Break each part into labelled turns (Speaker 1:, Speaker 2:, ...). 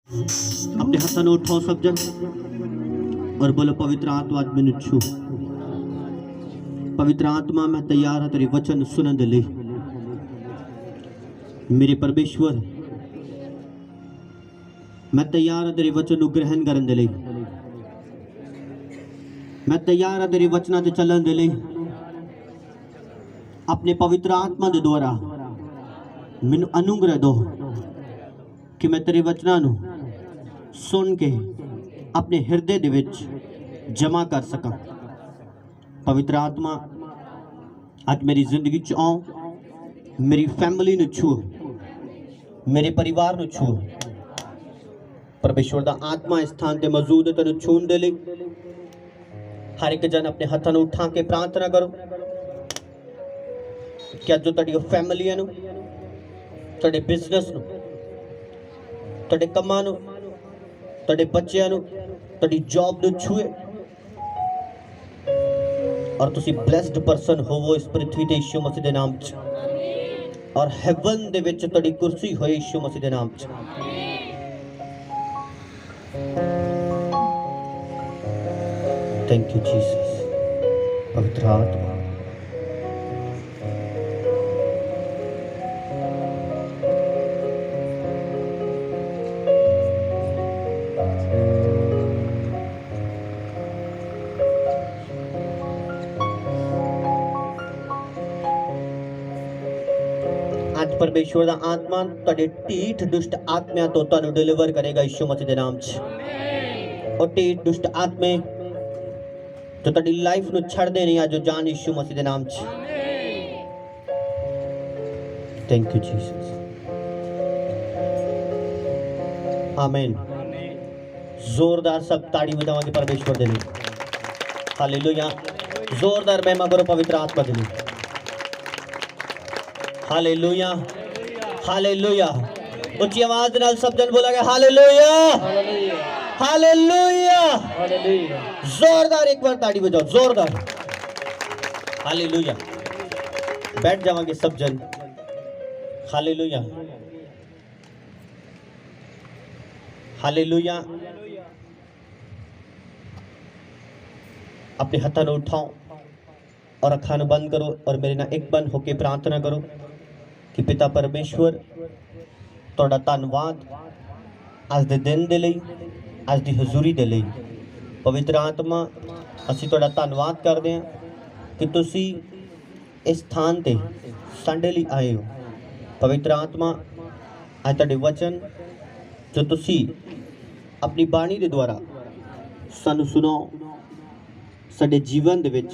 Speaker 1: अपने हाथों में उठाओ सब जन और बोलो पवित्र आत्मा आज मैंने छू। पवित्र आत्मा मैं तैयार है तेरे वचन सुनने दे ले। मेरे परमेश्वर मैं तैयार है तेरे वचन को ग्रहण करने दे ले। मैं तैयार है तेरे वचना ते चलन दे ले। अपने पवित्र आत्मा के द्वारा मैनू अनुग्रह दो कि मैं तेरे वचना नू सुन के अपने हृदय दे विच जमा कर सका। पवित्र आत्मा आज मेरी जिंदगी च आओ, मेरी फैमिली नू छू, मेरे परिवार नू छू। परमेश्वर दा आत्मा इस स्थान ते मौजूद है, तेनू छून दे लई हर एक जन अपने हाथों नू उठा के प्रार्थना करो कि जो तुहाडी फैमिली नू, तुहाडे बिजनेस नू, तुहाडे कम्मां नू, तुहाडे बच्चों नू, तुहाडी जॉब नू छूए और तुसी ब्लेस्ड पर्सन होवो इस पृथ्वी ते यीशु मसीह दे नाम च। और हेवन दे विच तुहाडी कुर्सी होए यीशु मसीह दे नाम च। Thank you Jesus. पवित्र आत्मा आज परमेश्वर दा आत्मा तुहाडे ढीठ दुष्ट आत्मा तो तुहानू डिलीवर करेगा यीशु मसीह दे नाम च। और ढीठ दुष्ट आत्मे जो तुहाडी लाइफ नू छड़ दे नहीं, आज जान यीशु मसीह दे नाम च। Thank you Jesus. आमीन। जोरदार सब ताड़ी बजाओगे परमेश्वर दे लिए। हालेलुया। जोरदार महिमा करो पवित्र आत्मा दे लिए। Hallelujah, hallelujah. ऊंची आवाज नाल सब जन बोला हालेलुया, हालेलुया, हालेलुया। जोरदार एक बार ताड़ी बजाओ, जोरदार। हालेलुया। बैठ जाओगे सब जन। Hallelujah, hallelujah. अपने हाथों को उठाओ और अखां बंद करो और मेरे नाल एक बन होके प्रार्थना करो कि पिता परमेश्वर तुहाडा धन्नवाद अज दे दिन दे लई, अज दी हजूरी दे लई। पवित्र आत्मा असीं तुहाडा धन्नवाद करदे हां कि तुसी इस स्थान ते साडे लई आए हो। पवित्र आत्मा अज तुहाडे वचन जो तुसी अपनी बाणी दे द्वारा सानू सुनाओ, साडे जीवन दे विच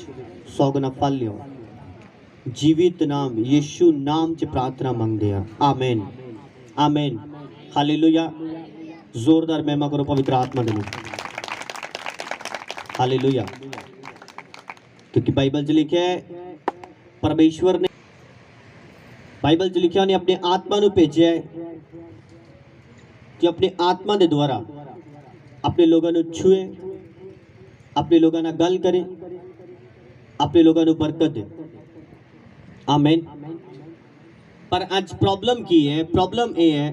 Speaker 1: 100 गुना फल लियो। जीवित नाम यीशु नाम च प्रार्थना मंगदे हां। आमीन, आमीन। हालेलुया। जोरदार महिमा करो पवित्र आत्मा दे। हालेलुया। क्योंकि बाइबल च लिखा है परमेश्वर ने, बाइबल च लिखा ने अपने आत्मा नू भेजा है कि अपने आत्मा दे द्वारा अपने लोगों नू छुए, अपने लोगों नाल गल करे, अपने लोगों नू बरकत दे। आमीन। पर आज प्रॉब्लम की है? प्रॉब्लम ये है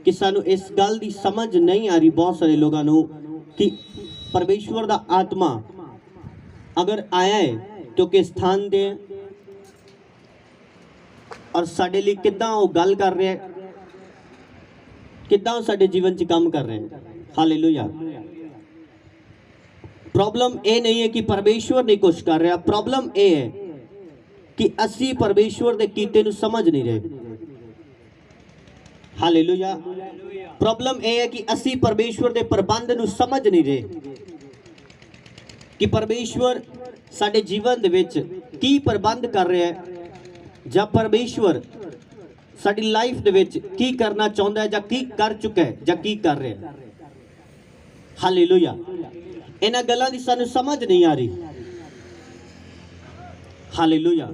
Speaker 1: कि सानू इस गल की समझ नहीं आ रही बहुत सारे लोगों नू कि परमेश्वर दा आत्मा अगर आया है तो किस स्थान दे और साडे लिए किद्दां वो गल कर रहा है, किद्दां साडे जीवन च काम कर रहे हैं। हालेलुया। प्रॉब्लम ये नहीं है कि परमेश्वर नहीं कुछ कर रहा, प्रॉब्लम ये है कि असी परमेश्वर दे कीते नू समझ नहीं रहे। हालेलुया। प्रॉब्लम ये है कि असी परमेश्वर दे प्रबंध नू समझ नहीं रहे कि परमेश्वर साडे जीवन दे विच की प्रबंध कर रहा है, जब परमेश्वर साडी लाइफ दे विच की करना चाहता है, या की कर चुका है, या की कर रहा है। हालेलुया। इन्हां गल्लां दी सानू समझ नहीं आ रही। हालेलुया।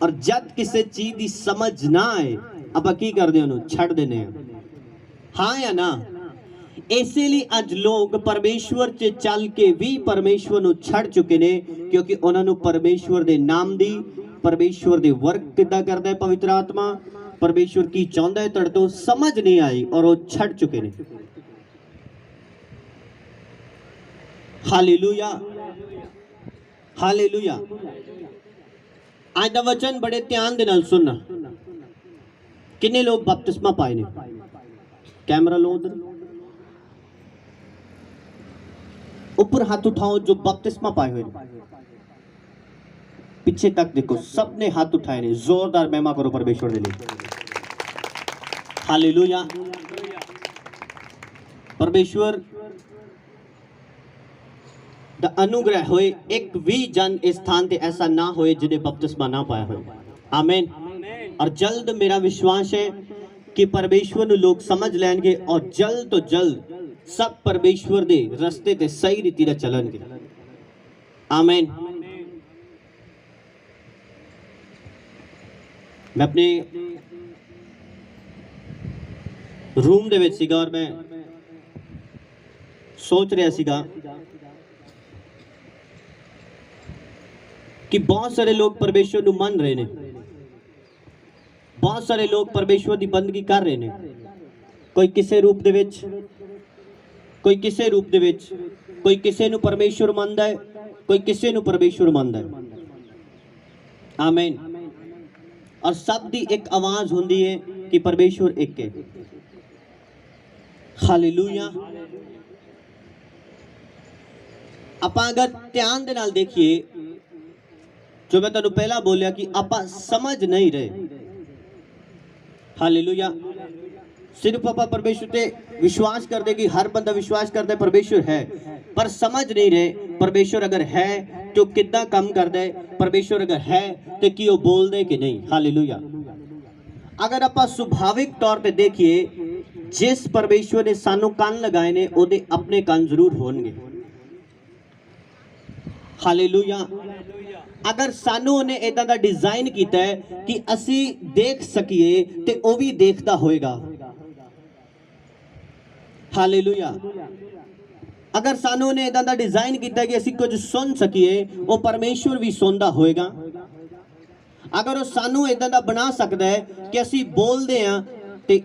Speaker 1: और जब किसी चीज की समझ ना आए आपां की करदे ओनू छड़ देने हैं। हाँ या ना? इसलिए अज लोग परमेश्वर च चल के भी परमेश्वर नू छड़ चुके ने, क्योंकि उन्होंने परमेश्वर दे नाम दी, परमेश्वर दे वर्क किद्दां करदा है पवित्र आत्मा, परमेश्वर की चाहता है तुहाडे तो समझ नहीं आई और वो छड़ चुके ने। Hallelujah, hallelujah. आज दा वचन बड़े ध्यान दे नाल सुनना। किन्ने लोग बपतिस्मा पाए ने? कैमरा लो उधर, ऊपर हाथ उठाओ जो बपतिस्मा पाए हुए ने। पीछे तक देखो, सबने हाथ उठाए ने। जोरदार महिमा करो परमेश्वर के लिए। हालेलुया। परमेश्वर दा अनुग्रह होए, एक भी जन इस स्थान ते ऐसा ना होए जिन्हें बपतिस्मा ना पाया हो। आमीन। और जल्द मेरा विश्वास है कि परमेश्वर ਨੂੰ लोग समझ लेंगे और जल्द तो जल्द सब परमेश्वर दे रस्ते ते सही रीति ਨਾਲ ਚੱਲਣਗੇ। आमीन। मैं अपने रूम ਦੇ ਵਿੱਚ ਸੀਗਾ और मैं सोच ਰਿਹਾ ਸੀਗਾ कि बहुत सारे लोग परमेश्वर ਨੂੰ ਮੰਨ ਰਹੇ ਨੇ, बहुत सारे लोग परमेश्वर ਦੀ ਬੰਦਗੀ ਕਰ ਰਹੇ ਨੇ। ਕੋਈ ਕਿਸੇ ਰੂਪ ਦੇ ਵਿੱਚ, ਕੋਈ ਕਿਸੇ ਰੂਪ ਦੇ ਵਿੱਚ, ਕੋਈ ਕਿਸੇ ਨੂੰ ਪਰਮੇਸ਼ਵਰ ਮੰਨਦਾ ਹੈ, ਕੋਈ ਕਿਸੇ ਨੂੰ ਪਰਮੇਸ਼ਵਰ ਮੰਨਦਾ ਹੈ। ਆਮੀਨ। और सब दी एक आवाज होंदी है कि परमेश्वर एक है। हालेलुया। ਆਪਾਂ अगर ध्यान दे नाल देखिए, जो मैं तुहानू पहला बोलिया कि आप समझ नहीं रहे। हालेलुया। सिर्फ आप परमेश्वर पे विश्वास करते कि हर बंदा विश्वास करता है परमेश्वर है, पर समझ नहीं रहे परमेश्वर अगर है तो कितना काम करता है, परमेश्वर अगर है तो कि वो बोल दे कि नहीं। हालेलुया। अगर आप सुभाविक तौर पे देखिए, जिस परमेश्वर ने सानू कान लगाए ने ओदे अपने कान जरूर होंगे। हालेलुया। अगर सानू ने इदां दा डिजाइन किया है कि असी देख सकिए ते वो भी देखता होएगा। हालेलुया। अगर सानू ने इदां दा डिजाइन किया कि असी कुछ सुन सकिए, वो परमेश्वर भी सुनता होएगा। अगर वो सानू इदां दा बना सकता है कि असी बोलते हैं ते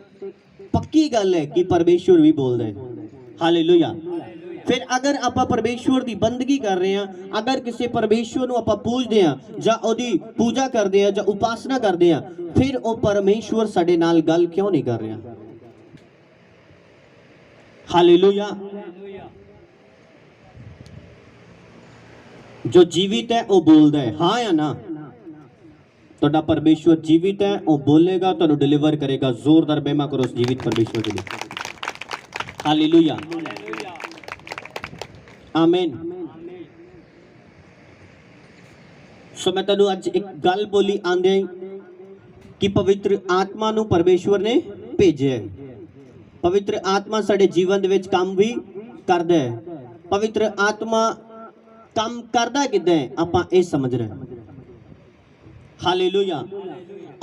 Speaker 1: पक्की गल है कि परमेश्वर भी बोलता है। हालेलुया। फिर अगर आप परमेश्वर की बंदगी कर रहे हैं, अगर किसी परमेश्वर को आप पूजते हैं या ओदी पूजा करते हैं या उपासना करते हैं, फिर वो परमेश्वर साडे नाल गल क्यों नहीं कर रहा? हालेलुया। जो जीवित है वो बोलता है, हाँ या ना? तो परमेश्वर जीवित है, वो बोलेगा तो डिलीवर करेगा। जोरदार महिमा करो उस जीवित परमेश्वर के लिए। हालेलुया। आमीन। सो मैं तुहानू अज एक गल बोली आंदे कि पवित्र आत्मा नू परमेश्वर ने भेजे है। पवित्र आत्मा साडे जीवन दे विच काम भी करदा है। पवित्र आत्मा काम करदा किदां है आपां इह समझ रहे हैं। हालेलुया।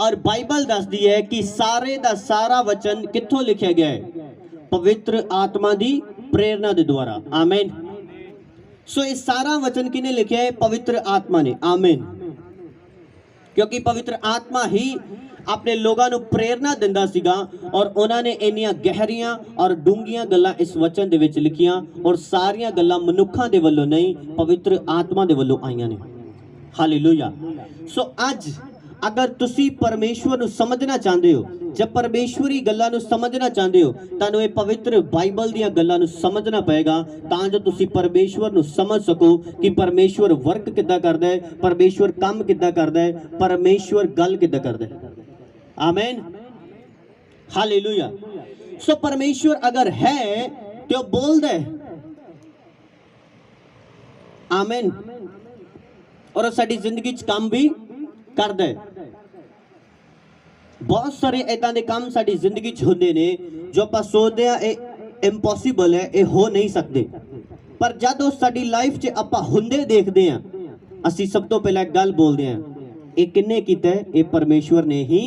Speaker 1: और बाइबल दसदी है कि सारे दा सारा वचन कित्थों लिखिया गया है? पवित्र आत्मा दी प्रेरणा दे द्वारा। आमीन। सो ये सारा वचन किने लिखा है? पवित्र आत्मा ने। आमीन। क्योंकि पवित्र आत्मा ही अपने लोगों को प्रेरणा दिंदा सीगा और उन्होंने इन्नियां गहरियां और डूंगियां गल्लां इस वचन दे विच लिखियां, और सारियां गल्लां मनुखां दे वल्लों नहीं, पवित्र आत्मा दे वल्लों आईयां ने। हालेलुया। सो अज अगर तुसी परमेश्वर नू समझना चाहते हो, जब परमेश्वरी गल्लां नू समझना चाहते हो, तानू ये पवित्र बाइबल दियां गल्लां नू समझना पएगा, तां जो तुसी परमेश्वर नू समझ सको कि परमेश्वर वर्क किद्दां करदा है, परमेश्वर काम किद्दां करदा है, परमेश्वर गल किद्दां करदा है। आमीन। हालेलुया। सो परमेश्वर अगर है तो बोलदा है। आमीन। और साडी जिंदगी च काम भी करदा है। बहुत सारे इदां दे काम साडी जिंदगी च हुंदे ने जो आपां सोचदे आ ये इम्पॉसिबल है, ये हो नहीं सकते, पर जद वो साडी लाइफ च आपां हुंदे देखदे आ, असीं सब तो पहला गल बोलदे आ, ये किन्ने कीता है? ये परमेश्वर ने ही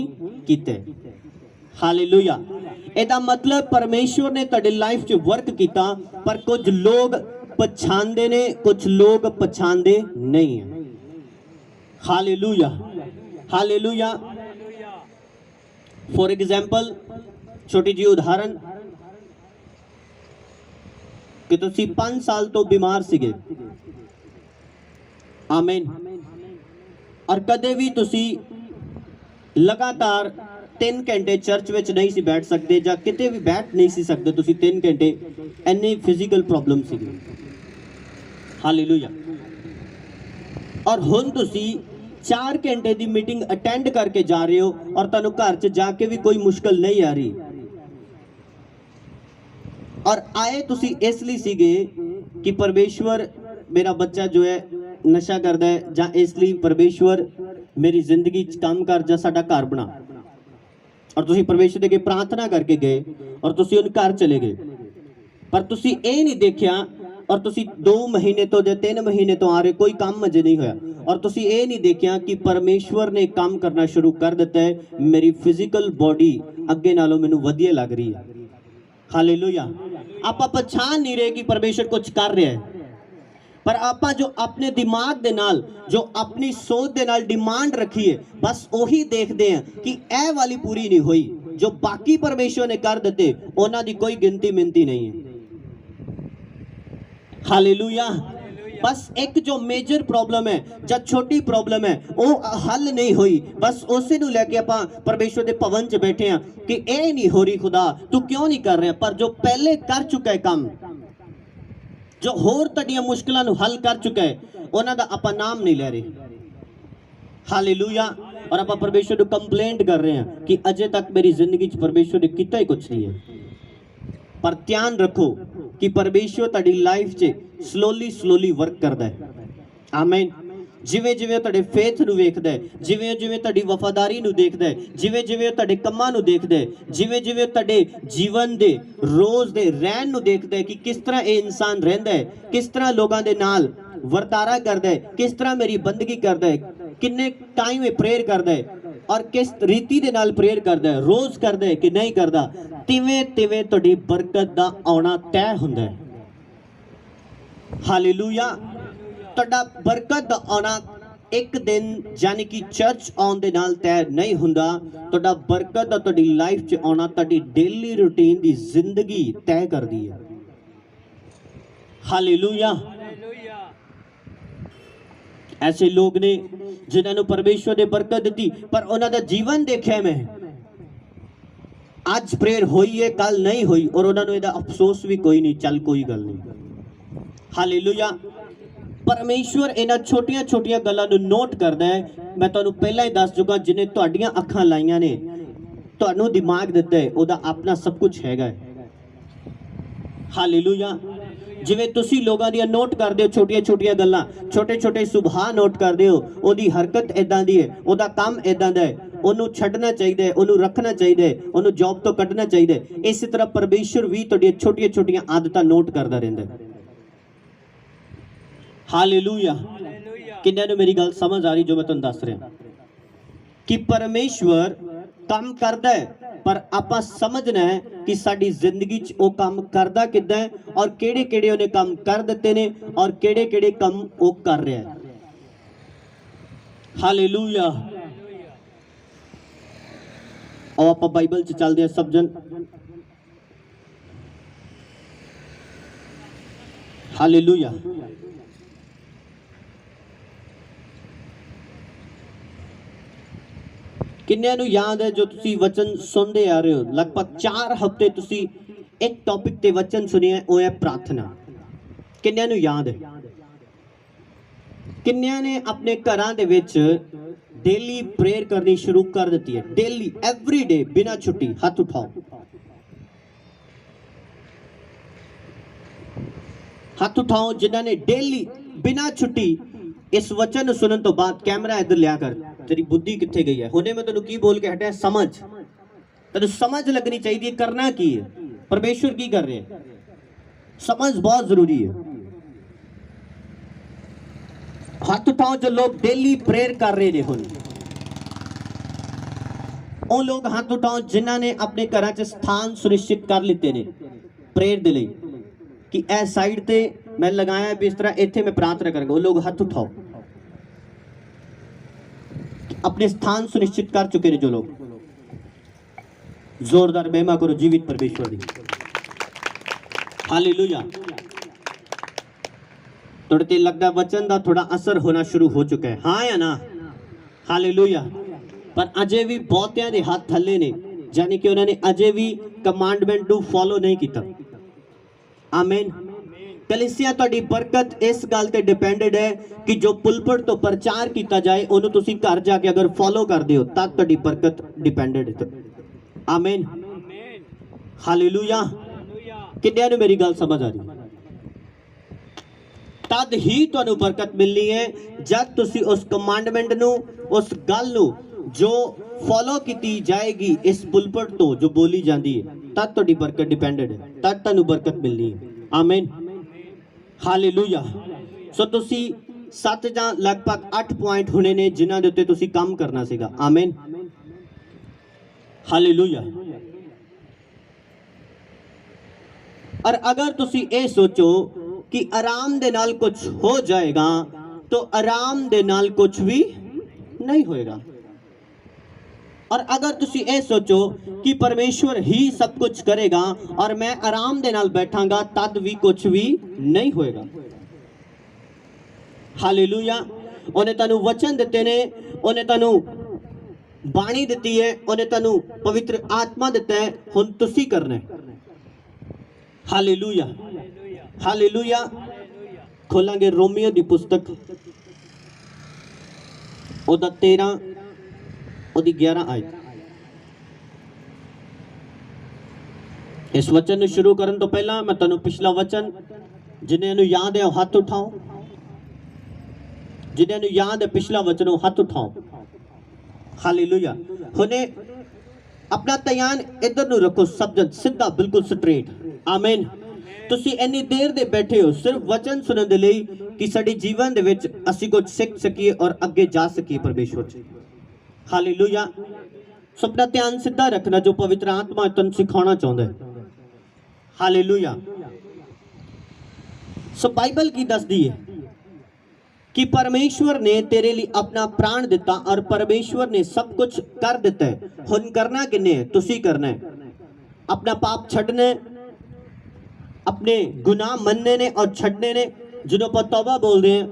Speaker 1: कीता है। हालेलुया। एदा मतलब परमेश्वर ने तुहाडी लाइफ च वर्क कीता, पर कुछ लोग पछाणदे ने, कुछ लोग पछाणदे नहीं है। हालेलुया। हालेलुया। फॉर एग्जाम्पल छोटी जी उदाहरण कि तुसी 5 साल तो बीमार सीगे, आमीन, और कदे भी तुसी लगातार 3 घंटे चर्च विच नहीं सी बैठ सकते जां किते भी बैठ नहीं सी सकते तुसी 3 घंटे, इन्नी फिजिकल प्रॉब्लम सीगी। हालेलुया। और हुण तुसी 4 घंटे की मीटिंग अटेंड करके जा रहे हो और तुहानू घर च जाके भी कोई मुश्किल नहीं आ रही, और आए तुसी इसलिए सीगे कि परमेश्वर मेरा बच्चा जो है नशा करता है, जां इसलिए परमेश्वर मेरी जिंदगी च काम कर जा साडा घर बना, और तुसी परमेश्वर दे अगे प्रार्थना करके गए और तुसी उन घर चले गए, पर तुसी ये नहीं देखिया और तुसी 2 महीने तो या 3 महीने तो आ रहे कोई काम अजे नहीं होया, और तुसी ये नहीं देखिया कि परमेश्वर ने काम करना शुरू कर दिता है, मेरी फिजिकल बॉडी अगे नालों मैनू वधिया लग रही है। हालेलुया। आप पछाण नहीं रहे कि परमेश्वर कुछ कर रहा है, पर आप जो अपने दिमाग दे नाल, जो अपनी सोच दे नाल डिमांड रखी है, बस वही देखते हैं कि ए वाली पूरी नहीं हुई, जो बाकी परमेश्वर ने कर दिते उन्हां दी कोई गिनती मिनती नहीं है। हालेलुया। बस एक जो मेजर प्रॉब्लम है या छोटी प्रॉब्लम है वो हल नहीं हुई, बस उसे नूं लैके आपां परमेश्वर दे भवन च बैठे हैं कि ए नहीं हो रही, खुदा तू क्यों नहीं कर रहा, पर जो पहले कर चुका है काम, जो होर तुहाडीआं मुश्किलां नूं हल कर चुका है, उन्हां दा आपां नाम नहीं ले रहे। हालेलुया। और आपां परमेश्वर नूं कंप्लेंट कर रहे हैं कि अजे तक मेरी जिंदगी च परमेश्वर ने कीता ही कुछ नहीं है। पर ध्यान रखो कि परमेश्वर तुहाडी लाइफ च स्लोली वर्क करता है। आमीन। जिवें जिवें तुहाडे फेथ नूं वेखदा है, जिवें जिवें तुहाडी वफादारी नूं देखदा है, जिवें जिवें तुहाडे कम्मां नूं देखदा है, जिवें जिवें तुहाडे जीवन दे रोज़ दे रहन नूं देखदा है कि किस तरह ये इंसान रहिंदा है, किस तरह लोगां दे नाल वर्तारा करदा है, किस तरह मेरी बंदगी करदा है, किन्ने टाइम में प्रेयर करदा है और किस रीति दे नाल प्रेयर करदा है, रोज़ करदा है कि नहीं करदा, तिवें तिवें तुहाडी बरकत दा आउणा तय हुंदा है। हालेलुया। तुहाडा बरकत दा आउणा एक दिन यानी कि चर्च आउण दे नाल तय नहीं हुंदा, तुहाडा बरकत दा तुहाडी लाइफ च आउणा तुहाडी डेली रूटीन दी जिंदगी तय करदी है। हालेलुया। ऐसे लोग ने जिन्होंने परमेश्वर ने बरकत दी पर उन्होंने जीवन देखा, मैं आज प्रेयर हुई है कल नहीं हुई और उन्होंने इहदा अफसोस भी कोई नहीं, चल कोई गल नहीं। हालेलुया। परमेश्वर इन्हां छोटियां छोटियां गल्लां नूं नोट करदा है। मैं तुहानूं पहला ही दस चुका, जिन्हें तुहाडीआं अखां लाईआं ने, तुहानूं दिमाग दिता है, उहदा अपना सब कुछ हैगा। हालेलुया। जिवें तुसी लोगां दी नोट करदे हो छोटियां छोटियां गल्लां, छोटे छोटे सुभाव नोट करदे हो, ओदी हरकत इदां दी है, ओदा काम इदां दा है, ओनू छड्डना चाहिए, ओनू रखना चाहिए, ओनू जॉब तो कड्ढना चाहिए। इस तरह परमेश्वर भी तुहाडीआं छोटियां छोटियां आदतां नोट करदा रहिंदा है। हालेलुया। किन्निआं नूं मेरी गल समझ आ रही जो मैं तुहानूं दस रहा कि परमेश्वर काम करदा है, पर आपां समझना है कि साडी जिंदगी च वो काम करदा किद्दां है और किहड़े किहड़े उहने काम कर दित्ते ने और किहड़े किहड़े काम वो कर रहा है। हालेलुया। और आप बाइबल च चलते हैं सब जन। हालेलुया। किन्निआं नूं याद है जो तुसी वचन सुनते आ रहे हो, लगभग 4 हफ्ते तुसी एक टॉपिक ते वचन सुनिए, वो है प्रार्थना। किन्निआं नूं याद है? किन्निआं ने अपने घरां दे विच डेली प्रेयर करनी शुरू कर दी है? डेली एवरी डे बिना छुट्टी, हाथ उठाओ। हाथ उठाओ जिन्हां ने डेली बिना छुट्टी इस वचन सुनने तो बाद कैमरा इधर लिया कर, तेरी बुद्धि किथे गई है? हुणे मैं तेनू की बोल के हटिया, समझ, तेनू समझ लगनी चाहिए करना की है, परमेश्वर की कर रहे हैं, समझ बहुत जरूरी है। हाथ उठाओ जो लोग डेली प्रेयर कर रहे हैं, हुण ਉਹ लोग हाथ उठाओ जिन्हां ने अपने घरां च स्थान सुनिश्चित कर लिते ने प्रेयर दे लई कि ए साइड ते मैं लगाया बिस्तरा, इत्थे मैं प्रार्थना करूंगा। वो लोग हाथ उठाओ, अपने स्थान सुनिश्चित कर चुके हैं जो लोग। जोरदार महिमा करो जीवित परमेश्वर दी। हालेलुया। थोड़े ते लगता वचन का थोड़ा असर होना शुरू हो चुका है, हाँ या ना? हालेलुया। पर अजे भी बहुतियां दे हाथ थले ने, यानी कि उन्होंने अजे भी कमांडमेंट नू फॉलो नहीं किया। आमीन। कलीसिया तुहाडी बरकत इस गल ते डिपेंडेड है कि जो पुलपट तो प्रचार किया जाए उन्होंने तुसी घर जाके अगर फॉलो करते हो तब तुहाडी बरकत डिपेंडेड है। आमीन। हालेलुया। किन्नियां नूं मेरी गल समझ आ रही? तद ही तुहानू बरकत मिलनी है जब तुसी उस कमांडमेंट नू, उस गल नू जो फॉलो की जाएगी इस पुलपट तो जो बोली जाती है, तद तुहाडी बरकत डिपेंडेड है, तद तुहानू बरकत मिलनी है। आमीन। हालेलुया। सो तुसी 7 ਜਾਂ लगभग 8 पॉइंट होने ने जिन्हां दे उत्ते तुसी काम करना सीगा। आमीन। हालेलुया। और अगर तुसी ये सोचो कि आराम दे नाल कुछ हो जाएगा तो आराम दे नाल कुछ भी नहीं होएगा। और अगर तुसी ये सोचो कि परमेश्वर ही सब कुछ करेगा और मैं आराम दे नाल बैठांगा तद भी कुछ भी नहीं होएगा। हालेलुया। उन्हें तनु वचन दिते ने, उन्हें तनु बाणी दिती है, उन्हें तनु पवित्र आत्मा दिता है, हुण तुसी करना है। हालेलुया। हालेलुया। खोलांगे रोमियो की पुस्तक, ओदा 13 ओदी 11 आयत। इस वचन ਨੂੰ शुरू करन तो पहला मैं तनु पिछला वचन जिन्हें नु याद है हाथ उठाओ, जिन्हें नु याद है पिछला वचन हाथ उठाओ। हालेलुया। हुने अपना तयान इधर नु रखो, सब सीधा बिल्कुल स्ट्रेट। आमीन। तुसी इन्नी देर दे बैठे हो सिर्फ वचन सुनने दे लई कि साडे जीवन दे विच असी कुछ सीख सकीए और अगे जा सकीए परमेश्वर च। हालेलुया। सबका ध्यान सीधा रखना जो पवित्र आत्मा तुम सिखाना चाहता है। हालेलुया। सो बाइबल की दसदी है कि परमेश्वर ने तेरे लिए अपना प्राण दिता और परमेश्वर ने सब कुछ कर दिता है। हुण करना किन्ने है? तुसी करना है। अपना पाप छड्डना है, अपने गुनाह मनने ने और छड्डने ने, जिन्हों पर तौबा बोलते हैं,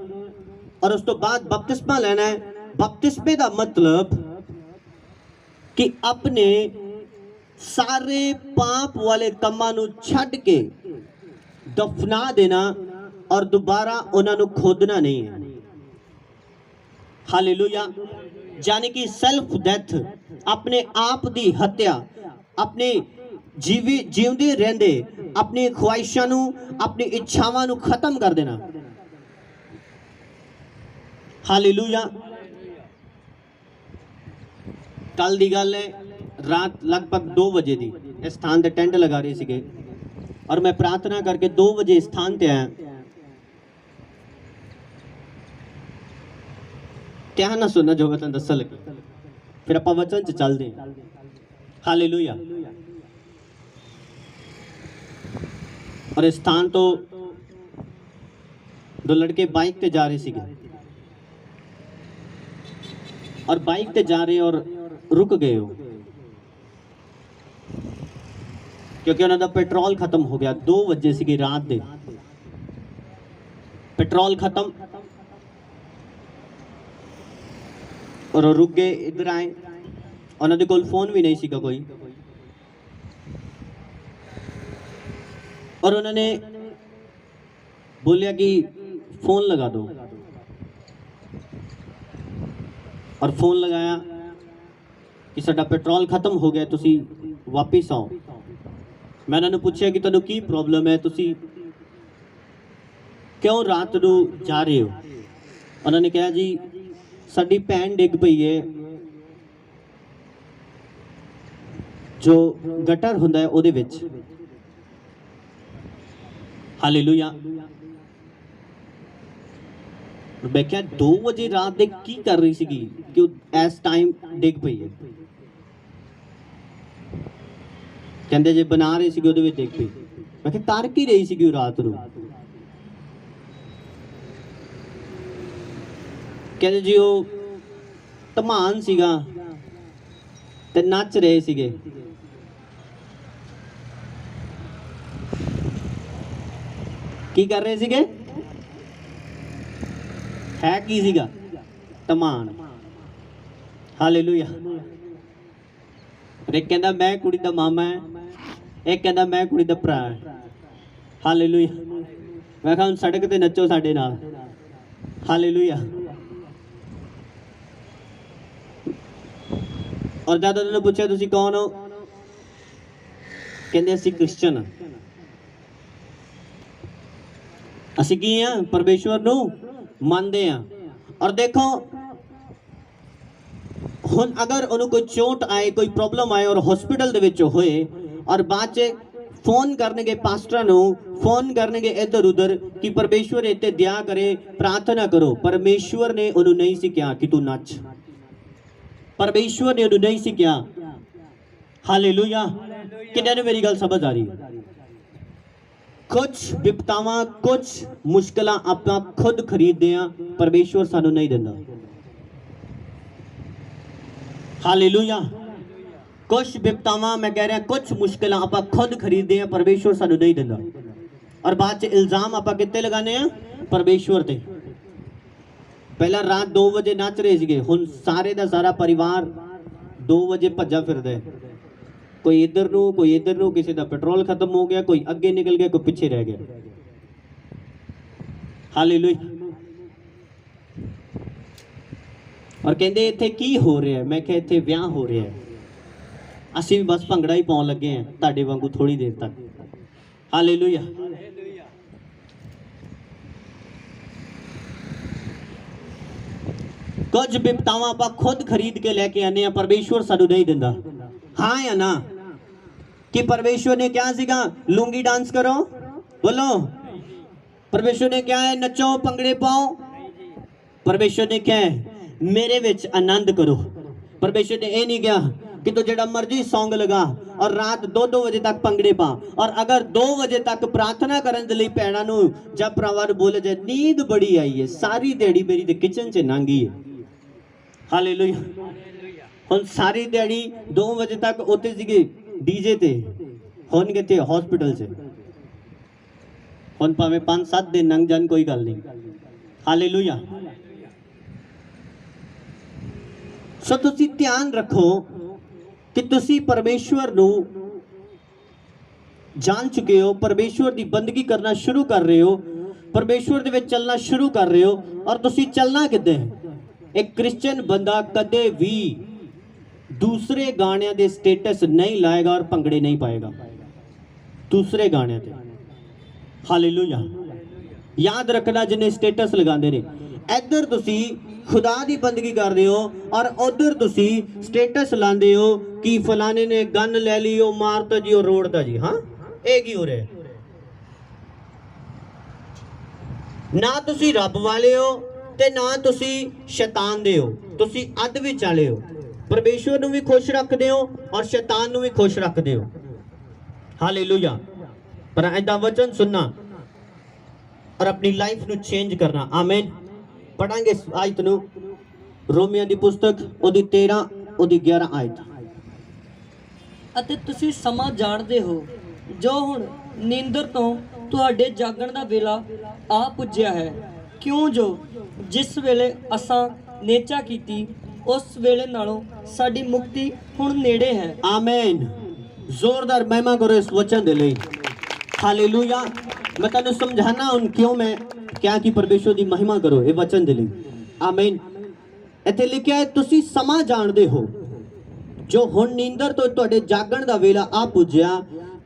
Speaker 1: और उस तो बाद बपतिस्मा लेना है। बपतिस्मे का मतलब कि अपने सारे पाप वाले कम्मां नू छड्ड के दफना देना और दोबारा उन्होंने खोदना नहीं है। हालेलुया। यानी कि सेल्फ डेथ, अपने आप दी हत्या, अपने जीवते रहंदे अपनी ख्वाहिशां नू, अपनी इच्छावां नू खत्म कर देना। हालेलुया। कल दी गल है, रात लगभग 2 बजे दी इस स्थान ते टेंट लगा रहे सीगे और मैं प्रार्थना करके 2 बजे स्थान ते आया। ध्यान ना सुनना जो मैं तुहानू दस्सन लगी, फिर आपां वचन च चलदे हां। हालेलुया। और इस स्थान तो 2 लड़के बाइक पे जा रहे सीगे और बाइक पे जा रहे और रुक गए हो क्योंकि उन्होंने पेट्रोल खत्म हो गया। 2 बजे सीगे रात दे, पेट्रोल खत्म और रुक गए। इधर आए, उन्होंने कोल फोन भी नहीं सीगा कोई, और उन्होंने बोलिया कि फोन लगा दो, और फोन लगाया कि साडा पेट्रोल खत्म हो गया, तुसी वापिस आओ। मैं उन्होंने पूछा कि तुहानू की प्रॉब्लम है, तुसी क्यों रात नू जा रहे हो? उन्होंने कहा जी साडी भैन डिग पई है, जो गटर हुंदा है उहदे विच। हालेलुया। मैं क्या 2 बजे रात दे की कर रही सी कि इस टाइम डिग पई है? कहते जे बना रहे सी उहदे विच डिग पई। मैं क्या कर की रही सी रात नूं? कहते जी वो धमान सीगा ते नच रहे सीगे की कर रहे सीगे? है की सीगा? तमान। हालेलुया। एक कहता मैं कुड़ी दा मामा है, एक कहता मैं कुड़ी दा भरा है। हालेलुया। मैं कहा हुण सड़क ते नचो साडे नाल। हालेलुया। और जद उन्होंने पूछा तुसी कौन हो, कहते असी क्रिश्चन हाँ। असी की हाँ? परमेश्वर नू मानते हैं। और देखो हुण अगर उन्होंने कोई चोट आए, कोई प्रॉब्लम आए और हॉस्पिटल दे विच होए और बाद च फोन करने पास्टर नू, फोन करने इधर उधर कि परमेश्वर इत्ते दया करे, प्रार्थना करो। परमेश्वर ने उन्होंने नहीं सी कहा कि तू नच, परमेश्वर ने उन्होंने नहीं सी कहा। हालेलुया। किन्ने ने मेरी गल समझ आ रही है? कुछ विपतावां, कुछ मुश्किल आप खुद खरीदते हैं, परमेश्वर सानू नहीं देता। हालेलुया। कुछ विपतावां मैं कह रहा, कुछ मुश्किल आप खुद खरीदते हैं, परमेश्वर सानू नहीं देता। और बाद च इल्जाम आप कित्ते लगाने हैं? परमेश्वर ते। पहला रात 2 बजे नच रहे थे, हुण सारे दा सारा परिवार 2 बजे भज्जा फिरदा है। कोई इधर नू, कोई इधर नू, किसी का पेट्रोल खत्म हो गया, कोई अगे निकल गया, कोई पीछे रह गया। हालेलुया। और कहते इत्थे की हो रहा है? मैं कहा इत्थे विआह हो रहा है। असीं भी बस भंगड़ा ही पाउण लगे हैं तुहाडे वांगू थोड़ी देर तक। हालेलुया। कुछ विपतावां आपां खुद खरीद के लेके आने, परमेश्वर सानू नहीं दिंदा। हाँ या ना? कि परमेश्वर ने क्या सीगा? लुंगी डांस करो, बोलो। परमेश्वर ने क्या है? नचो, भंगड़े पाओ। परमेश्वर ने क्या है? मेरे विच आनंद करो। परमेश्वर ने यह नहीं कहा कि तो जेड़ा मर्जी सॉन्ग लगा और रात 2-2 बजे तक भंगड़े पा। और अगर 2 बजे तक प्रार्थना करने लई भैणां नूं जब भरावां नूं बोले जाए नींद बड़ी आई है, सारी दिहाड़ी मेरी ते किचन च लंघी है। हालेलुया। हुण सारी दिहाड़ी 2 बजे तक उत्ते सीगे डीजे ते, हुण कित्थे? हॉस्पिटल च। हुण भावें 5-7 दिन लंघ जाण, कोई गल नहीं। हालेलुया। सो तुसी ध्यान रखो कि तुसी परमेश्वर नू जान चुके हो, परमेश्वर की बंदगी करना शुरू कर रहे हो, परमेश्वर दे विच चलना शुरू कर रहे हो। और तुसी चलना किद्दां है? एक क्रिश्चियन बंदा कदे भी दूसरे गाणियां दे स्टेटस नहीं लाएगा और भंगड़े नहीं पाएगा दूसरे गाणियां ते। हालेलुया। याद रखना, जिन्हें स्टेटस लगाते ने, इधर तुसी खुदा की बंदगी कर रहे हो और उधर तुसी स्टेटस लाते हो कि फलाने ने गन ले ली, ओ मारता जी, ओ रोड़ता जी। हाँ, एक ही हो रहा है ना। तुसी रब वाले हो ते ना तुसी शैतान दे हो, तुसी अध विच वाले हो। परमेश्वर नूं भी खुश रखते हो और शैतान नूं भी खुश रखते हो। हालेलुया। पर ऐदा वचन सुनना और अपनी लाइफ नूं चेंज करना। आमीन। पढ़ांगे इस आयत नूं, रोमियों की पुस्तक ओदी 13 ओदी 11 आयत।
Speaker 2: ਅਤੇ ਤੁਸੀਂ ਸਮਾਂ ਜਾਣਦੇ ਹੋ ਜੋ ਹੁਣ ਨੀਂਦਰ ਤੋਂ ਤੁਹਾਡੇ ਜਾਗਣ ਦਾ ਵੇਲਾ ਆ ਪੁੱਜਿਆ ਹੈ, ਕਿਉਂ ਜੋ ਜਿਸ ਵੇਲੇ ਅਸਾਂ ਨੇਚਾ ਕੀਤੀ ਉਸ ਵੇਲੇ ਨਾਲੋਂ ਸਾਡੀ ਮੁਕਤੀ ਹੁਣ ਨੇੜੇ ਹੈ।
Speaker 1: आमीन। जोरदार महिमा करो इस वचन दे लई। हालेलुया। मैं तुहानू समझाना हुण क्यों मैं क्या कि परमेश्वर की महिमा करो ये वचन दे लई। आमीन। इत्थे लिखिया है तुसी समा जानदे हो जो हुण नींदर तो तुहाडे जागण दा वेला आ पुज्या,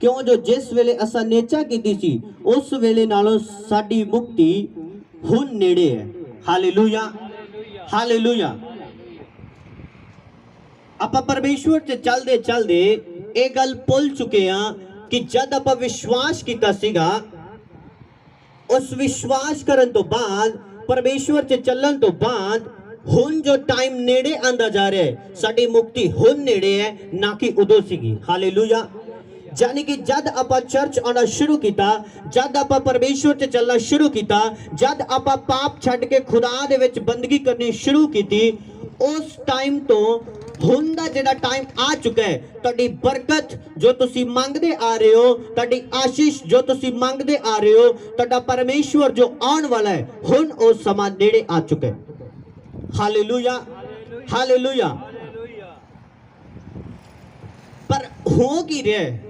Speaker 1: क्यों जो जिस वेले असां नेचा कीती सी उस वेले नालों साडी मुक्ति हुण नेड़े है। हालेलुया। हालेलुया। आपां परमेश्वर च चलदे चलदे ये गल भुल चुके हैं कि जद आपां विश्वास कीता सीगा, उस विश्वास करन तो बाद, परमेश्वर च चलन तो बाद हुण जो टाइम नेड़े आंदा जा रहा है, साडी मुक्ति हुण नेड़े है, ना कि उदों सीगी। हालेलुया। यानी कि जद आपां चर्च आना शुरू किया, जद आपां परमेश्वर च चलना शुरू किया, जद आपां पाप छड्ड के खुदा दे विच बंदगी करनी शुरू की, उस टाइम तो ਹੁਣ ਦਾ ਜਿਹੜਾ ਟਾਈਮ ਆ ਚੁੱਕਾ ਹੈ, ਤੁਹਾਡੀ ਬਰਕਤ ਜੋ ਤੁਸੀਂ ਮੰਗਦੇ ਆ ਰਹੇ ਹੋ, ਤੁਹਾਡੀ ਆਸ਼ੀਸ਼ ਜੋ ਤੁਸੀਂ ਮੰਗਦੇ ਆ ਰਹੇ ਹੋ, ਤੁਹਾਡਾ ਪਰਮੇਸ਼ਵਰ ਜੋ ਆਉਣ ਵਾਲਾ ਹੈ, ਹੁਣ ਉਹ ਸਮਾਂ ਨੇੜੇ ਆ ਚੁੱਕਾ ਹੈ। Hallelujah, hallelujah. ਪਰ ਹੋ ਕੀ ਰਿਹਾ ਹੈ?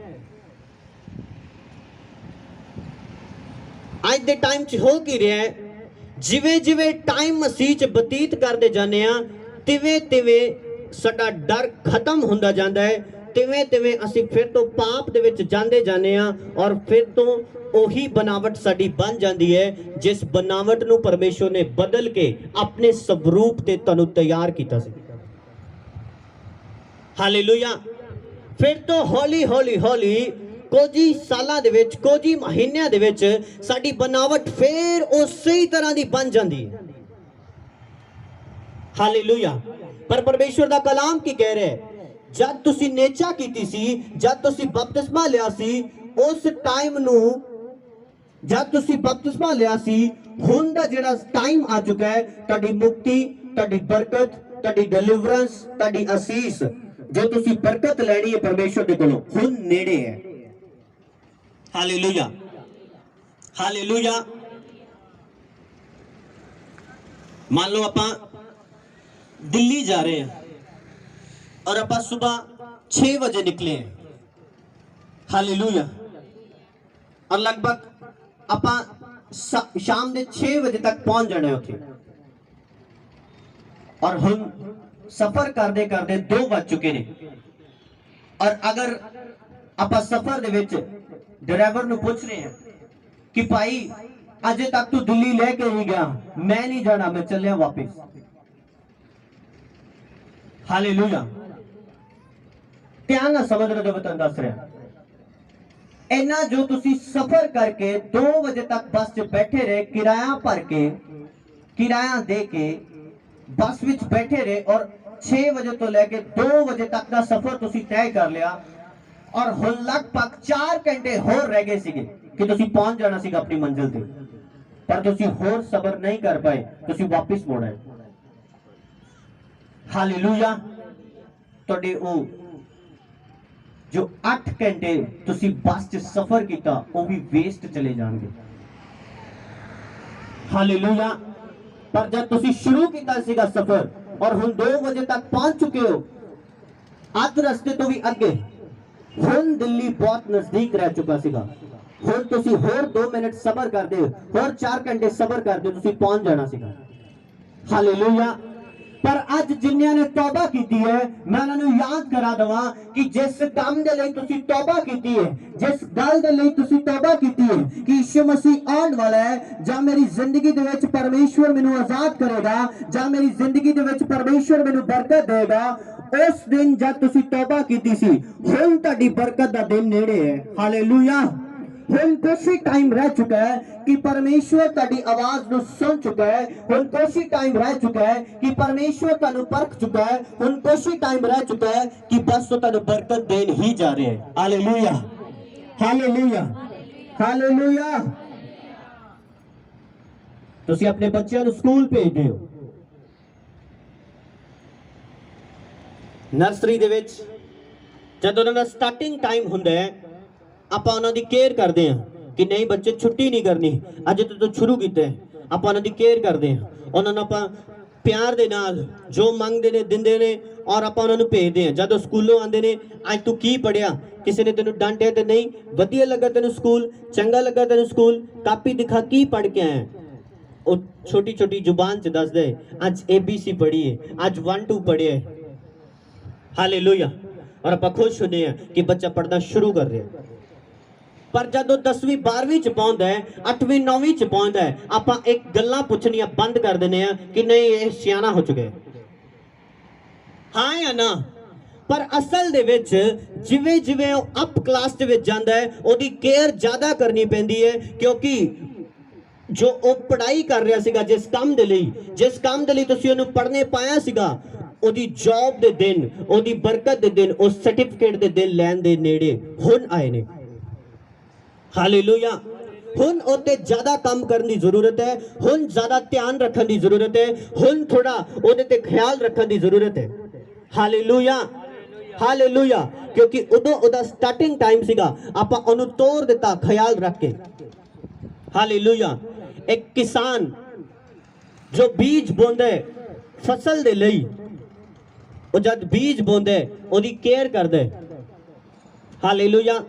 Speaker 1: ਅੱਜ ਦੇ ਟਾਈਮ 'ਚ ਹੋ ਕੀ ਰਿਹਾ ਹੈ? ਜਿਵੇਂ ਜਿਵੇਂ ਟਾਈਮ ਮਸੀਹ 'ਚ ਬਤੀਤ ਕਰਦੇ ਜਾਂਦੇ ਆ, ਤਿਵੇਂ ਤਿਵੇਂ ਸਾਡਾ ਡਰ ਖਤਮ ਹੁੰਦਾ ਜਾਂਦਾ ਹੈ, ਤਿਵੇਂ ਤਿਵੇਂ ਅਸੀਂ ਫਿਰ ਤੋਂ ਪਾਪ ਦੇ ਵਿੱਚ ਜਾਂਦੇ ਜਾਂਦੇ ਆ, ਔਰ ਫਿਰ ਤੋਂ ਉਹੀ ਬਨਾਵਟ ਸਾਡੀ ਬਣ ਜਾਂਦੀ ਹੈ ਜਿਸ ਬਨਾਵਟ ਨੂੰ ਪਰਮੇਸ਼ਵਰ ਨੇ ਬਦਲ ਕੇ ਆਪਣੇ ਸਵਰੂਪ ਤੇ ਤੁਹਾਨੂੰ ਤਿਆਰ ਕੀਤਾ ਸੀ। ਹਾਲੇਲੂਇਆ। ਫਿਰ ਤੋਂ ਹੌਲੀ ਹੌਲੀ ਹੌਲੀ ਕੁਝ ਹੀ ਸਾਲਾਂ ਦੇ ਵਿੱਚ, ਕੁਝ ਹੀ ਮਹੀਨਿਆਂ ਦੇ ਵਿੱਚ ਸਾਡੀ ਬਨਾਵਟ ਫਿਰ ਉਸੇ ਤਰ੍ਹਾਂ ਦੀ ਬਣ ਜਾਂਦੀ ਹੈ। ਹਾਲੇਲੂਇਆ। ਪਰ ਪਰਮੇਸ਼ਵਰ ਦਾ ਕਲਾਮ ਕੀ ਕਹਿ ਰਿਹਾ ਹੈ? ਜਦ ਤੁਸੀਂ ਨੇਚਾ ਕੀਤੀ ਸੀ, ਜਦ ਤੁਸੀਂ ਬਪਤਿਸਮਾ ਲਿਆ ਸੀ, ਉਸ ਟਾਈਮ ਨੂੰ ਜਦ ਤੁਸੀਂ ਬਪਤਿਸਮਾ ਲਿਆ ਸੀ, ਹੁਣ ਦਾ ਜਿਹੜਾ ਟਾਈਮ ਆ ਚੁੱਕਾ ਹੈ, ਤੁਹਾਡੀ ਮੁਕਤੀ, ਤੁਹਾਡੀ ਬਰਕਤ, ਤੁਹਾਡੀ ਡਿਲੀਵਰੈਂਸ, ਤੁਹਾਡੀ ਅਸੀਸ, ਜੋ ਤੁਸੀਂ ਬਰਕਤ ਲੈਣੀ ਹੈ ਪਰਮੇਸ਼ਵਰ ਦੇ ਕੋਲੋਂ, ਹੁਣ ਨੇੜੇ ਹੈ। Hallelujah, hallelujah. ਮੰਨ ਲਓ ਆਪਾਂ ਦਿੱਲੀ ਜਾ ਰਹੇ ਹਾਂ और आप सुबह 6 बजे निकले हैं। हालेलुया। और लगभग आप शाम के 6 बजे तक पहुंच जाने उथे, और हम सफर करते करते 2 बज चुके ने। और अगर आप सफर दे विच ड्राइवर नूं पूछ रहे हैं कि भाई अजे तक तू दिल्ली लेके नहीं गया, मैं नहीं जाना, मैं चलिया वापिस। हालेलुया। ध्यान ना समझ रहे जो मैं दस रहा, इन्ना जो तुसी सफर करके 2 बजे तक बस च बैठे रहे, किराया भर के, किराया दे के बस विच बैठे रहे, और 6 बजे तो लेके 2 बजे तक का सफर तुसी तय कर लिया, और हुण लगभग 4 घंटे होर रह गए सीगे कि तुसी पहुंच जाना सीगा अपनी मंजिल ते, पर तुसी होर सबर नहीं कर पाए, तुसी वापस मुड़ आए। हालेलुया। तुहाडे ओ जो 8 घंटे तुसी बस च सफर किया वो भी वेस्ट चले जाएंगे। हालेलुया। पर जब तुसी शुरू किया सीगा सफर, और हुण 2 बजे तक पहुंच चुके हो, अध रस्ते तो भी अगे, हुण दिल्ली बहुत नजदीक रह चुका सीगा। हुण तुसी होर 2 मिनट सबर कर दे, होर 4 घंटे सबर कर दे, तुसी पहुंच जाना सीगा। हालेलुया। पर अज जिन्नियां ने तौबा की है, मैं उन्होंने याद करा दवा कि जिस काम दे लई तुसी तौबा की है, जिस गल दे लई तुसी तौबा की है कि यीशु मसीह आउण वाला है, जां मेरी जिंदगी दे विच परमेश्वर मैनू आजाद करेगा, जां मेरी जिंदगी दे विच परमेश्वर मैनू बरकत देगा, उस दिन जब तुसी तौबा की सी, हुण तुहाडी बरकत दा दिन नेड़े है। हालेलुया। हुण कुछ ही टाइम रह चुका है कि परमेश्वर तुहाडी आवाज नूं सुन चुका है। हुण कुछ ही टाइम रह चुका है कि परमेश्वर तुहानूं परख चुका है। हुण कुछ ही टाइम रह चुका है कि बस वो तुहानूं बरकत देन ही जा रहे हैं। Hallelujah, hallelujah, hallelujah. तुसीं अपने बच्चों नूं स्कूल भेजदे हो, नर्सरी दे विच जदों उन्हां दा स्टार्टिंग टाइम हुंदा है, ਆਪਾਂ ਉਹਨਾਂ ਦੀ ਕੇਅਰ ਕਰਦੇ ਹਾਂ ਕਿ ਨਹੀਂ ਬੱਚੇ ਛੁੱਟੀ ਨਹੀਂ ਕਰਨੀ, ਅੱਜ ਤੋਂ ਸ਼ੁਰੂ ਕੀਤਾ ਹੈ, ਆਪਾਂ ਉਹਨਾਂ ਦੀ ਕੇਅਰ ਕਰਦੇ ਹਾਂ, ਉਹਨਾਂ ਨੂੰ ਆਪਾਂ ਪਿਆਰ ਦੇ ਨਾਲ ਜੋ ਮੰਗਦੇ ਨੇ ਦਿੰਦੇ ਨੇ, ਔਰ ਆਪਾਂ ਉਹਨਾਂ ਨੂੰ ਭੇਜਦੇ ਹਾਂ। ਜਦੋਂ ਸਕੂਲੋਂ ਆਉਂਦੇ ਨੇ, ਅੱਜ ਤੂੰ ਕੀ ਪੜਿਆ, ਕਿਸੇ ਨੇ ਤੈਨੂੰ ਡਾਂਟਿਆ ਤੇ ਨਹੀਂ, ਵਧੀਆ ਲੱਗਾ ਤੈਨੂੰ ਸਕੂਲ, ਚੰਗਾ ਲੱਗਾ ਤੈਨੂੰ ਸਕੂਲ, ਕਾਪੀ ਦਿਖਾ ਕੀ ਪੜ ਕੇ ਆਇਆ, ਉਹ ਛੋਟੀ ਛੋਟੀ ਜ਼ੁਬਾਨ 'ਚ ਦੱਸਦੇ ਅੱਜ ABC ਪੜ੍ਹੀ ਹੈ, ਅੱਜ 1 2 ਪੜ੍ਹਿਆ ਹੈ। ਹਾਲੇਲੂਇਆ। ਔਰ ਆਪਾਂ ਖੁਸ਼ ਹੁੰਦੇ ਹਾਂ ਕਿ ਬੱਚਾ ਪੜ੍ਹਨਾ ਸ਼ੁਰੂ ਕਰ ਰਿਹਾ। पर जदों 10वीं 12वीं च पहुंचता है, 8वीं 9वीं च पहुंचता है, आप एक गल्लां पुछनियां बंद कर देने कि नहीं ये सियाना हो चुके, हाँ या ना। पर असल दे विच जिवें जिवें अप क्लास दे विच जांदा है, ओदी केयर ज़्यादा करनी पैंदी है, क्योंकि जो वो पढ़ाई कर रहा सीगा, जिस काम दे लई, जिस काम दे लई तुसीं ओनूं पढ़ने पाया सीगा, ओदी जॉब दे दिन, ओदी बरकत दे दिन, उस सर्टिफिकेट दे दिन लैण दे नेड़े हुण आए ने। हालेलुया। हुण ओते ज़्यादा काम करने की जरूरत है, हुण ज़्यादा ध्यान रखने की जरूरत है, हुण थोड़ा ओदे ते ख्याल रखने की जरूरत है। Hallelujah, hallelujah. ਕਿਉਂਕਿ ਉਦੋਂ ਉਹਦਾ ਸਟਾਰਟਿੰਗ ਟਾਈਮ ਸੀਗਾ, ਆਪਾਂ ਉਹਨੂੰ ਤੋੜ ਦਿੱਤਾ ਖਿਆਲ ਰੱਖ ਕੇ। ਹਾਲੇਲੂਇਆ। ਇੱਕ ਕਿਸਾਨ ਜੋ ਬੀਜ ਬੋਂਦਾ ਹੈ ਫਸਲ ਦੇ ਲਈ, ਉਹ ਜਦ ਬੀਜ ਬੋਂਦਾ ਹੈ ਉਹਦੀ ਕੇਅਰ ਕਰਦਾ ਹੈ। ਹਾਲੇਲੂਇਆ।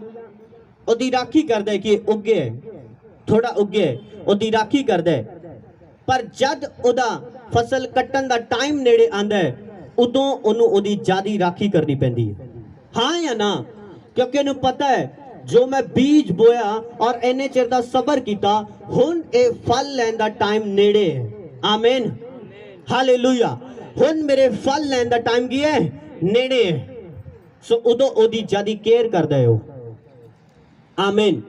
Speaker 1: ਉਹਦੀ ਰਾਖੀ ਕਰਦਾ ਹੈ ਕਿ ਉੱਗੇ, ਥੋੜਾ ਉੱਗੇ, ਉਹਦੀ ਰਾਖੀ ਕਰਦਾ ਹੈ। ਪਰ ਜਦ ਉਹਦਾ ਫਸਲ ਕੱਟਣ ਦਾ ਟਾਈਮ ਨੇੜੇ ਆਂਦਾ ਹੈ, ਉਦੋਂ ਉਹਨੂੰ ਉਹਦੀ ਜ਼ਿਆਦਾ ਰਾਖੀ ਕਰਨੀ ਪੈਂਦੀ ਹੈ। ਹਾਂ ਜਾਂ ਨਾ? ਕਿਉਂਕਿ ਉਹਨੂੰ ਪਤਾ ਹੈ ਜੋ ਮੈਂ ਬੀਜ ਬੋਇਆ ਔਰ ਇੰਨੇ ਚਿਰ ਦਾ ਸਬਰ ਕੀਤਾ, ਹੁਣ ਇਹ ਫਲ ਲੈਣ ਦਾ ਟਾਈਮ ਨੇੜੇ ਹੈ। ਆਮੀਨ, ਹਾਲੇਲੂਇਆ। ਹੁਣ ਮੇਰੇ ਫਲ ਲੈਣ ਦਾ ਟਾਈਮ ਕੀ ਹੈ? ਨੇੜੇ ਹੈ। ਸੋ ਉਦੋਂ ਉਹਦੀ ਜ਼ਿਆਦਾ ਕੇਅਰ ਕਰਦਾ ਹੈ ਉਹ। ਆਮੀਨ।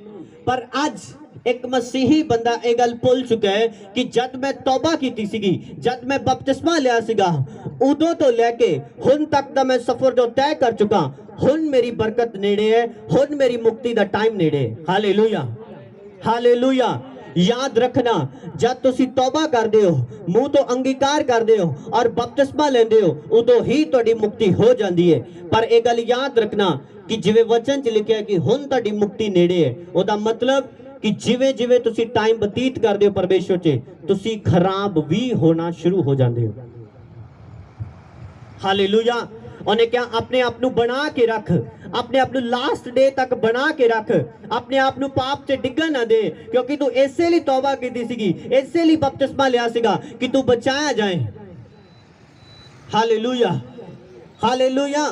Speaker 1: ਪਰ ਅੱਜ ਇੱਕ ਮਸੀਹੀ ਬੰਦਾ ਇਹ ਗੱਲ ਭੁੱਲ ਚੁੱਕਾ ਹੈ ਕਿ ਜਦ ਮੈਂ ਤੌਬਾ ਕੀਤੀ ਸੀਗੀ, ਜਦ ਮੈਂ ਬਪਤਿਸਮਾ ਲਿਆ ਸੀਗਾ, ਉਦੋਂ ਤੋਂ ਲੈ ਕੇ ਹੁਣ ਤੱਕ ਦਾ ਮੈਂ ਸਫ਼ਰ ਜੋ ਤੈਅ ਕਰ ਚੁੱਕਾ, ਹੁਣ ਮੇਰੀ ਬਰਕਤ ਨੇੜੇ ਹੈ, ਹੁਣ ਮੇਰੀ ਮੁਕਤੀ ਦਾ ਟਾਈਮ ਨੇੜੇ ਹੈ। Hallelujah, hallelujah. याद रखना, जब तुसी तौबा करते हो, मुंह तो अंगीकार करते हो और बपतिस्मा लेंदे हो, उदों ही तुहाडी मुक्ति हो जाती है। पर एक गल याद रखना कि जिवें वचन च लिखिया कि हुण तुहाडी मुक्ति नेड़े है, ओदा मतलब कि जिवें जिवें तुसी टाइम बतीत करते हो परमेश्वर च, तुसी खराब भी होना शुरू हो जाते हो। हालेलुया। उन्हें क्या अपने आप नू बना के रख, अपने आप नू लास्ट डे तक बना के रख, अपने आप नू पाप से डिगन ना दे, क्योंकि तू ऐसे लिए तौबा की सीगी, ऐसे लिए बपतिस्मा लिया सीगा कि तू बचाया जाए। Hallelujah, hallelujah.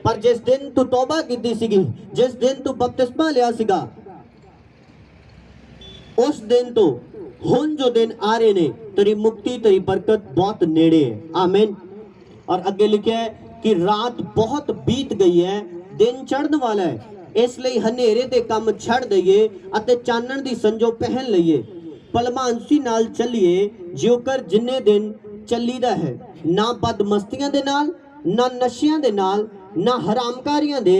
Speaker 1: पर जिस दिन तू तौबा की सीगी, जिस दिन तू बपतिस्मा लिया सीगा, उस दिन तो हुन जो दिन आ रहे ने, तेरी मुक्ति तेरी बरकत बहुत नेड़े है। आमीन। और आगे लिखा है कि रात बहुत बीत गई है, दिन चढ़न वाला है, इसलिए हनेरे दे काम छड़ दईए अते चानण दी संजो पहन लईए। भलमानसी नाल चलिए ज्योकर जिन्ने दिन चलीदा है, ना बदमस्तियां दे नाल, ना नशियां दे नाल, ना हरामकारियां दे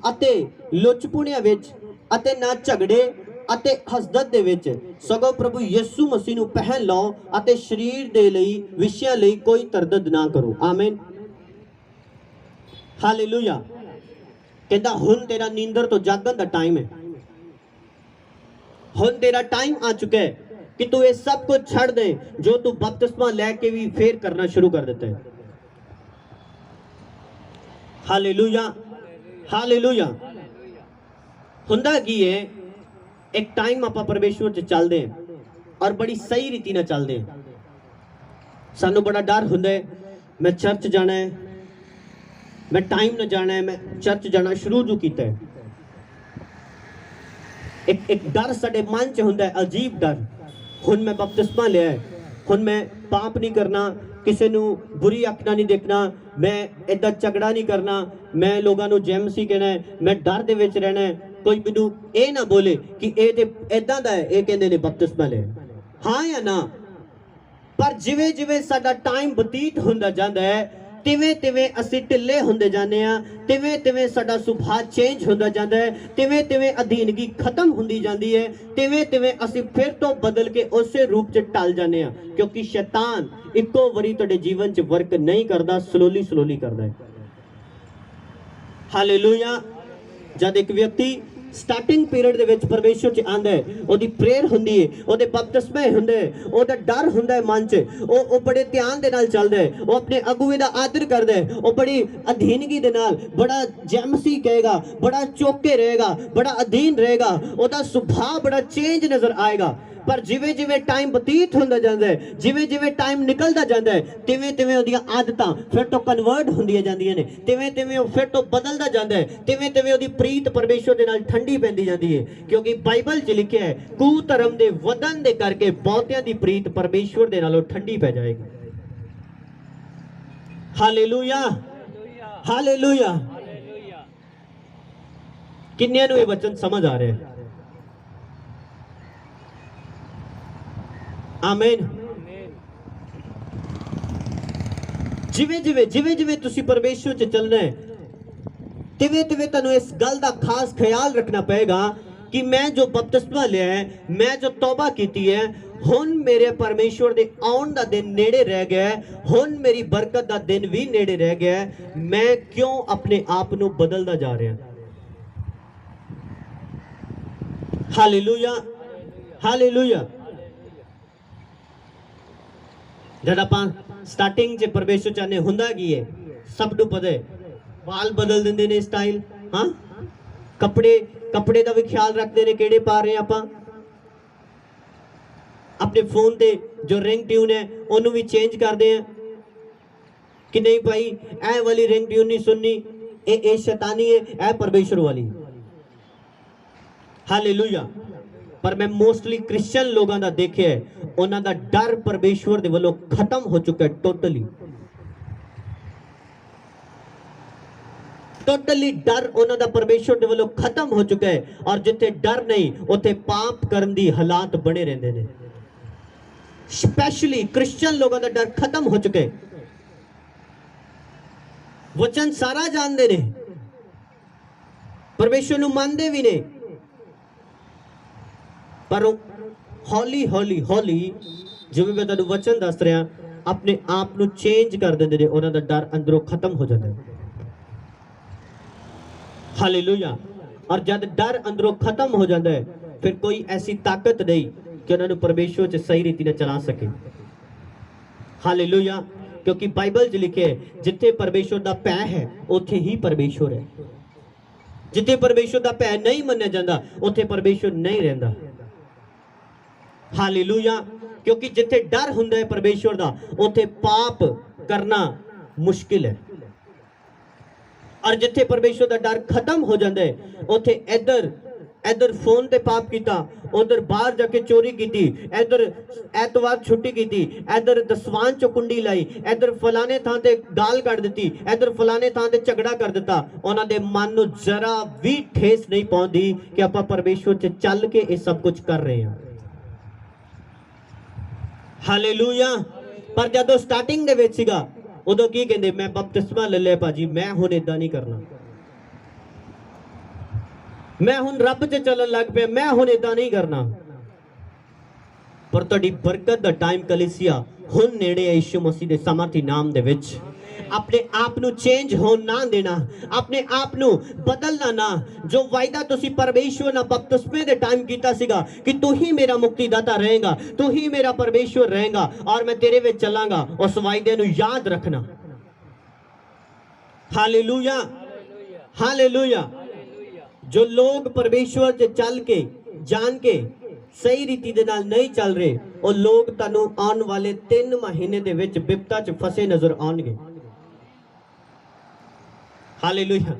Speaker 1: अते लुचपुणियां विच, अते ना झगड़े अते हसदत दे विच, सगों प्रभु यीशु मसीह नू पहन लो अते शरीर दे लई विषयां लई कोई तरदद ना करो। आमीन, हालेलुया। कहता हुण तेरा नींदर तो जागन दा टाइम है, हुण तेरा टाइम आ चुका है कि तू ये सब कुछ छड़ दे जो तू बपतिस्मा लेके भी फेर करना शुरू कर देता है। Hallelujah, hallelujah. हुंदा की है, एक टाइम आप परमेश्वर च चलते हैं और बड़ी सही रीति ना चलते हैं। सानू बड़ा डर हुंदा है, मैं चर्च जाना है, मैं टाइम ना जाना है, मैं चर्च जाना शुरू जो किया है। एक डर साडे मन च हुंदा है, अजीब डर। हुण मैं बपतिस्मा लिया है, हुण मैं पाप नहीं करना, किसी नू बुरी अख नहीं देखना, मैं इदा झगड़ा नहीं करना, मैं लोगों नू जेमसी कहना है, मैं डर दे विच रहना है, कोई मैनू ये ना बोले कि ये ते इदा दा है, ये कहंदे ने बपतिस्मा लिया। हाँ या ना? पर जिवें जिवें साडा टाइम बतीत हुंदा जांदा है, तिवें तिवें असीं ढिले हुंदे जाने आ, तिवें तिवें साडा सुभाव चेंज हुंदा जांदा है, तिवें तिवें अधीनगी खत्म हुंदी जांदी है, तिवें तिवें असीं फिर तो बदल के उसे रूप च टल जाने आ, क्योंकि शैतान इक्को वारी तुहाडे जीवन च वर्क नहीं करदा, स्लोली स्लोली करदा है। हालेलुया। जद एक व्यक्ति स्टार्टिंग पीरियड दे विच परमेश्वर च आंदा है, ओदी प्रेयर हुंदी है, ओदे बपतिस्मे हुंदे है, ओदा डर हुंदा है मन च, ओ बड़े ध्यान दे नाल चलदा है, ओ अपने अगुवे दा आदर करदा है, ओ बड़ी अधीनगी दे नाल, बड़ा जेमसी कहेगा, बड़ा चौके रहेगा, बड़ा अधीन रहेगा, ओदा सुभाव बड़ा चेंज नजर आएगा। पर जिवें जिवें टाइम बतीत हुंदा जांदा है, जिवें जिवें टाइम निकलदा जांदा है, तिवें तिवें ओदियां आदतां फिर तो कन्वर्ट हुंदियां जांदियां ने, तिवें तिवें ओ फिर तो बदलदा जांदा है, तिवें तिवें ओदी प्रीत परमेश्वर दे नाल ठंडी पैंदी जांदी है। क्योंकि बाइबल च लिखिया है, कुधर्म दे वधन दे करके बहुतियां दी प्रीत परमेश्वर दे नालों ठंडी पै जाएगी। Hallelujah, hallelujah. किन्नियां नूं ये वचन समझ आ रहा है? आमीन। जिवें जिवें जिवें जिवें तुसी परमेश्वर च चलना है, तिवें तिवें तुहानूं इस गल दा खास ख्याल रखना पएगा कि मैं जो बपतिस्मा लिया है, मैं जो तौबा की है, हुण मेरे परमेश्वर दे आउण दा दिन नेड़े रह गया है, हुण मेरी बरकत दा दिन भी नेड़े रह गया है, मैं क्यों अपने आप नू बदलदा जा रहा? Hallelujah, hallelujah. जद आपां स्टार्टिंग च परमेश्वर चाहने हुंदा की है, सब नू पता है, वाल बदल देंदे ने, स्टाइल, हाँ, कपड़े कपड़े का भी ख्याल रखते ने, केड़े पा रहे हैं आपां, अपने फोन ते जो रिंग ट्यून है उन्होंने भी चेंज करते हैं कि नहीं भाई ए वाली रिंग ट्यून नहीं सुननी, ए शैतानी है, ए परमेश्वर वाली। हालेलुया। पर मैं मोस्टली क्रिश्चियन लोगों का देखे है, उन्हों का डर परमेश्वर दे वल्लों खत्म हो चुका है, टोटली टोटली डर उन्हों का परमेश्वर दे वल्लों खत्म हो चुका है। और जिथे डर नहीं उथे पाप करन दी हालात बने रहते हैं। स्पेशली क्रिश्चियन लोगों का डर खत्म हो चुका है। वचन सारा जानते ने, परमेश्वर नू मानते भी ने, पर हौली हौली हौली जिवें मैं तुहानू वचन दस रहा, अपने आप नू चेंज कर देंदे ने, उन्हां दा डर अंदरों खत्म हो जाता है। हालेलुया। और जब डर अंदरों खत्म हो जाता है, फिर कोई ऐसी ताकत नहीं कि उन्होंने परमेश्वर च सही रीति ने चला सके। हालेलुया। क्योंकि बाइबल च लिखे है, जिथे परमेश्वर दा भय है उथे ही परमेश्वर है। जिथे परमेश्वर दा भय नहीं मन्या जाता उथे परमेश्वर नहीं रहिंदा। हालेलुया। क्योंकि जिथे डर हुंदा है परमेश्वर दा, उथे पाप करना मुश्किल है। और जिथे परमेश्वर का डर खत्म हो जाता है, उथे इधर इधर फोन ते पाप किया, उधर बाहर जाके चोरी की, इधर ऐतवार छुट्टी की, इधर दसवान चो कुंडी लाई, इधर फलाने थां ते गाल कट दी, इधर फलाने थां ते झगड़ा कर दिता। उन्हां दे मन नूं जरा भी ठेस नहीं पहुंचती कि आपां परमेश्वर च चल के ये सब कुछ कर रहे हैं। हालेलुया। पर जदों स्टार्टिंग दे विच सीगा, उदों की कहंदे, मैं बपतिस्मा ले लिया भाजी, मैं हुण इदां नहीं करना, मैं हुण रब च चलन लग पिया, मैं हुण इदां नहीं करना। पर तुहाडी बरकत दा टाइम कलीसिया हुण नेड़े है। यीशु मसीह दे सामर्थी नाम दे विच अपने आप नू चेंज होण ना देना, अपने आप नू बदलना ना। जो वायदा तुसी परमेश्वर ना बपतिस्मे दे टाइम कीता सीगा कि तू ही मेरा मुक्तिदाता रहेगा, तू ही मेरा परमेश्वर रहेगा और मैं तेरे विच चलांगा, उस वायदे नू याद रखना। Hallelujah, hallelujah. जो लोग परमेश्वर से चल के जान के सही रीति दे नाल नहीं चल रहे, वो लोग तानू आने वाले 3 महीने दे विच विपता च फसे नजर आउणगे। हालेलुया।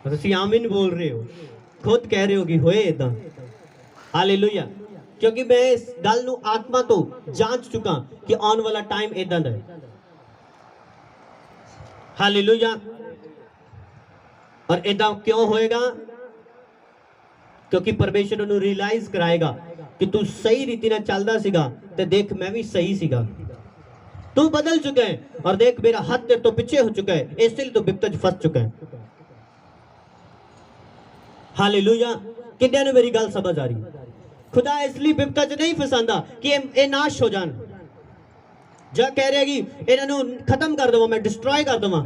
Speaker 1: तुसीं आमीन बोल रहे हो, खुद कह रहे हो कि होए इदां। हालेलुया। क्योंकि मैं इस गल नू आत्मा तो जांच चुका कि आने वाला टाइम इदां दा है। हालेलुया। और इदां क्यों होएगा? क्योंकि परमेश्वर उन्हें रियलाइज कराएगा कि तू सही रीति में चलता सीगा, ते देख मैं भी सही सीगा, तू बदल चुका है और देख मेरा हाथ तेरे तो पीछे हो चुका है, इसलिए तो विपत फंस चुका है। हालेलुया। किन्ने ने मेरी गल समझ आ रही? खुदा इसलिए विपत नहीं फसांदा कि ये नाश हो जान, जा कह रहे कि इन्हों खत्म कर देवां, मैं डिस्ट्रॉय कर देवां।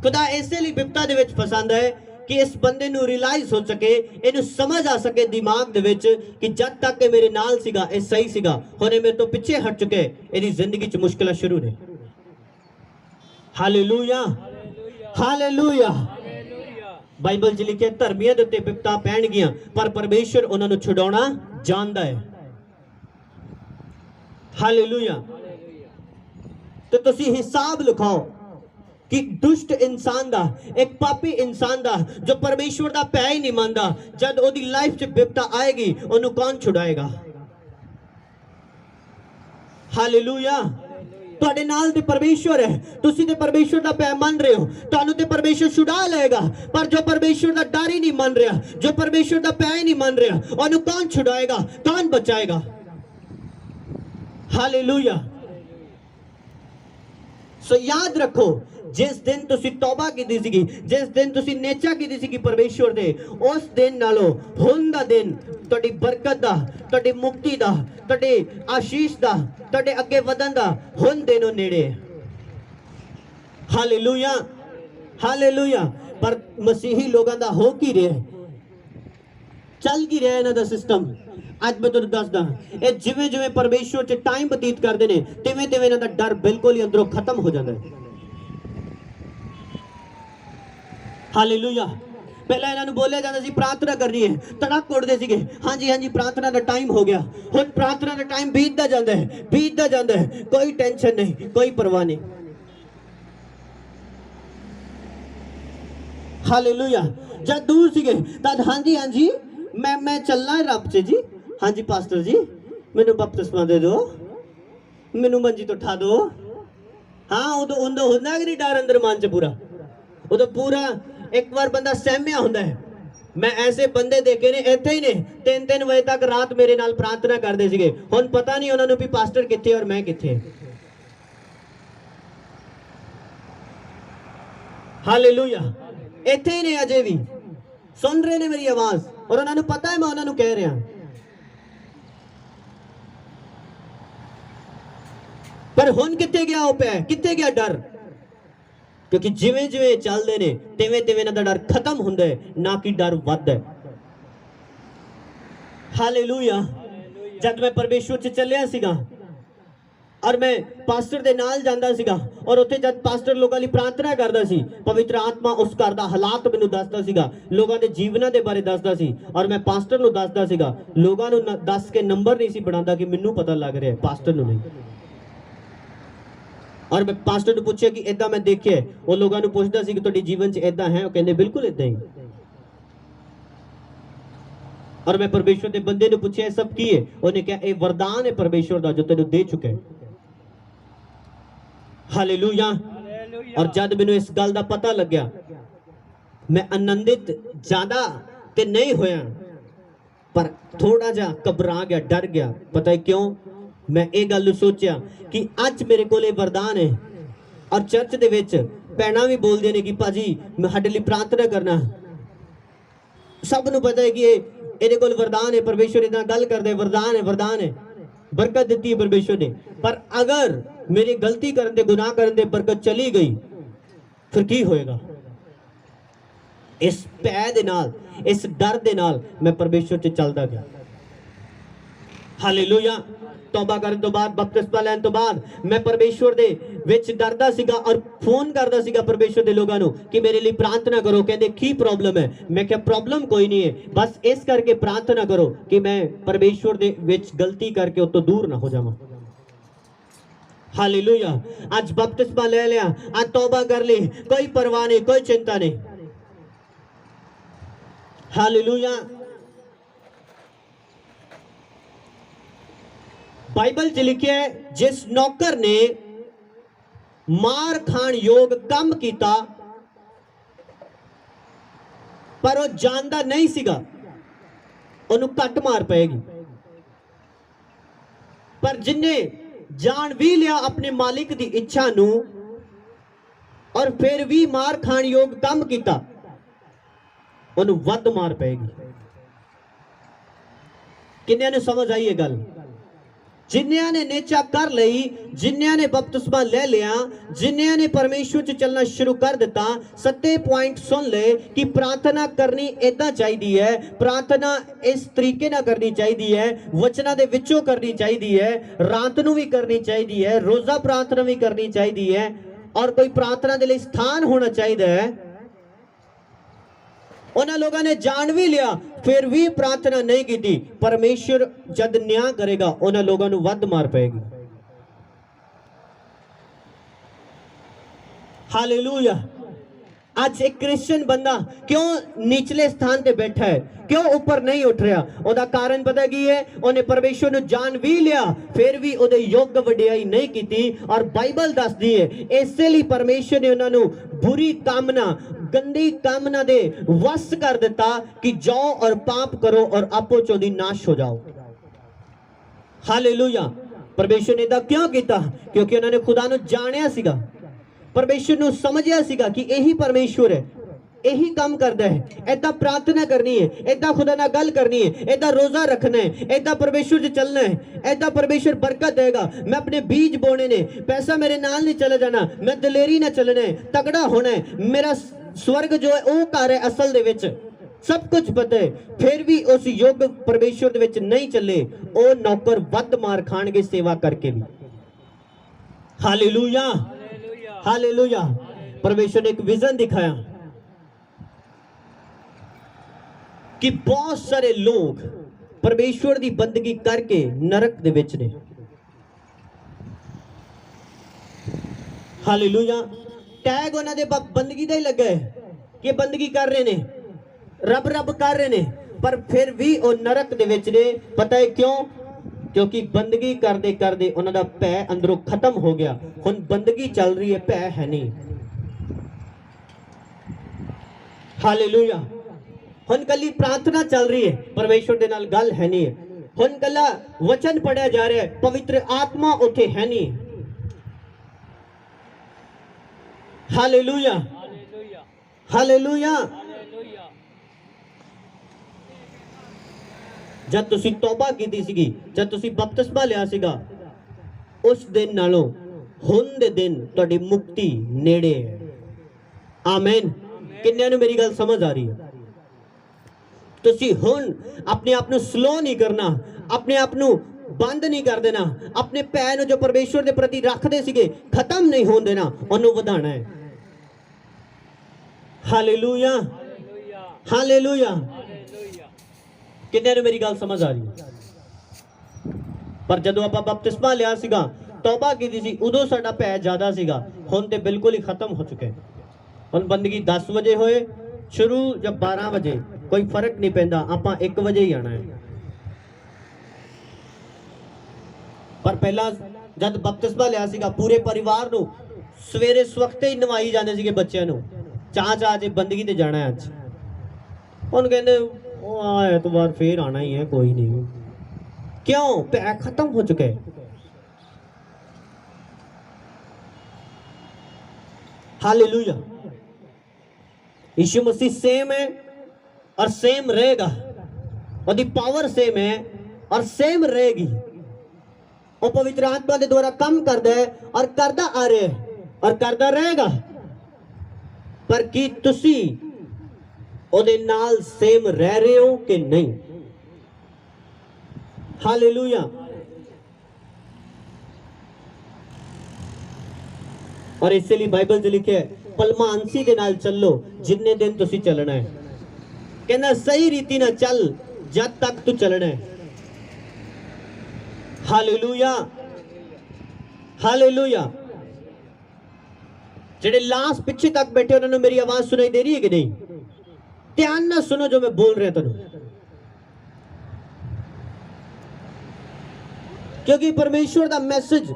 Speaker 1: खुदा इसलिए विपता दे विच फसांदा है कि इस बंदे नू रियलाइज हो सके, इनू समझ आ सके दिमाग दे विच कि जब तक के मेरे नाल सीगा ये सही सीगा, हुणे मेरे तो पीछे हट चुके, इहदी जिंदगी च मुश्किलां शुरू ने। Hallelujah, hallelujah. बाइबल च लिखिया धर्मियां दे उत्ते विपता पैणगियां, पर परमेश्वर उन्हां नू छुड़ाउणा जानदा है। हालेलुया। तो तुसी हिसाब लिखाओ कि दुष्ट इंसान दा, एक पापी इंसान दा जो परमेश्वर दा भय ही नहीं मानदा, जब ओदी लाइफ च विपता आएगी ओनू कौन छुड़ाएगा? हालेलुया। तुहाडे नाल ते परमेश्वर है, तुसी ते परमेश्वर दा भय मान रहे हो, तुहानू ते परमेश्वर छुड़ा लेगा। पर जो परमेश्वर दा डर ही नहीं मान रहा, जो परमेश्वर दा भय ही नहीं मान रहा, ओनू कौन छुड़ाएगा, कौन बचाएगा? हालेलुया। सो याद रखो, जिस दिन तुसी तौबा कीती सीगी, जिस दिन तुसी नेचा कीती सीगी परमेश्वर दे, उस दिन नालों हुण दा दिन तुहाडी बरकत दा, तुहाडी मुक्ति दा, तुहाडे आशीष दा, तुहाडे अगे वधन दा हुण दिनों नेड़े है। Hallelujah, hallelujah. पर मसीही लोगों दा हो की रहा है, चल की रहा इन्हां दा सिस्टम। अज मैं तुहानूं दसदा, ये जिवें जिवें परमेश्वर च टाइम बतीत करते हैं, तिवें तिवें इन्हां दा डर बिल्कुल ही अंदरों खत्म हो जाता है। हालेलुया। पहला इन्होंने बोलिया जाता सी प्रार्थना करनी है, तड़क उड़ते सीगे, हाँ जी हाँ जी प्रार्थना का टाइम हो गया। हुण प्रार्थना का टाइम बीतता जाता है, बीतता जाता है, कोई टेंशन नहीं, कोई परवाह नहीं। हालेलुया। जब दूर सीगे तद हाँ जी मैं चलना है रब से जी, हाँ जी पास्टर जी मैनू बपतिस्मा दे दो, मैनू मंजी तो उठा दो। हाँ उदो उदो होंदा कि नहीं डर अंदर मन च पूरा, उदो पूरा एक बार बंदा सहमिया होंदा है। मैं ऐसे बंदे देखे ने इत्थे ही ने 3-3 बजे तक रात मेरे नाल प्रार्थना करते सीगे, हुण पता नहीं उन्होंने भी पास्टर किथे और मैं किथे। हालेलुया। इत्थे ही ने अजे भी सुन रहे ने मेरी आवाज, और उन्होंने पता है मैं उन्होंने कह रहा। पर हुण किथे गया वो पै, किथे गया डर? क्योंकि जिवें जिवें चलते ने तिवें तिवें इन्हां दा डर खत्म हुंदा है, ना कि डर वधदा है। हालेलुया। जब मैं परमेश्वर च चलिया सीगा और मैं पास्टर दे नाल जांदा सीगा, और उत्थे जब पास्टर लोगों लिए प्रार्थना करदा सी, पवित्र आत्मा उस घर दा हालात मैनूं दसदा सीगा, लोगों दे जीवनां दे बारे दसदा सी, और मैं पास्टर नूं दसदा सीगा। लोगों नूं दस के नंबर नहीं सी बनांदा कि मैनूं पता लग रहा है, पास्टर नूं नहीं। और मैं पास्टर नूं पूछिया कि इदां मैं देखिया, वो लोगों नूं पुछदा सी कि तुहाडे जीवन च इदां है, वो कहंदे बिल्कुल इदां ही। और मैं परमेश्वर के बंदे ने पूछा सब की है, उन्हें कहा यह वरदान है परमेश्वर का जो तेन दे चुके। हालेलुया। और जब मैनू इस गल का पता लग्या, मैं आनंदित ज्यादा ते नहीं होया, पर थोड़ा जा घबरा गया, डर गया। पता है क्यों? मैं ये गल सोचा कि अज मेरे को वरदान है, और चर्च दे विच भैणां भी बोलदे ने कि भाजी मैं साडे लई प्रार्थना करना। सब नूं पता है कि ये कोल वरदान है, परमेश्वर इतना गल करदे, वरदान है, वरदान है, बरकत दी है परमेश्वर ने। पर अगर मेरी गलती करन दे, गुनाह करन दे बरकत चली गई, फिर की होएगा? इस भय दे नाल, इस डर दे नाल मैं परमेश्वर च चलदा गया। हालेलुया। तौबा करन तो बाद, बपतिस्मा लैन तो बाद मैं परमेश्वर दे विच डरदा सीगा और फोन करदा सीगा परमेश्वर दे लोगां नूं कि मेरे लिए प्रार्थना करो। कहंदे की प्रॉब्लम है? मैं क्या प्रॉब्लम कोई नहीं है, बस इस करके प्रार्थना करो कि मैं परमेश्वर दे विच गलती करके उतो दूर ना हो जावां। हालेलुया। आज बपतिस्मा ले लिया, आज तौबा कर ली, कोई परवाह नहीं, कोई चिंता नहीं। हालेलुया। बाइबल च लिखिया है, जिस नौकर ने मार खान योग काम किया पर वो जानता नहीं सीगा, उन्होंने घट मार पेगी। पर जिन्हें जान भी लिया अपने मालिक की इच्छा नू और फिर भी मार खान योग काम किया, उन्होंने वध मार पेगी। किन्नियां ने समझ आई है गल? जिन्नियां ने नेचा कर लई, जिन्नियां ने बपतिस्मा ले लिया, जिन्नियां ने परमेश्वर च चलना शुरू कर दिता, 7 पॉइंट सुन ले कि प्रार्थना करनी इदां चाहिदी है, प्रार्थना इस तरीके ना करनी चाहिदी है, वचना दे विचों करनी चाहिदी है, रात नूं भी करनी चाहिदी है, रोजा प्रार्थना भी करनी चाहिदी है, और कोई प्रार्थना दे लई स्थान होना चाहिदा है। उन्होंने लोगों ने जान भी लिया फिर भी प्रार्थना नहीं की। परमेश्वर जब न्याय करेगा उन्होंने लोगों को वध मार पाएगी। हालेलुया। आज एक क्रिश्चियन बंदा क्यों निचले स्थान पे बैठा है, क्यों ऊपर नहीं उठ रहा? ओदा कारण पता की है? उन्हें परमेश्वर ने जान भी लिया फिर भी ओदे योग्य वडियाई नहीं की। और बाइबल दसदी है इसलिए परमेश्वर ने उन्होंने बुरी कामना, गंदी कामना दे वश कर दिता कि जाओ और पाप करो और आपो चौदी नाश हो जाओ। हालेलुया। परमेश्वर ने क्यों किया? क्योंकि उन्होंने खुदा नूं जानिया सीगा। परमेश्वर ਨੂੰ ਸਮਝਿਆ ਸੀਗਾ ਕਿ ਇਹੀ ਪਰਮੇਸ਼ਵਰ ਹੈ, ਇਹੀ ਕੰਮ ਕਰਦਾ ਹੈ। ਏਦਾਂ ਪ੍ਰਾਰਥਨਾ ਕਰਨੀ ਹੈ, ਏਦਾਂ ਖੁਦਾ ਨਾਲ ਗੱਲ ਕਰਨੀ ਹੈ, ਏਦਾਂ ਰੋਜ਼ਾ ਰੱਖਣਾ ਹੈ, ਏਦਾਂ ਪਰਮੇਸ਼ਵਰ 'ਚ ਚੱਲਣਾ ਹੈ, ਏਦਾਂ ਪਰਮੇਸ਼ਵਰ ਬਰਕਤ ਦੇਗਾ। मैं अपने बीज बोने ने, पैसा मेरे नाल नहीं चले जाना, मैं दलेरी ना चलना है, तगड़ा होना है, मेरा स्वर्ग जो है वो घर है असल दे विच, सब कुछ पता है। फिर भी उस युग परमेश्वर दे विच नहीं चले, वो नौकर वध मार खाणगे सेवा करके भी। Hallelujah, hallelujah. परमेश्वर ने एक विजन दिखाया कि बहुत सारे लोग परमेश्वर की बंदगी करके नरक दे विच ने। हालेलुया। टैग उन्हां दे बंदगी दा ही लगा है कि बंदगी कर रहे ने, रब रब कर रहे ने, पर फिर भी वो नरक दे विच ने। पता है क्यों? क्योंकि बंदगी करदे करदे उन्हां दा भै अंदरों खत्म हो गया। हुण बंदगी चल रही है, भै है नहीं। हालेलुया। हुण कली प्रार्थना चल रही है, परमेश्वर दे नाल गल है नहीं है। हुण कला वचन पढ़िया जा रहा है, पवित्र आत्मा उथे है नहीं। Hallelujah, hallelujah. जब तुसी तौबा कीती सीगी, जब तुसी बपतिस्मा लिया सीगा, उस दिन नालों हुण दे दिन तुहाडी मुक्ति नेड़े है। आमीन। किन्नियां नूं मेरी गल समझ आ रही है? तुसी हुण अपने आप नूं स्लो नहीं करना, अपने आप नूं बंद नहीं कर देना, अपने पैर नूं जो परमेश्वर दे प्रति रखदे सीगे खत्म नहीं होण देना, ओनूं वधाना है। Hallelujah, hallelujah. किन्ने नूं मेरी गल समझ आ रही है? पर जदों आपां बपतिस्मा लिया सीगा, तौबा कीती सी, उदों साडा भै ज़्यादा सीगा, हुण ते बिल्कुल ही खत्म हो चुका है। हुण बंदगी 10 वजे होए शुरू या 12 वजे कोई फर्क नहीं पैंदा, आपां 1 वजे ही आना है। पर पहला जब बपतिस्मा लिया सीगा, पूरे परिवार नूं सवेरे सवखते ही नवाई जांदे सीगे बच्चों नूं, चाह चाह जे बंदगी ते जाना है। अज हुण कहंदे ऐतवार फिर आना ही है, कोई नहीं। क्यों? भै खत्म हो चुका है। हालेलुया। यीशु मसीह सेम है और सेम रहेगा, उसकी पावर सेम है और सेम रहेगी। वो पवित्र आत्मा के द्वारा काम करता है और करता आ रहा है और करता रहेगा। पर की तुसी ਉਹਦੇ ਨਾਲ सेम रह रहे हो कि नहीं? हालेलुया। और इसलिए बाइबल च लिखे भलमानसी के नाल चलो जिन्ने दिन तुसी चलना है। कहना सही रीति ना चल जब तक तू चलना है। Hallelujah, hallelujah. जेडे लास्ट पिछे तक बैठे उन्होंने मेरी आवाज सुनाई दे रही है कि नहीं? ध्यान ना सुनो जो मैं बोल रहा तुम, क्योंकि परमेश्वर का मैसेज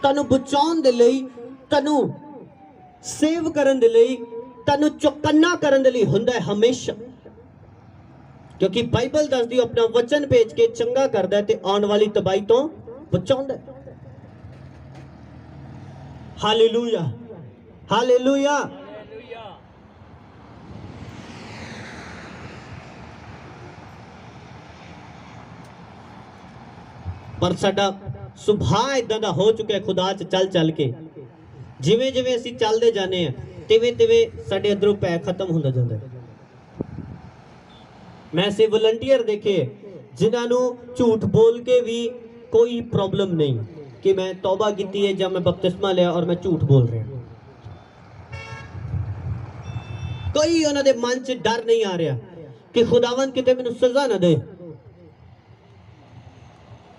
Speaker 1: तनु बचाउण दे लई, तनु सेव करन दे लई, तनु चौकन्ना करन दे लई हुंदा है हमेशा। क्योंकि बाइबल दसदी अपना वचन भेज के चंगा करदा है ते आउण वाली तबाही तो बचाउंदा है। Hallelujah, hallelujah. पर साडा सुभाव इदां दा हो चुका है खुदा च चल चल के, जिवें जिवें असीं चलदे जाने हैं तिवें तिवें साडे अंदरों पै खत्म हुंदा जांदा है। मैं ऐसे वलंटियर देखे जिन्हां नूं झूठ बोल के भी कोई प्रॉब्लम नहीं कि मैं तौबा कीती है या मैं बपतिस्मा लिया और मैं झूठ बोल रहा। कोई उन्हां दे मन च डर नहीं आ रहा कि खुदावंद किते मैनूं सज़ा ना दे।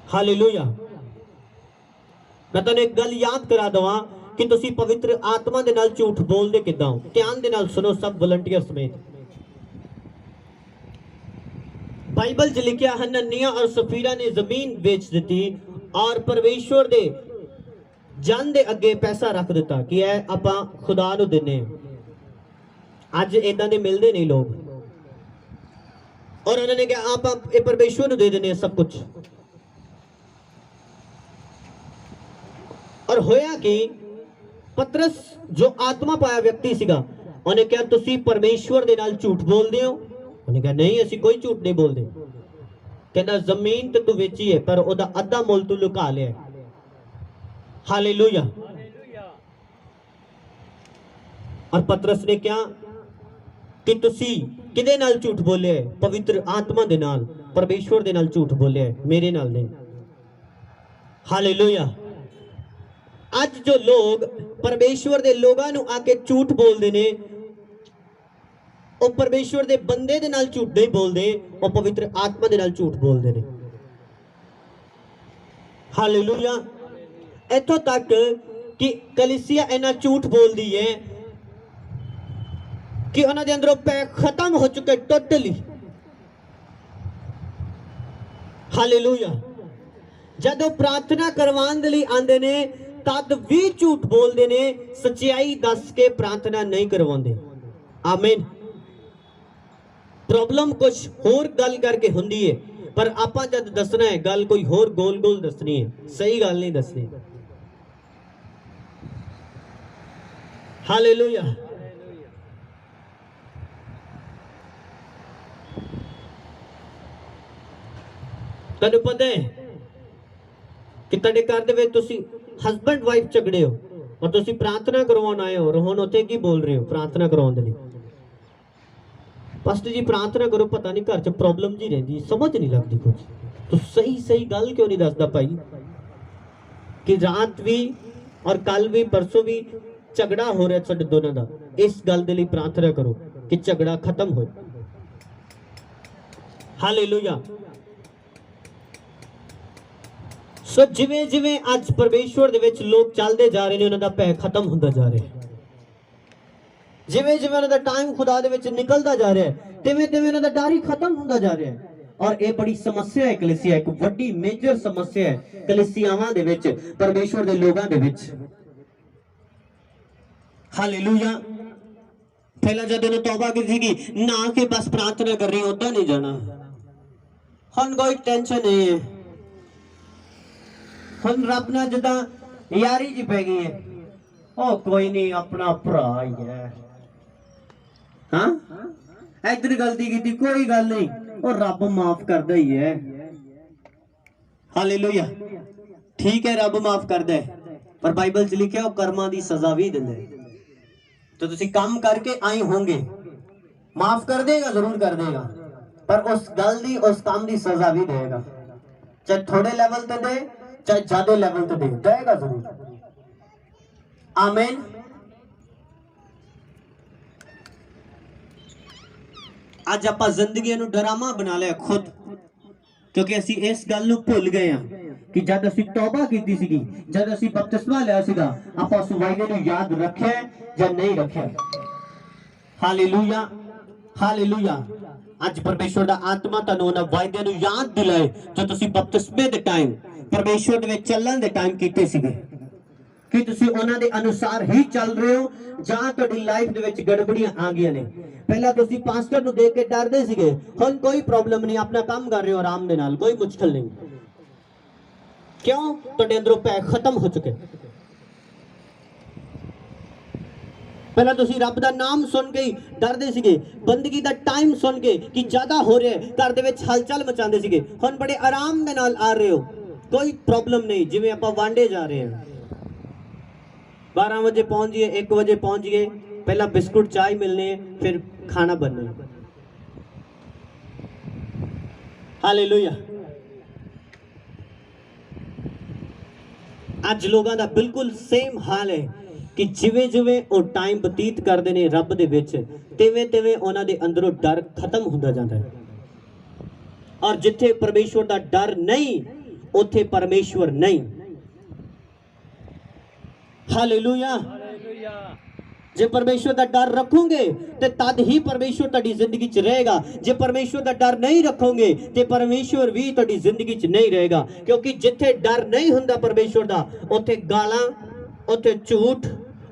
Speaker 1: हालेलुया। मैं तुहानूं एक गल याद करा दवां कि तुसीं पवित्र आत्मा दे नाल झूठ बोलदे किदां हो। ध्यान दे नाल सुनो सब वलंटियर समेत। बाइबल च लिखिया हनन्याह और सफीरा ने जमीन बेच दी और परमेश्वर दे जन दे अगे पैसा रख दिता कि ऐ आपां खुदा नूं दिन्ने। अज इदां दे मिलदे नहीं लोग, और उन्होंने कहा आपां ये परमेश्वर नूं दे दिन्ने सब कुछ। और होया कि ਪਤਰਸ ਜੋ ਆਤਮਾ ਪਾਇਆ ਵਿਅਕਤੀ ਸੀਗਾ, ਉਹਨੇ ਕਿਹਾ ਤੁਸੀਂ ਪਰਮੇਸ਼ਵਰ ਦੇ ਨਾਲ ਝੂਠ ਬੋਲਦੇ ਹੋ। ਉਹਨੇ ਕਿਹਾ ਨਹੀਂ, ਅਸੀਂ ਕੋਈ ਝੂਠ ਨਹੀਂ ਬੋਲਦੇ। ਕਹਿੰਦਾ ਜ਼ਮੀਨ ਤੇ ਤੂੰ ਵੇਚੀ ਹੈ, ਪਰ ਉਹਦਾ ਅੱਧਾ ਮੁੱਲ ਤੂੰ ਲੁਕਾ ਲਿਆ। ਹਾਲੇਲੂਇਆ। और पतरस ने क्या कि तुसी किदे नाल झूठ बोले है? पवित्र आत्मा दे नाल, परमेश्वर दे नाल झूठ बोले है, मेरे नाल नहीं। हालेलुया। आज जो लोग परमेश्वर दे लोगां नूं आके झूठ बोलदे ने, ਉਹ परमेश्वर दे बंदे दे नाल झूठ नहीं बोलदे, ਉਹ पवित्र आत्मा दे नाल झूठ बोलदे ने। हालेलुया। इत्थों तक कि कलीसिया इन्ना झूठ बोलदी है कि उन्हां दे अंदरों पै खत्म हो चुके टोटली। हालेलुया। जदों प्रार्थना करवाउण दे लई आंदे ने तद भी झूठ बोलदे ने, सच्चाई दस के प्रार्थना नहीं करवाउंदे। आमीन। प्रॉब्लम कुछ होर गल करके हुंदी है, पर आपां जद दसना है गल कोई होर गोल गोल दसनी है, सही गल नहीं दसनी। हालेलुया। ਤੁਹਾਨੂੰ ਪਤਾ ਹੈ ਕਿ ਤੁਹਾਡੇ ਘਰ ਦੇ ਵਿੱਚ ਤੁਸੀਂ ਹਸਬੰਡ ਵਾਈਫ ਝਗੜੇ ਹੋ ਔਰ ਤੁਸੀਂ ਪ੍ਰਾਰਥਨਾ ਕਰਵਾਉਣ ਆਏ ਹੋ, ਔਰ ਹੁਣ ਉੱਥੇ ਕੀ ਬੋਲ ਰਹੇ ਹੋ ਪ੍ਰਾਰਥਨਾ ਕਰਵਾਉਣ ਦੇ ਲਈ? ਪਾਸਟਰ ਜੀ ਪ੍ਰਾਰਥਨਾ ਕਰੋ, ਪਤਾ ਨਹੀਂ ਘਰ 'ਚ ਪ੍ਰੋਬਲਮ ਜੀ ਰਹਿੰਦੀ, ਸਮਝ ਨਹੀਂ ਲੱਗਦੀ ਕੁਝ। ਤੂੰ ਸਹੀ ਗੱਲ ਕਿਉਂ ਨਹੀਂ ਦੱਸਦਾ ਭਾਈ ਕਿ ਰਾਤ ਵੀ ਔਰ ਕੱਲ ਵੀ ਪਰਸੋਂ ਵੀ ਝਗੜਾ ਹੋ ਰਿਹਾ ਸਾਡੇ ਦੋਨਾਂ ਦਾ? ਇਸ ਗੱਲ ਦੇ ਲਈ ਪ੍ਰਾਰਥਨਾ ਕਰੋ ਕਿ ਝਗੜਾ ਖਤਮ ਹੋਏ। ਹਾਲੇਲੂਇਆ। ਸੋ ਜਿਵੇਂ ਜਿਵੇਂ ਅੱਜ ਪਰਮੇਸ਼ਵਰ ਦੇ ਵਿੱਚ ਲੋਕ ਚੱਲਦੇ ਜਾ ਰਹੇ ਨੇ, ਉਹਨਾਂ ਦਾ ਭੈ ਖਤਮ ਹੁੰਦਾ ਜਾ ਰਿਹਾ। ਜਿਵੇਂ ਜਿਵੇਂ ਉਹਨਾਂ ਦਾ ਟਾਈਮ ਖੁਦਾ ਦੇ ਵਿੱਚ ਨਿਕਲਦਾ ਜਾ ਰਿਹਾ ਹੈ, ਤਿਵੇਂ ਤਿਵੇਂ ਉਹਨਾਂ ਦਾ ਡਰ ਹੀ ਖਤਮ ਹੁੰਦਾ ਜਾ ਰਿਹਾ ਹੈ। ਔਰ ਇਹ ਬੜੀ ਸਮੱਸਿਆ ਹੈ ਕਲੀਸਿਆ, ਇੱਕ ਵੱਡੀ ਮੇਜਰ ਸਮੱਸਿਆ ਹੈ ਕਲੀਸਿਆਵਾਂ ਦੇ ਵਿੱਚ, ਪਰਮੇਸ਼ਵਰ ਦੇ ਲੋਕਾਂ ਦੇ ਵਿੱਚ। ਹਾਲੇਲੂਇਆ। ਪਹਿਲਾਂ ਜਦੋਂ ਉਹਨੇ ਤੌਬਾ ਕੀਤੀ ਸੀਗੀ ਨਾ ਕਿ ਬਸ ਪ੍ਰਾਰਥਨਾ ਕਰ ਰਹੀ, ਉਦਾਂ ਨਹੀਂ ਜਾਣਾ। ਹੁਣ ਕੋਈ ਟੈਨਸ਼ਨ ਨਹੀਂ ਹੈ, ਹੁਣ ਰੱਬ ਨਾਲ ਜਿੱਦਾਂ ਯਾਰੀ ਜੀ ਪੈ ਗਈ ਹੈ। ਉਹ ਕੋਈ ਨਹੀਂ, ਆਪਣਾ ਭਰਾ ਹੀ ਹੈ। ਹਾਂ, ਇੱਧਰ ਗਲਤੀ ਕੀਤੀ, ਕੋਈ ਗੱਲ ਨਹੀਂ, ਉਹ ਰੱਬ ਮਾਫ ਕਰਦਾ ਹੀ ਹੈ। ਹਾਲੇਲੂਇਆ। ਠੀਕ ਹੈ, ਰੱਬ ਮਾਫ ਕਰਦਾ ਹੈ, ਪਰ ਬਾਈਬਲ 'ਚ ਲਿਖਿਆ ਉਹ ਕਰਮਾਂ ਦੀ ਸਜ਼ਾ ਵੀ ਦਿੰਦਾ ਹੈ। तो तुसी काम करके आए होंगे, माफ कर देगा, जरूर कर देगा, पर उस गल दी उस काम दी सजा भी देगा। चाहे थोड़े लेवल ते दे, चाहे ज्यादा लेवल ते दे, देगा जरूर। आमीन। आज आपां जिंदगी नूं डरामा बना लिया खुद, क्योंकि असी इस गल नूं भुल गए हां कि जद असी तौबा कीती सीगी, जद असी बपतिस्मा लिया सीगा, आपां उस वायदे नूं याद रखिया या नहीं रखिया? हालेलुया। हालेलुया। आज परमेश्वर दा आत्मा तुहानूं उन्हां वायदे नूं याद दिलाए जो तुसी बपतिस्मे दे टाइम परमेश्वर दे विच चलण दे टाइम कीते सीगे। कि तुसी उन्हां दे अनुसार ही चल रहे हो जां तुहाडी लाइफ दे विच गड़बड़ियां आ गईयां ने? पहला तुसी पास्टर नूं देख के डरदे सीगे, हुण कोई प्रॉब्लम नहीं, अपना काम कर रहे हो आराम दे नाल, कोई मुश्किल नहीं। क्यों? तुहाडे अंदरों भय खत्म हो चुके। पहला तुसी रब दा नाम सुन के ही डरदे सीगे, बंदगी दा टाइम सुन के कि ज्यादा हो रहा है, घर दे विच हलचल मचांदे सीगे, हुण बड़े आराम दे नाल आ रहे हो, कोई प्रॉब्लम नहीं। जिवें आपां वांडे जा रहे हैं, 12 बजे पहुंच गए, 1 बजे पहुंच गए, पहला बिस्कुट चाय मिलने, फिर खाना बनने। हालेलुया। आज लोगों का बिल्कुल सेम हाल है कि जिवें जिवें वो टाइम बतीत करते हैं रब दे विच, तिवें तिवें उन्हां दे अंदरों डर खत्म होंदा जाता है। और जिथे परमेश्वर का डर नहीं, उथे परमेश्वर नहीं। हालेलुया। जे परमेश्वर का डर रखोगे तो तद ही परमेश्वर तुहाडी जिंदगी च रहेगा। जे परमेश्वर का डर नहीं रखोगे तो परमेश्वर भी तुहाडी जिंदगी च नहीं रहेगा। क्योंकि जिथे डर नहीं हुंदा परमेश्वर का, उथे गालां, उथे झूठ,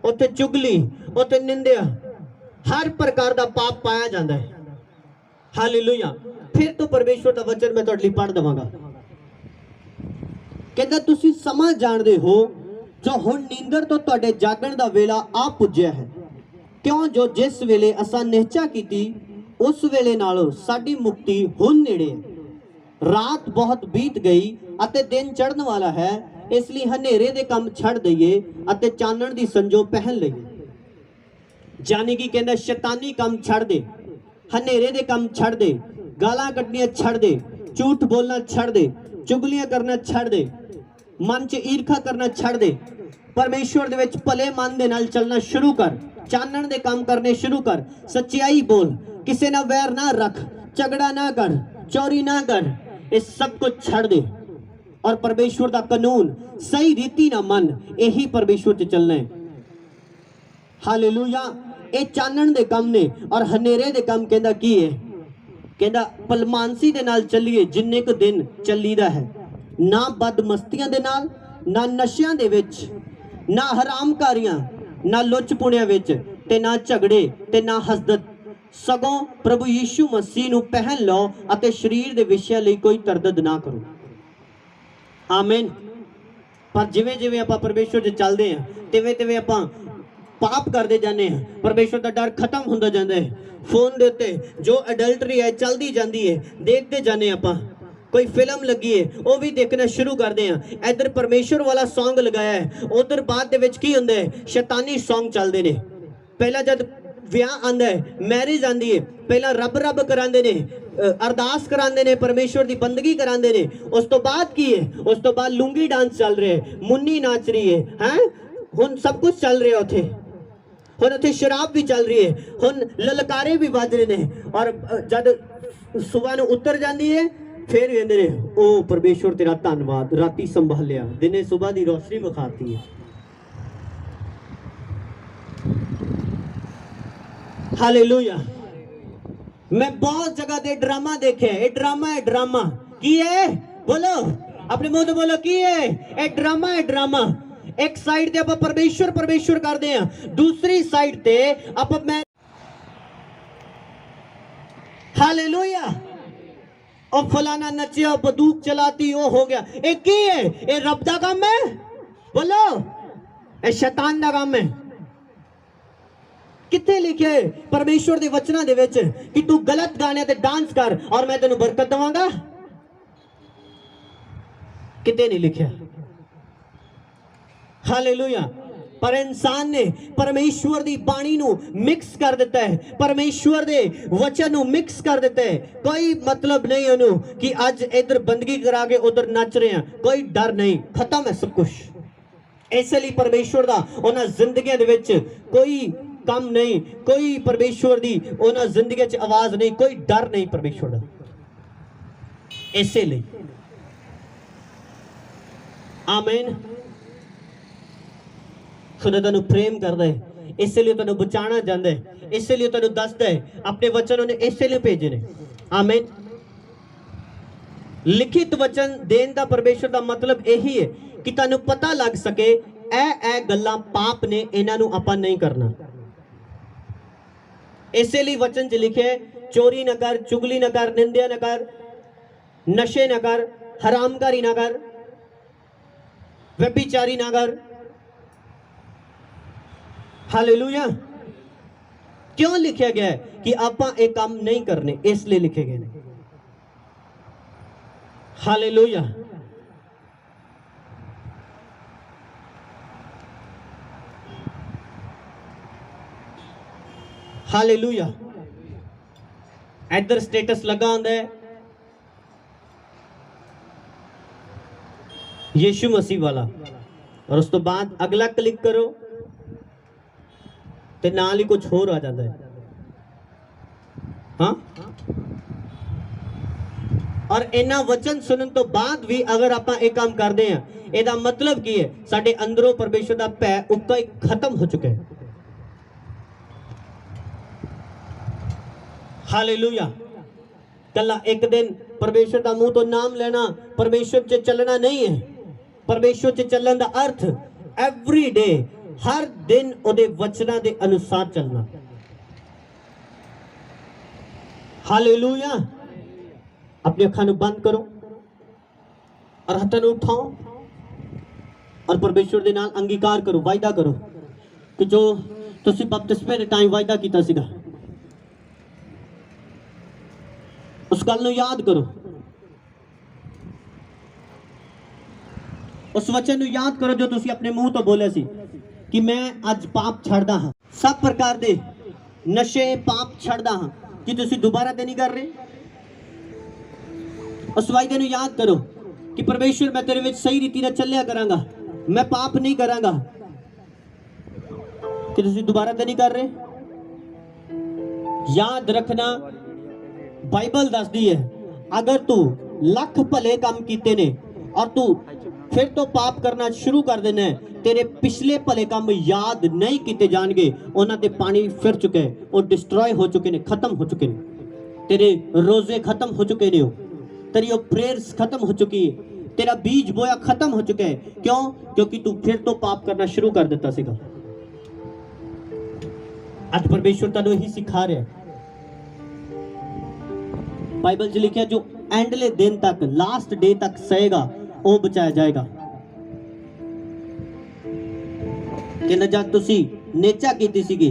Speaker 1: उथे चुगली, उथे निंदिया, हर प्रकार का पाप पाया जाता है। हालेलुया। फिर तो परमेश्वर का वचन मैं तुहाडे लई पढ़ दवांगा। कहंदा तुसीं समा जाणदे हो ਜੋ ਹੁਣ ਨੀਂਦਰ ਤੋਂ ਤੁਹਾਡੇ ਜਾਗਣ ਦਾ ਵੇਲਾ ਆ ਪੁੱਜਿਆ ਹੈ। ਕਿਉਂ ਜੋ ਜਿਸ ਵੇਲੇ ਅਸਾਂ ਨਿਹਚਾ ਕੀਤੀ ਉਸ ਵੇਲੇ ਨਾਲੋਂ ਸਾਡੀ ਮੁਕਤੀ ਹੁਣ ਨੇੜੇ ਹੈ। ਰਾਤ ਬਹੁਤ ਬੀਤ ਗਈ ਅਤੇ ਦਿਨ ਚੜ੍ਹਨ ਵਾਲਾ ਹੈ, ਇਸ ਲਈ ਹਨੇਰੇ ਦੇ ਕੰਮ ਛੱਡ ਦਈਏ ਅਤੇ ਚਾਨਣ ਦੀ ਸੰਜੋ ਪਹਿਨ ਲਈਏ। ਜਾਨੀ ਕਿ ਕਹਿੰਦਾ ਸ਼ੈਤਾਨੀ ਕੰਮ ਛੱਡ ਦੇ, ਹਨੇਰੇ ਦੇ ਕੰਮ ਛੱਡ ਦੇ, ਗਾਲਾਂ ਕੱਢਣੀਆਂ ਛੱਡ ਦੇ, ਝੂਠ ਬੋਲਣਾ ਛੱਡ ਦੇ, ਚੁਗਲੀਆਂ ਕਰਨਾ ਛੱਡ ਦੇ, ਮਨ 'ਚ ਈਰਖਾ ਕਰਨਾ ਛੱਡ ਦੇ। ਪਰਮੇਸ਼ਵਰ ਦੇ ਵਿੱਚ ਭਲੇ ਮਨ ਦੇ ਨਾਲ ਚੱਲਣਾ ਸ਼ੁਰੂ ਕਰ, ਚਾਨਣ ਦੇ ਕੰਮ ਕਰਨੇ ਸ਼ੁਰੂ ਕਰ, ਸੱਚਾਈ ਬੋਲ, ਕਿਸੇ ਨਾਲ ਵੈਰ ਨਾ ਰੱਖ, ਝਗੜਾ ਨਾ ਕਰ, ਚੋਰੀ ਨਾ ਕਰ, ਇਹ ਸਭ ਕੁਝ ਛੱਡ ਦੇ ਔਰ ਪਰਮੇਸ਼ਵਰ ਦਾ ਕਾਨੂੰਨ ਸਹੀ ਰੀਤੀ ਨਾਲ ਮੰਨ। ਇਹੀ ਪਰਮੇਸ਼ਵਰ 'ਚ ਚੱਲਣਾ ਹੈ। ਹਾਲੇਲੂਇਆ। ਇਹ ਚਾਨਣ ਦੇ ਕੰਮ ਨੇ ਔਰ ਹਨੇਰੇ ਦੇ ਕੰਮ ਕਹਿੰਦਾ ਕੀ ਹੈ? ਕਹਿੰਦਾ ਭਲਮਾਨਸੀ ਦੇ ਨਾਲ ਚੱਲੀਏ ਜਿੰਨੇ ਕੁ ਦਿਨ ਚੱਲੀਦਾ ਹੈ, ਨਾ ਬਦਮਸਤੀਆਂ ਦੇ ਨਾਲ, ਨਾ ਨਸ਼ਿਆਂ ਦੇ ਵਿੱਚ, ਨਾ ਹਰਾਮਕਾਰੀਆਂ, ਨਾ ਲੁੱਚ ਪੁਣਿਆਂ ਵਿੱਚ, ਤੇ ਨਾ ਝਗੜੇ ਤੇ ਨਾ ਹਸਦਤ, ਸਗੋਂ ਪ੍ਰਭੂ ਯੀਸ਼ੂ ਮਸੀਹ ਨੂੰ ਪਹਿਨ ਲਓ ਅਤੇ ਸਰੀਰ ਦੇ ਵਿਸ਼ਿਆਂ ਲਈ ਕੋਈ ਤਰਦਦ ਨਾ ਕਰੋ। ਆਮੀਨ। ਪਰ ਜਿਵੇਂ ਜਿਵੇਂ ਆਪਾਂ ਪਰਮੇਸ਼ਵਰ 'ਚ ਚੱਲਦੇ ਹਾਂ ਤਿਵੇਂ ਤਿਵੇਂ ਆਪਾਂ ਪਾਪ ਕਰਦੇ ਜਾਂਦੇ ਹਾਂ, ਪਰਮੇਸ਼ਵਰ ਦਾ ਡਰ ਖਤਮ ਹੁੰਦਾ ਜਾਂਦਾ ਹੈ। ਫੋਨ ਦੇ ਉੱਤੇ ਜੋ ਅਡਲਟਰੀ ਹੈ ਚੱਲਦੀ ਜਾਂਦੀ ਹੈ, ਦੇਖਦੇ ਜਾਂਦੇ ਆਪਾਂ। ਕੋਈ ਫਿਲਮ ਲੱਗੀ ਹੈ ਉਹ ਵੀ ਦੇਖਣਾ ਸ਼ੁਰੂ ਕਰਦੇ ਹਾਂ। ਇੱਧਰ ਪਰਮੇਸ਼ਵਰ ਵਾਲਾ ਸੌਂਗ ਲਗਾਇਆ ਹੈ, ਉਧਰ ਬਾਅਦ ਦੇ ਵਿੱਚ ਕੀ ਹੁੰਦਾ ਹੈ? ਸ਼ੈਤਾਨੀ ਸੌਂਗ ਚੱਲਦੇ ਨੇ। ਪਹਿਲਾਂ ਜਦ ਵਿਆਹ ਆਂਦਾ ਹੈ, ਮੈਰਿਜ ਆਂਦੀ ਹੈ, ਪਹਿਲਾਂ ਰੱਬ ਰੱਬ ਕਰਾਉਂਦੇ ਨੇ, ਅਰਦਾਸ ਕਰਾਉਂਦੇ ਨੇ, ਪਰਮੇਸ਼ਵਰ ਦੀ ਬੰਦਗੀ ਕਰਾਉਂਦੇ ਨੇ। ਉਸ ਤੋਂ ਬਾਅਦ ਕੀ ਹੈ? ਉਸ ਤੋਂ ਬਾਅਦ ਲੂੰਗੀ ਡਾਂਸ ਚੱਲ ਰਿਹਾ ਹੈ, ਮੁੰਨੀ ਨਾਚ ਰਹੀ ਹੈ, ਹੁਣ ਸਭ ਕੁਝ ਚੱਲ ਰਿਹਾ ਉੱਥੇ। ਹੁਣ ਉੱਥੇ ਸ਼ਰਾਬ ਵੀ ਚੱਲ ਰਹੀ ਹੈ, ਹੁਣ ਲਲਕਾਰੇ ਵੀ ਵੱਜ ਰਹੇ ਨੇ। ਔਰ ਜਦ ਸਵੇਰ ਨੂੰ ਉਤਰ ਜਾਂਦੀ ਹੈ ਫਿਰ ਕਹਿੰਦੇ ਨੇ ਉਹ ਪਰਮੇਸ਼ਵਰ ਤੇਰਾ ਧੰਨਵਾਦ, ਰਾਤੀ ਸੰਭਾਲਿਆ, ਦਿਨੇ ਸਵੇਰ ਦੀ ਰੋਸ਼ਨੀ ਵਿਖਾਤੀ ਹੈ। ਹਾਲੇਲੂਇਆ। मैं बहुत जगह दे ड्रामा देखे, ये ड्रामा है, ड्रामा की है, बोलो अपने मुंह तो बोलो की है, ये ड्रामा है, ड्रामा। एक साइड ते ਆਪਾਂ परमेश्वर परमेश्वर करते हैं, दूसरी साइड ते ਆਪਾਂ मैं हालेलुया। और फलाना नचिया, बंदूक चलाती, वो हो गया, ये की है? ये रब दा काम है, बोलो ये शैतान दा काम है। किथे लिखे परमेश्वर दे वचना दे विच कि तू गलत गाने ते डांस कर और मैं तेनू बरकत देवांगा? किथे नहीं लिखा। हालेलुया। पर इंसान ने परमेश्वर दी बाणी नू मिक्स कर दिता है, परमेश्वर दे वचन नू मिक्स कर दिता है। कोई मतलब नहीं उन्हों कि अज इधर बंदगी करा के उधर नच रहे हैं, कोई डर नहीं, खत्म है सब कुछ। इसलिए परमेश्वर दा उन्हां जिंदगियां दे विच कोई कम नहीं, कोई परमेश्वर दी उन्हां जिंदगी च आवाज नहीं, कोई डर नहीं परमेश्वर दा। इसलिए आमीन। खुदा तैनू प्रेम करदा है, इसलिए तैनू बचाना चाहता है, इसलिए तैनू दसदा है, अपने वचन उन्हें इसलिए भेजे ने। आमीन। लिखित वचन देन दा परमेश्वर दा मतलब यही है कि तैनू पता लग सके ए गल्लां पाप ने, इन्हां नू आपां नहीं करना। इसलिए वचन च लिखे चोरी न कर, चुगली न कर, निंदा न कर, नशे न कर, हरामकारी न कर, व्यभिचारी न कर। हालेलुया। क्यों लिखा गया है कि आपां ये काम नहीं करने? इसलिए लिखे गए ने। हालेलुया। हालेलुया। इधर स्टेटस लगा होंदा है यीशु मसीह वाला, और उस तो बाद अगला क्लिक करो ते नाल ही कुछ होर आ जाता है। हाँ, और इन्हां वचन सुनने तो बाद भी अगर आप एक काम करते हैं, ਇਹਦਾ मतलब की है? साडे अंदरों परमेश्वर दा भय उक्का ही खत्म हो चुका है। हालेलुया। कला एक दिन परमेश्वर का मुंह तो नाम लेना, परमेश्वर च चलना नहीं है। परमेश्वर च चलने का अर्थ एवरी डे, हर दिन उहदे वचना के अनुसार चलना। हालेलुया। अपनी अखां नूं बंद करो और हत्थां नूं उठाओ। और परमेश्वर दे नाल अंगीकार करो, वायदा करो कि जो तुसी बपतिस्मे दे टाइम वायदा कीता सीगा उस गल नूं याद करो, उस वचन नूं याद करो जो तुसी अपने मुंह तो बोले सी कि मैं अज पाप छड़दा हाँ, सब प्रकार दे नशे पाप छड़दा हाँ। कि तुसी दोबारा ते नहीं कर रहे? उस वायदे नूं याद करो कि परमेश्वर मैं तेरे विच सही रीति नाल चलिया करांगा, मैं पाप नहीं करांगा। कि तुसी दोबारा ते नहीं कर रहे? याद रखना बाइबल दसदी है अगर तू लख भले काम कीते ने और तू फिर तो पाप करना शुरू कर देना है, तेरे पिछले भले काम याद नहीं किए जाएंगे, उन्हां ते पानी फिर चुके हैं, वो डिस्ट्रॉय हो चुके ने, खत्म हो चुके ने, तेरे रोजे खत्म हो चुके ने, तेरी वो प्रेयर्स खत्म हो चुकी है, तेरा बीज बोया खत्म हो चुका है। क्यों? क्योंकि तू फिर तो पाप करना शुरू कर देता सीगा। आज परमेश्वर तेनू यही सिखा रहा है। बाइबल च लिखा जो एंडले दिन तक, लास्ट डे तक सहेगा वो बचाया जाएगा। कि जब तुसी नेचा कीती सीगी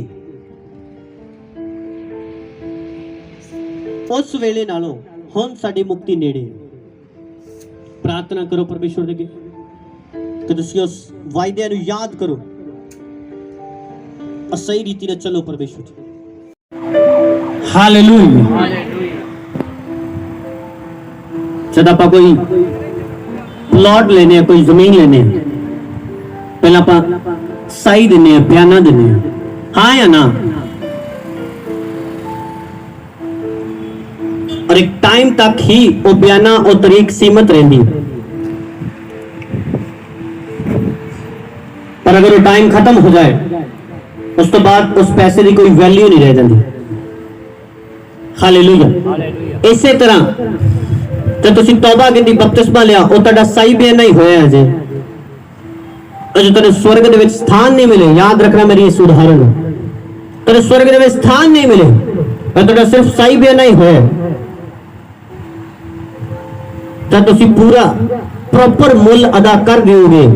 Speaker 1: उस वेले नालों हुण साडी मुक्ति नेड़े है। प्रार्थना करो परमेश्वर दे कि तुसी उस वायदे नूं याद करो और सही रीति नाल चलो परमेश्वर। हालेलुया। जब आप कोई प्लॉट लेने, कोई जमीन लेने, पहला आप साई देने, बयाना देने, हाँ या ना, और एक टाइम तक ही वो बयाना और तरीक सीमित रहती, पर अगर वो टाइम खत्म हो जाए उस तो बाद उस पैसे की कोई वैल्यू नहीं रह जाती। हालेलुया। इसे तरह तो तुसी तौबा की बपतिस्मा लिया, वो तुहाडा सही बयाना ही होया है जे, जो तेरे स्वर्ग दे विच स्थान नहीं मिले, याद रखना मेरी इस उदाहरण, तेरे स्वर्ग दे विच स्थान नहीं मिले, पर तुहाडा सिर्फ सही बयाना ही होया, तो तुसी पूरा प्रॉपर मुल अदा कर दोगे,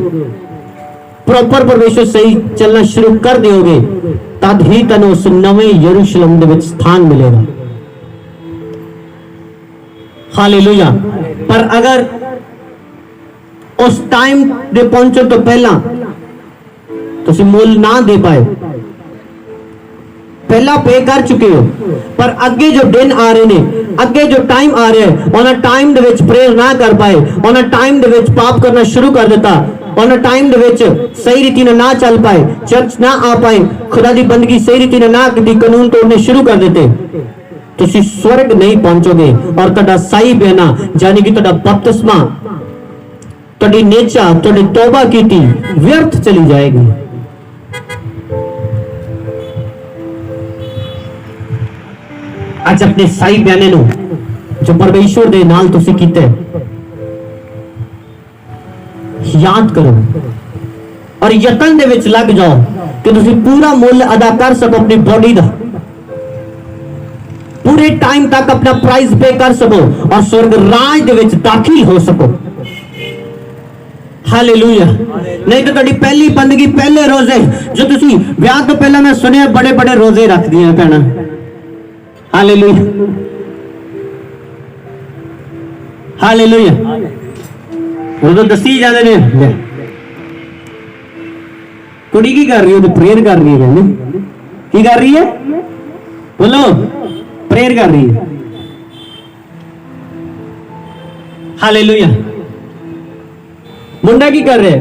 Speaker 1: प्रॉपर परमेश्वर सही चलना शुरू कर दोगे, तद ही तैनूं उस नवे यरूशलेम दे विच स्थान मिलेगा। हालेलुया। पर अगर उस टाइम दे पहुंचने तो पहला तुसी मुल ना दे पाए, पहला पे कर चुके हो, पर अगे जो दिन आ रहे ने, अगे जो टाइम आ रहा है, उन्हें टाइम दे विच प्रेयर ना कर पाए, उन्हें टाइम दे विच पाप करना शुरू कर देता, उन्हें टाइम दे विच सही रीति ना चल पाए, चर्च ना आ पाए, खुदा की बंदगी सही रीति ना की, कानून तोड़ने शुरू कर देते, तुसी स्वर्ग नहीं पहुंचोगे और तुहाडा सही बयाना यानी कि तुहाडा बपतिस्मा, तुहाडी नेचा, तुहाडी तौबा कीती व्यर्थ चली जाएगी। आज अपने सही बयाने नु जो परमेश्वर दे नाल तुसी कीते याद करो और यतन दे विच लग जाओ कि तुसी पूरा मुल अदा कर सको अपनी बॉडी दा, पूरे टाइम तक अपना प्राइस पे कर सको और स्वर्ग राज दे विच दाखिल हो सको। हालेलुया। नहीं तो तुहाडी पहली बंदगी, पहले रोजे जो तुसी ब्याह तो पहला मैं सुनिया बड़े बड़े रोजे रख दिए भैणा। Hallelujah, hallelujah. वो तो दसी जाते ने कुड़ी की कर रही है, तो प्रेयर कर रही है, की कर रही है, बोलो, प्रेयर कर रही है। हालेलुया। मुंडा की कर रहे,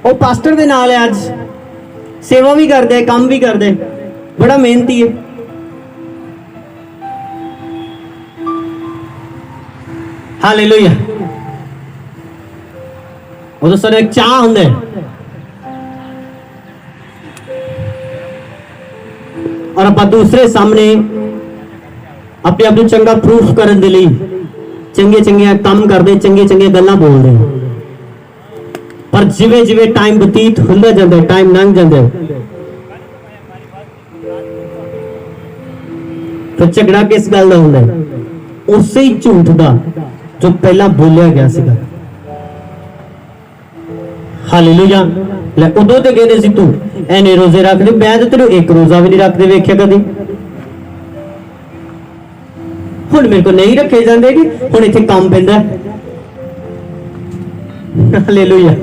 Speaker 1: वो पास्टर दे नाल है, आज सेवा भी कर दे, काम भी कर दे, बड़ा मेहनती है। हालेलुया। वो तो सर एक चाह हुंदा है और आप दूसरे सामने अपने आप को चंगा प्रूफ करने के लिए चंगे चंगे काम करते, चंगे चंगे गल्लां बोलते, पर जिवें जिवें टाइम बतीत हुंदा जांदा है, टाइम लंघ जांदा है, तो झगड़ा किस गल दा हुंदा है? उसे ही झूठ दा जो पहला बोलिया गया सीगा। हालेलुया। ले उदों ते कहते सी तू एने रोजे रख दे, मैं तो तेरे एक रोजा भी नहीं रखते वेख्या कदी। हुण मेरे को नहीं रखे जाते कि हुण इत्थे काम पैंदा। हालेलुया।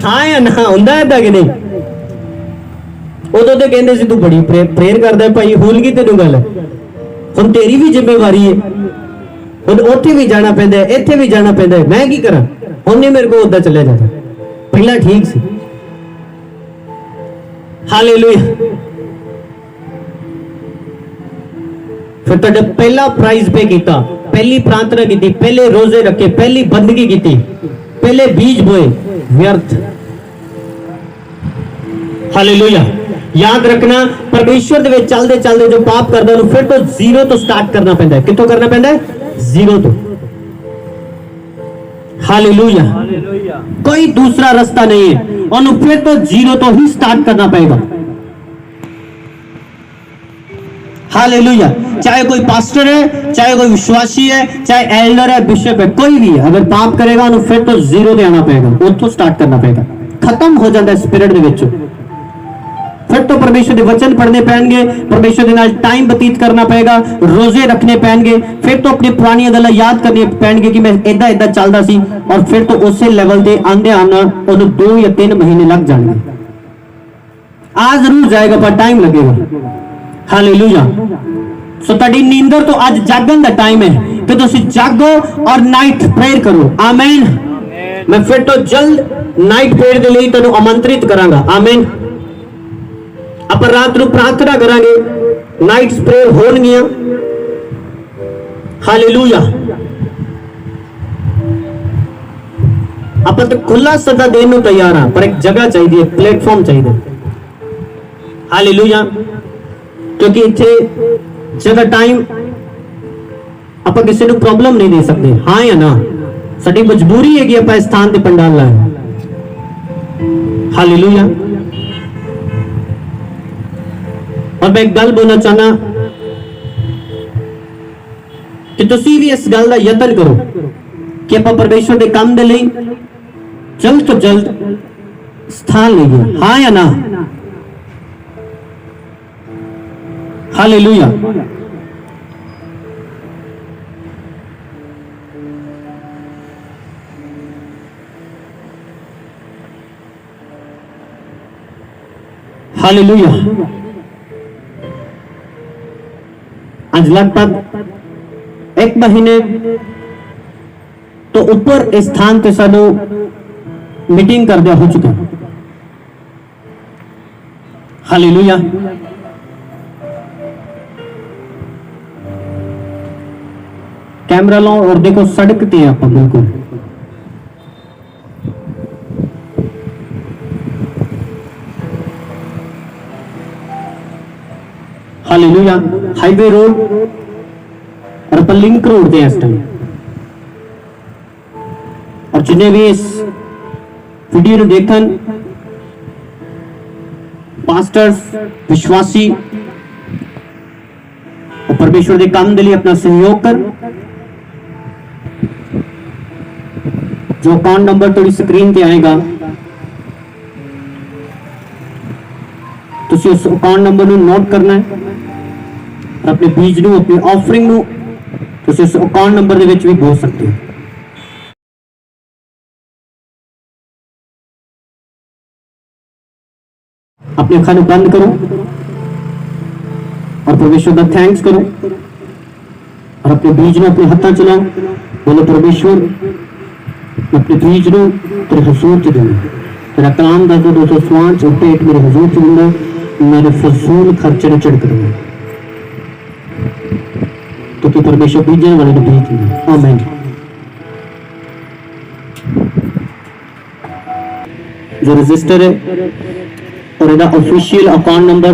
Speaker 1: हाँ या ना हुंदा ऐदा कि नहीं? उदों ते कहते सी तू बड़ी प्रेयर करदा भाई, भूल गई तेनू गल। हुण तेरी भी जिम्मेवारी है, हुण उत्थे भी जाना पैंदा, इत्थे भी जाना पैंदा, मैं की करा? हुण नहीं मेरे को उदा चलिया जाता, पहला ठीक सी। हालेलुया। फिर तुहाडा पहला प्राइज पे किया, पहली प्रार्थना की, पहले रोजे रखे, पहली बंदगी की, पहले बीज बोए व्यर्थ। हालेलुया। याद रखना परमेश्वर दे विच चलदे चलदे जो पाप करदा उन्हें फिर तो जीरो तो स्टार्ट करना पैंदा है। कित्थों करना पैंदा है? जीरो तो। हालेलुया। कोई दूसरा रास्ता नहीं है, उन्हें फिर तो जीरो तो ही स्टार्ट करना पड़ेगा। हालेलुया। चाहे कोई पास्टर है, चाहे कोई विश्वासी है, चाहे एल्डर है, बिशप है, कोई भी है, अगर पाप करेगा उन्हें फिर तो जीरो पे आना पड़ेगा, उतो स्टार्ट करना पड़ेगा। खत्म हो जाता है स्पिरिट दे विच। फिर तो परमेश्वर के वचन पढ़ने पैणगे, परमेश्वर के नाल टाइम व्यतीत करना पड़ेगा, रोजे रखने पैणगे, फिर तो अपनी पुरानी गल्लां याद करनी पैणगे कि मैं इदा इदा चलदा सी, और फिर तो उसे लेवल ते आंदे आना उन्हें 2 या 3 महीने लग जाएंगे। आ जरूर जाएगा पर टाइम लगेगा। हालेलुया। सो तुहाडी नींदर तो आज जागन दा टाइम है कि तुसी जागो और नाइट प्रेयर करो। आमीन। मैं फिर तो जल्द नाइट प्रेयर के लिए तुहानू आमंत्रित करांगा। आमीन। ਆਪਾਂ ਰਾਤ ਨੂੰ ਪ੍ਰਾਰਥਨਾ ਕਰਾਂਗੇ, ਨਾਈਟਸ ਪ੍ਰੇਅਰ ਹੋਣਗੀਆਂ। ਹਾਲੇਲੂਇਆ। ਆਪਾਂ ਤਾਂ ਖੁੱਲਾ ਸੱਦਾ ਦੇਣ ਨੂੰ ਤਿਆਰ ਹਾਂ, ਪਰ ਇੱਕ ਜਗ੍ਹਾ ਚਾਹੀਦੀ ਹੈ, ਪਲੇਟਫਾਰਮ ਚਾਹੀਦਾ। ਹਾਲੇਲੂਇਆ। ਕਿਉਂਕਿ ਇੱਥੇ ਜਗ੍ਹਾ ਟਾਈਮ ਆਪਾਂ ਕਿਸੇ ਨੂੰ ਪ੍ਰੋਬਲਮ ਨਹੀਂ ਦੇ ਸਕਦੇ। ਹਾਂ ਜਾਂ ਨਾ? ਸਾਡੀ ਮਜਬੂਰੀ ਹੈ ਕਿ ਆਪਾਂ ਇਸ ਸਥਾਨ ਤੇ ਪੰਡਾਲ ਲਾਏ। ਹਾਲੇਲੂਇਆ। और मैं एक गल बोलना चाहना कि तुसी भी इस गल का यतन करो कि आप परमेश्वर के काम के लिए जल्द तो जल्द स्थान लीजिए। हाँ या ना? हालेलुया। हालेलुया। आज लगभग 1 महीने तो ऊपर इस स्थान पे सानू मीटिंग कर दिया हो चुका। हालेलुया। कैमरा लो और देखो सड़क ते आप बिल्कुल। हालेलुया। हाईवे रोड और अपन लिंक रोड पे इस टाइम, और जिन्हें भी इस वीडियो ਨੂੰ देखन, पास्टर्स, विश्वासी और परमेश्वर के काम के लिए अपना सहयोग कर, जो अकाउंट नंबर थोड़ी स्क्रीन पे आएगा, तुसी उस अकाउंट नंबर ਨੂੰ नोट करना है, और अपने बीज ਨੂੰ, अपनी ऑफरिंग ਨੂੰ तुसी उस अकाउंट नंबर ਦੇ ਵਿੱਚ भी बोल सकते हो। अपने अखां ਨੂੰ बंद करो और परमेश्वर का थैंक्स करो, और अपने बीज ਨੂੰ अपने हाथों च लाओ। बोलो परमेश्वर, अपने बीज ਨੂੰ तेरे हुजूर च दूंगा, तेरा कलाम ਦਾ जो स्वान च पेट मेरे हुजूर च दूंगा, मेरे फजूल खर्चे न चिड़ करूंगा, तो कि परमेश्वर बीजने वाले ने बीज दिया। आमीन। जो रजिस्टर है और ਇਹਦਾ ऑफिशियल अकाउंट नंबर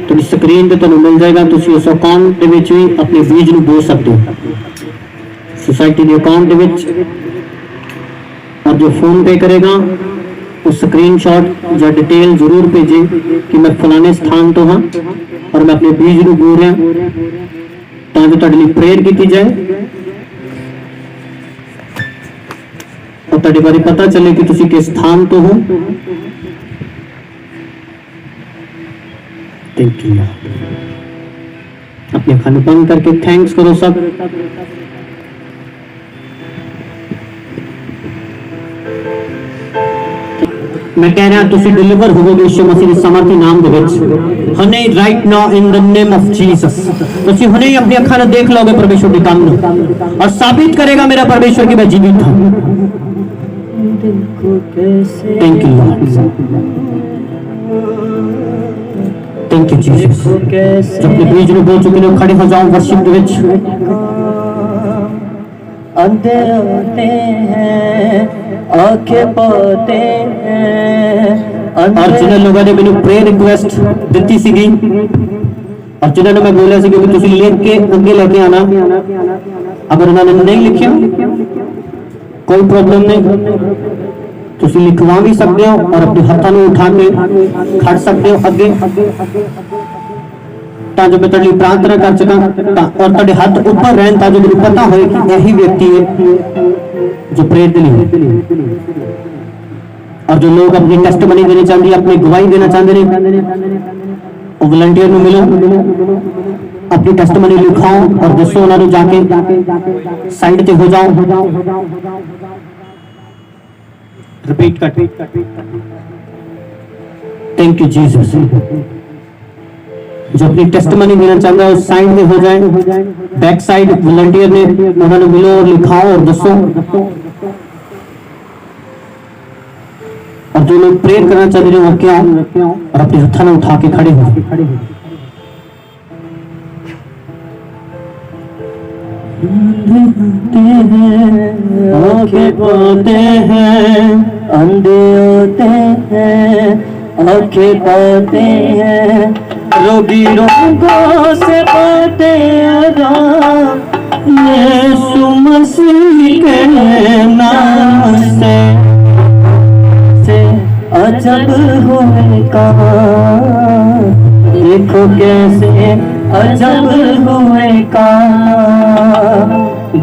Speaker 1: तो स्क्रीन पे ਤੁਹਾਨੂੰ मिल जाएगा। ਤੁਸੀਂ उस अकाउंट ਦੇ ਵਿੱਚ ਵੀ ਆਪਣੇ बीज ਨੂੰ ਬੋ सकते हो। सोसाइटी के अकाउंट ਦੇ ਵਿੱਚ, और जो फोन पे करेगा वो स्क्रीनशॉट या डिटेल जरूर भेजे कि मैं फलाने स्थान तो हाँ और मैं अपने बीज ਨੂੰ बो रहा, ताकि ਤੁਹਾਡੇ ਲਈ प्रेयर की जाए और ਤੁਹਾਡੇ ਬਾਰੇ ਪਤਾ ਚੱਲੇ ਕਿ ਤੁਸੀਂ ਕਿਸ ਸਥਾਨ ਤੋਂ ਹੋ। Thank you. अपने अखा बंद करके थैंक्स करो सब। मैं कह रहा तुसी डिलीवर होवोगे यीशु मसीह के सामर्थी नाम दे विच हने right now in the name of Jesus. तुसी हने ही अपनी अखा ने देख लोगे परमेश्वर के काम को और साबित करेगा मेरा परमेश्वर कि मैं जीवित हूं। Thank you Lord, thank you Jesus. जब अपने बीच में बोल चुके हो खड़े हो जाओ वर्शिप के विच।
Speaker 2: अंधे होते हैं आंखें पाते हैं
Speaker 1: और जिन्हें लोगों ने मैंने प्रेयर रिक्वेस्ट दी सी और जिन्होंने मैं बोला सी कि तुसी लिख के अगे लेके आना। अगर उन्होंने नहीं लिखिया कोई प्रॉब्लम नहीं, तुसी लिखवा भी सकते हो और अपने हाथों में उठा के खड़ सकते हो अगे ताकि मैं तेरे लिए प्रार्थना कर सका और तेरे हाथ ऊपर रहन ताकि मुझे पता हो कि यही व्यक्ति है जो प्रेयर के लिए। और जो लोग अपनी टेस्टमनी देना चाहते हैं, अपनी गवाही देना चाहते हैं, वो वॉलंटियर में मिलो, अपनी टेस्टमनी लिखाओ और दसो उन्होंने जाके साइड पे हो जाओ। रिपीट कर। Thank you Jesus. जो अपनी टेस्टमनी देना चाहता है उस साइड में हो जाए। बैक साइड वॉलंटियर ने उन्होंने मिलो और लिखाओ और दसो। और जो लोग प्रेयर करना चाहते हैं वो क्या और अपने हथा में उठा के खड़े हो। आंखें पाते हैं अंधे होते हैं आंखें पाते हैं रोगी रोगों से पाते आराम यीशु मसीह के नाम से अजब हुए काम देखो कैसे अजब हुए काम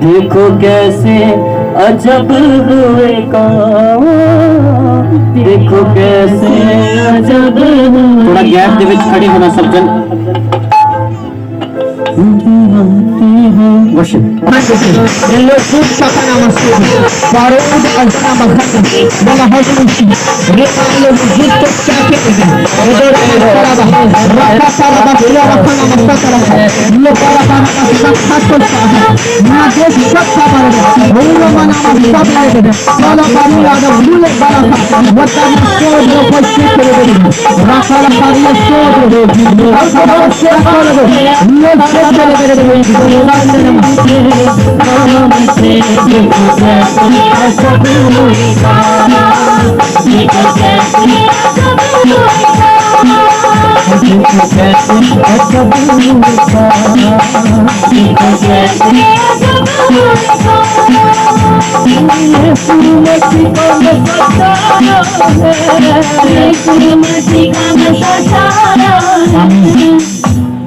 Speaker 1: देखो कैसे अजब हुए काम देखो कैसे अजब। थोड़ा गैप दे विच खड़े होना सब जन। वर्शिप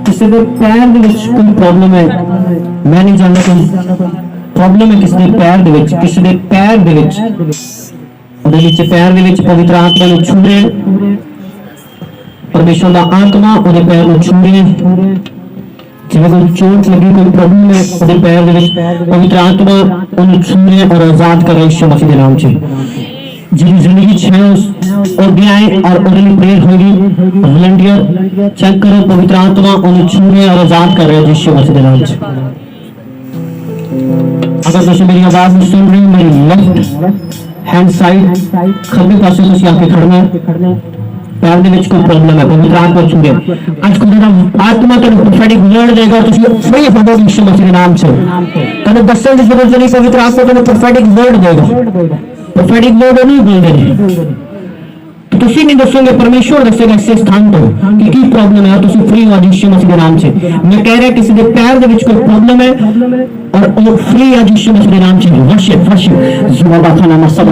Speaker 1: किसी के पैर दे विच कोई प्रॉब्लम है, मैं नहीं जानता कोई प्रॉब्लम है किसी के पैर दे विच, किसी के पैर दे विच ਉਹਦੇ ਵਿੱਚ ਪੈਰ ਦੇ ਵਿੱਚ ਪਵਿੱਤਰ ਆਤਮਾ ਨੂੰ ਛੂ ਰਹੇ परमेश्वर का आत्मा ਉਹਦੇ ਪੈਰ ਨੂੰ ਛੂ ਰਹੇ ਜਿਵੇਂ ਕੋਈ ਚੋਟ ਲੱਗੀ ਕੋਈ प्रॉब्लम है ਉਹਦੇ ਪੈਰ ਦੇ ਵਿੱਚ पवित्र आत्मा ਉਹਨੂੰ ਛੂ ਰਹੇ और आजाद कर रहे यीशु मसीह के नाम से। जिसकी जिंदगी है और भी आए और उन्हें प्रेयर होगी वॉलंटियर चेक करो पवित्र आत्मा उन्हें छू रहे और आजाद कर रहे यीशु मसीह के नाम से। अगर तुम मेरी आवाज में सुन रहे हो मेरी लेफ्ट हैंड साइड खब्बे पासे तुम आके खड़ना पैर दे विच कोई प्रॉब्लम है पवित्र आत्मा छू रहे आज को तेरा आत्मा तेरे प्रोफेटिक वर्ड देगा तुम वही पढ़ो यीशु मसीह के नाम से तेरे दसने की जरूरत नहीं पवित्र आत्मा तेरे प्रोफेटिक वर्ड देगा प्रोफेटिक वर्ड नहीं बोल रहे तो तुसी नहीं दसोगे परमेश्वर दसेगा इस स्थान पर कि की प्रॉब्लम है तुसी फ्री हो यीशु मसीह के नाम से। मैं कह रहा किसी के पैर दे विच कोई प्रॉब्लम है और वो फ्री है यीशु मसीह के नाम से। वर्शिप वर्शिप जुबाबा खाना मसब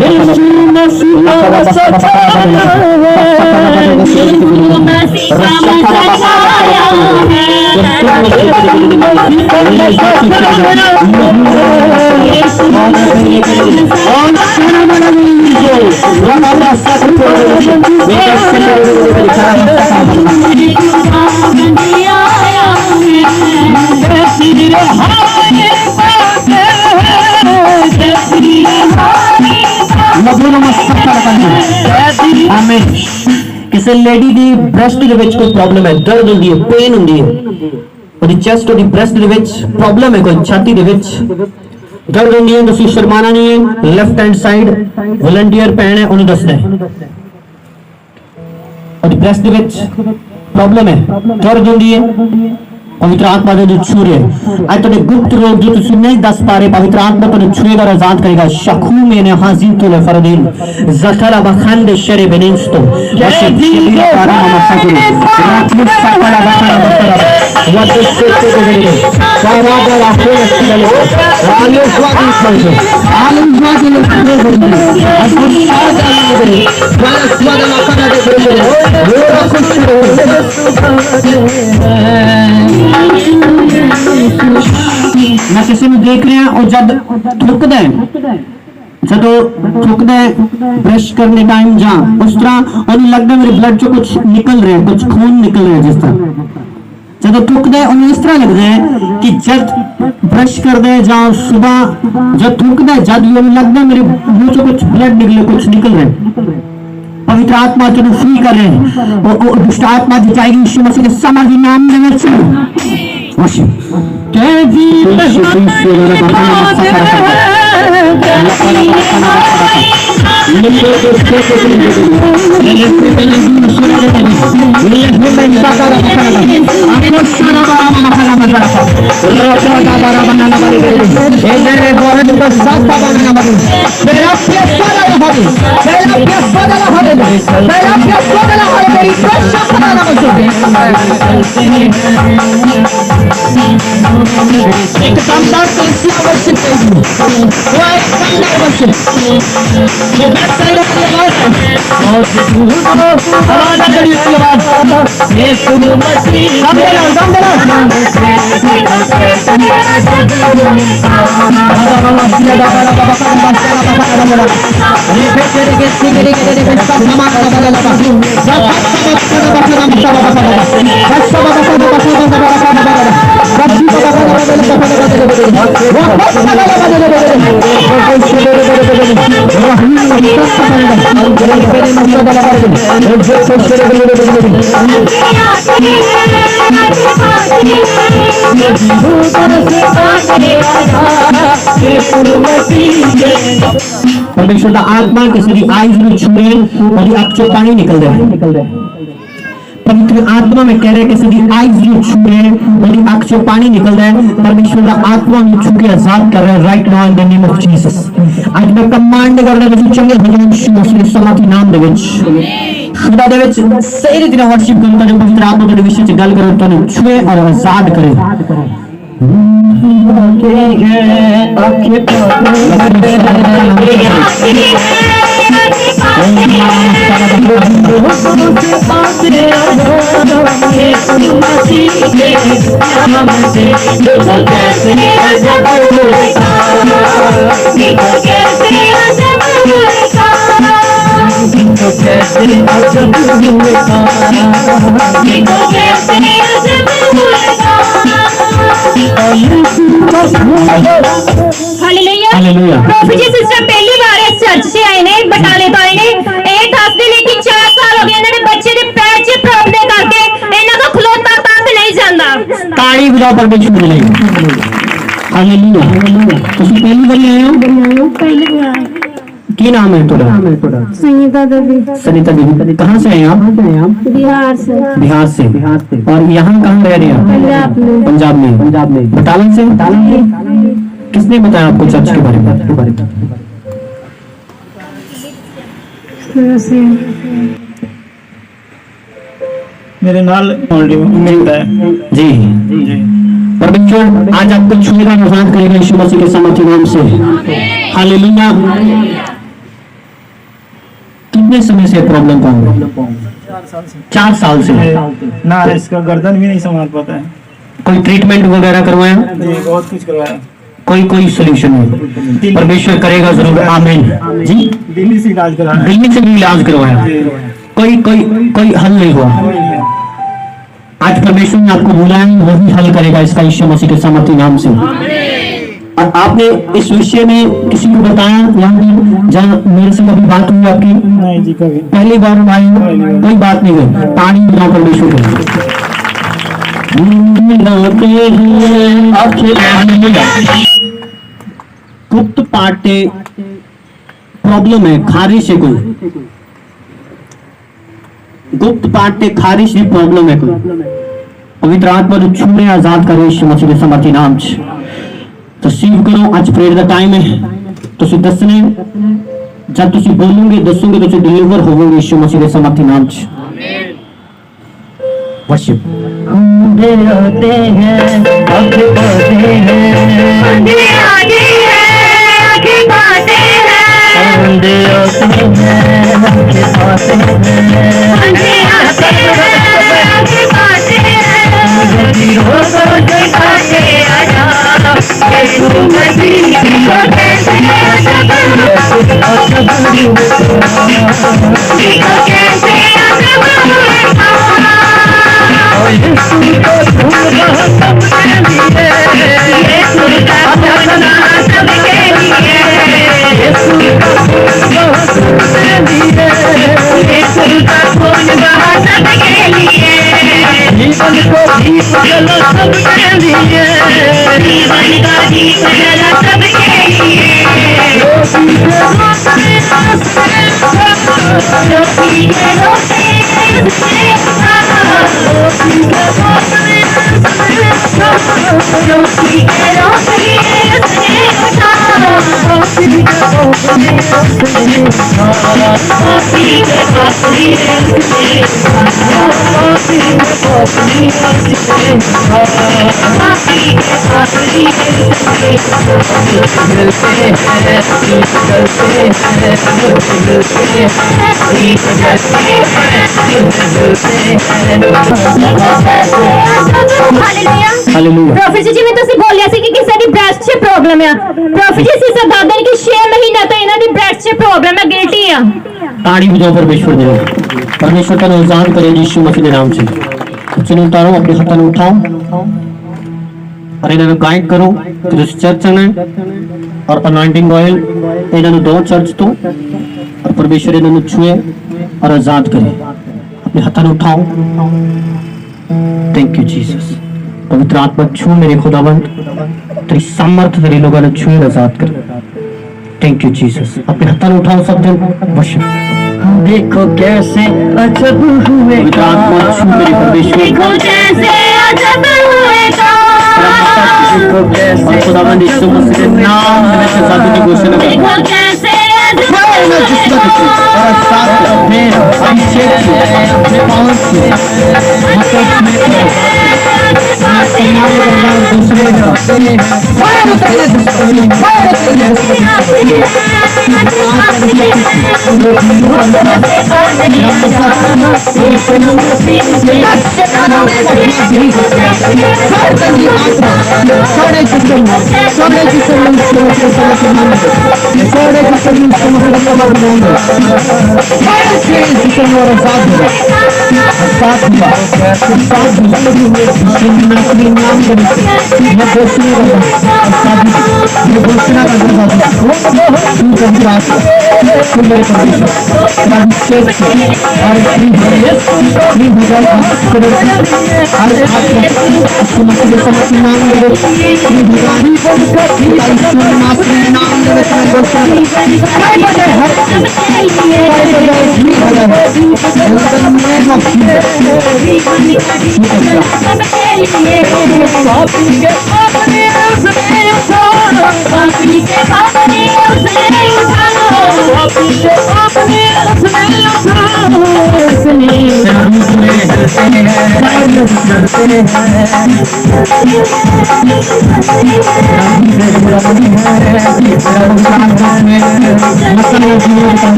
Speaker 1: आमीन। किसी लेडी दी ब्रेस्ट दे विच कोई प्रॉब्लम है, दर्द हुंदी है, पेन हुंदी है, ओदी चेस्ट ओदी ब्रेस्ट दे विच प्रॉब्लम है, कोई छाती दे विच दर्द हुंदी है, तुसीं शर्माना नहीं है। लेफ्ट हैंड साइड वॉलंटियर भैन है, उन्हें दसना है ओदी ब्रेस्ट दे विच प्रॉब्लम है, दर्द हुंदी है, पवित्र आत्मा जो छू रहे आज तेरे गुप्त रोग जो तुम नहीं दस पा रहे, पवित्र आत्मा तेरे छुएगा और आजाद करेगा। शखू में ने हाजिर तो ले फरदीन ज़खरा बखंड शरे बेनिस्तो वशे जीरो पारा मस्सा गुरु रात्रि सकला बखरा बखरा वद से गुरु सारा बड़ा कोई चले आले स्वादी खोजे आले स्वादी ले गुरु अद्भुत सारा गुरु वाला स्वाद मखना दे गुरु वो मैं किसी में देख रहे हैं और जब थुकदा है जो थुकदा है ब्रश करने टाइम जा उस तरह उन्हें लगता है मेरे ब्लड जो कुछ निकल रहे हैं, कुछ खून निकल रहा है। जिस तरह जब थुकदा है उन्हें इस तरह लगता है कि जब ब्रश कर दे जा सुबह जब थुकदा है जब ये लगता है मेरे मुंह से कुछ ब्लड निकले, कुछ निकल रहे हैं। पवित्र आत्मा तेन फ्री कर रहे हैं और दुष्ट आत्मा दी जाएगी यीशु मसीह के समाधि नाम में एक शानदार कलिसिया वर्षिप करेगी, वो एक शानदार वर्षिप जो बैक साइड की आवाज है और आवाज करिए की आवाज यीशु मसीह दम परमेश्वर का आत्मा किसी आईज में छुए और आंख से पानी निकल रहा है। पवित्र आत्मा में कह रहे किसी आईज में छुए और आंख से पानी निकल रहा है। परमेश्वर का आत्मा में छू के आजाद कर रहा है right now in the name of Jesus. आज मैं कमांड कर रहा हूं चंगे भजन यीशु मसीह के समाधि नाम दे विच खुदा दे विच सही रीति ਨਾਲ वर्शिप करता जो पवित्र आत्मा के विषय में गल करे तो छुए और आजाद करे।
Speaker 3: हालेलुया। प्रॉफिट जी सिस्टर पहली बार इस चर्च से आए ने, बटाले तो आए ने। ਇਹ ਦੱਸਦੇ ਨੇ ਕਿ 4 ਸਾਲ ਹੋ ਗਏ ਇਹਨਾਂ ਦੇ ਬੱਚੇ ਦੇ ਪੈਰ 'ਚ ਪ੍ਰੋਬਲਮ ਕਰਕੇ ਇਹਨਾਂ ਦਾ ਖਲੋਤਾ ਤੱਕ ਨਹੀਂ ਜਾਂਦਾ।
Speaker 1: ताड़ी बजाओ परमेश्वर के लिए। हालेलुया। ਤੁਸੀਂ ਪਹਿਲੀ ਵਾਰ ਆਏ हो?
Speaker 3: पहली बार।
Speaker 1: ਕੀ नाम है ਤੁਹਾਡਾ?
Speaker 3: संगीता देवी।
Speaker 1: सनिता देवी। कहाँ से हैं आप?
Speaker 3: बिहार से।
Speaker 1: बिहार से। और यहाँ कहाँ रह रहे हैं? पंजाब में। बटाला से? किसने बताया आपको चर्च के बारे में?
Speaker 4: मेरे नाल ऑलरेडी मिलता है
Speaker 1: जी। परमेश्वर आज आपको छुएगा, आजाद करेगा यीशु मसीह के सामर्थ्य नाम से। हालेलुया। कितने समय से प्रॉब्लम पाऊंगा? 4 साल से।
Speaker 4: ना इसका गर्दन भी नहीं संभाल पाता है।
Speaker 1: कोई ट्रीटमेंट वगैरह करवाया?
Speaker 4: बहुत कुछ करवाया,
Speaker 1: कोई सोल्यूशन नहीं। परमेश्वर करेगा जरूर। आमीन जी।
Speaker 4: दिल्ली से इलाज कराया।
Speaker 1: दिल्ली से भी इलाज करवाया।
Speaker 5: कोई हल नहीं हुआ। आज परमेश्वर ने आपको बुलाया है, वही हल करेगा इसका यीशु मसीह के सामर्थी नाम से। और आपने इस विषय में किसी को बताया यहाँ पे जहाँ मेरे से कभी बात हुई आपकी?
Speaker 4: नहीं जी, कभी
Speaker 5: पहली बार आई, कोई बात नहीं हुई। ताड़ी बजाओ परमेश्वर को। गुप्त पाटे प्रॉब्लम है, खारिश है कोई, गुप्त पाटे खारिश की प्रॉब्लम है कोई, पवित्र आत्मा जो छूने आजाद करे यीशु मसीह के सामर्थी नाम च रिसीव करो। आज प्रेयर दा टाइम है, तुसी दसने जब तुसी बोलोगे दसोगे तो डिलीवर होवोगे यीशु मसीह के सामर्थी नाम च। वर्शिप
Speaker 3: आते हैं आगे बढ़ते हैं आगे आगे है आगे बढ़ते हैं आगे आते हैं आगे बढ़ते हैं आगे आते हैं आगे बढ़ते हैं जीरो को दिखाते आजा यीशु मसीह को कैसे आजा
Speaker 5: हालेलुया।
Speaker 3: प्रोफेसर जी मैं ਤੁਸੀਂ ਬੋਲਿਆ ਸੀ ਕਿ ਕਿਸੇ ਦੀ ਬ੍ਰੈਸਟ 'ਚ ਪ੍ਰੋਬਲਮ ਆ। ਪ੍ਰੋਫੈਸਰ ਜੀ ਸਿਸਟਰ ਦਾਦਾ ਨੇ ਕਿ 6 ਮਹੀਨੇ ਤੋਂ ਇਹਨਾਂ ਦੀ ਬ੍ਰੈਸਟ 'ਚ ਪ੍ਰੋਬਲਮ ਹੈ, ਗਿਲਟੀ ਆ।
Speaker 5: ताड़ी बजाओ परमेश्वर दे, परमेश्वर का आजाद करे यीशु मसीह के नाम से। बच्चे ने उतारो, अपने हाथों में उठाओ और इन्हें गाइड करो कि जिस चर्च में और अनॉइंटिंग ऑयल इन्हें दो चर्च तो और परमेश्वर इन्हें छुए और आजाद करे। अपने हाथों में उठाओ। Thank you Jesus. पवित्र आत्मा छू मेरे खुदावंत, तेरी सामर्थ तेरे लोगों ने छुए आजाद करे। Thank you Jesus. अपने हाथों में उठाओ सब जन वर्शिप।
Speaker 2: देखो कैसे अजब हुए
Speaker 5: पवित्र आत्मा छू मेरे परमेश्वर,
Speaker 3: देखो कैसे अजब हुए
Speaker 2: देखो कैसे
Speaker 5: और खुदावंद यीशु मसीह के नाम में आजादी की घोषणा करता हूं।
Speaker 3: देखो कैसे अजब
Speaker 5: और साथ में अभिषेक से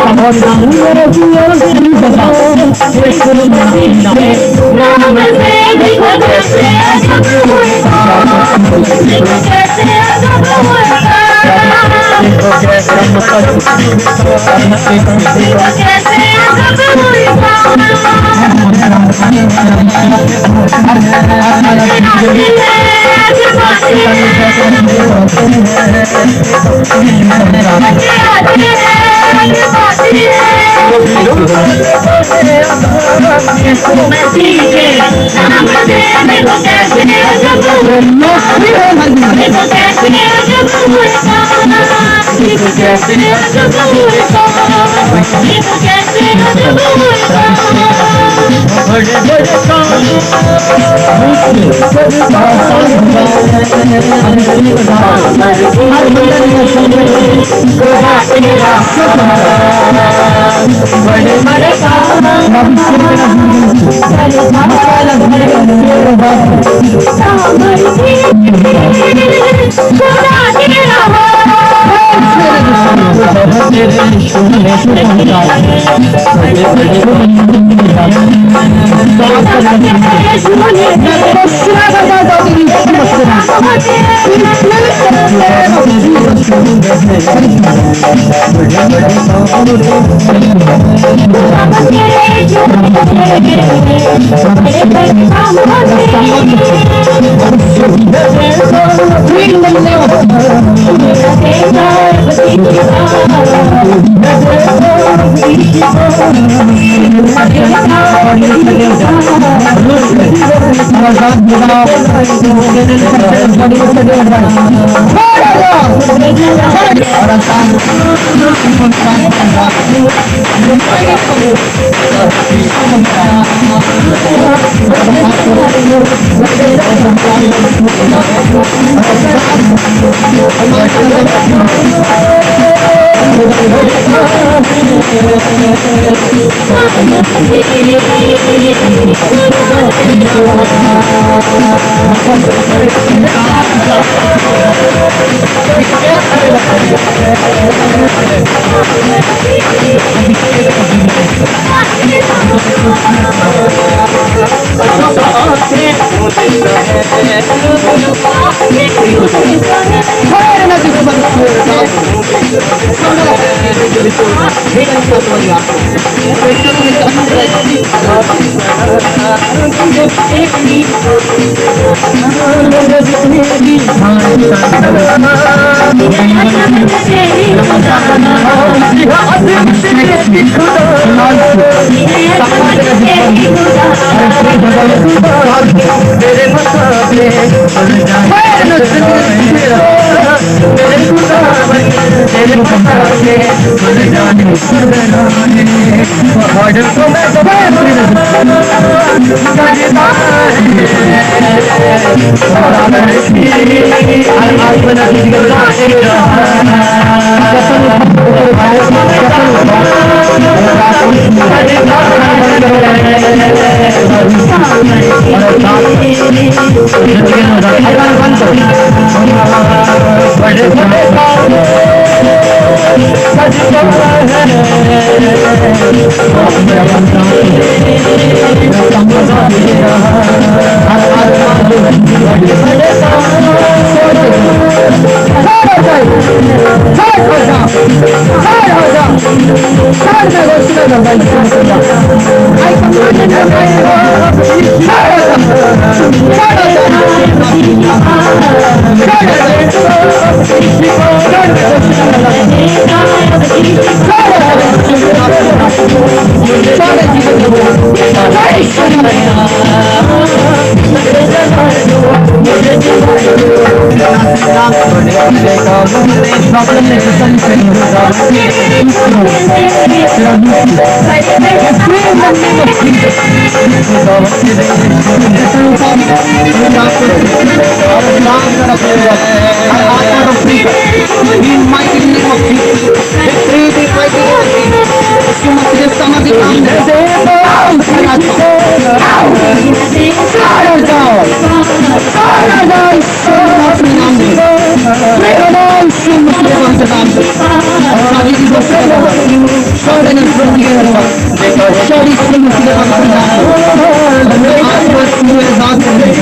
Speaker 5: पावर से दूसरे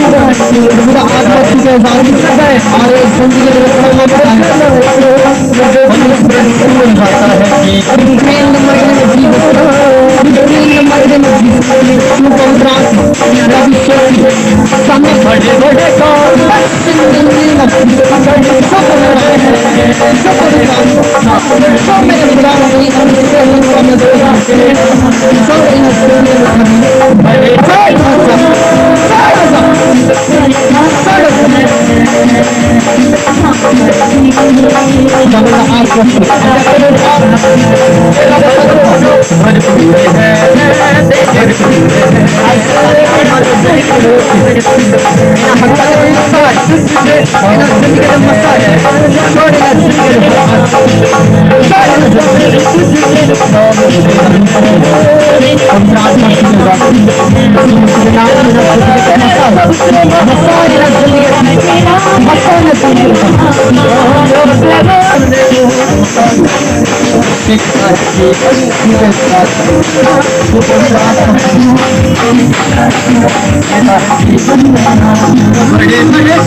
Speaker 6: शहरी
Speaker 5: मेरा आत्मा तुझे आजाद करता है और एक जिंदगी में रखना होता है बड़े बड़े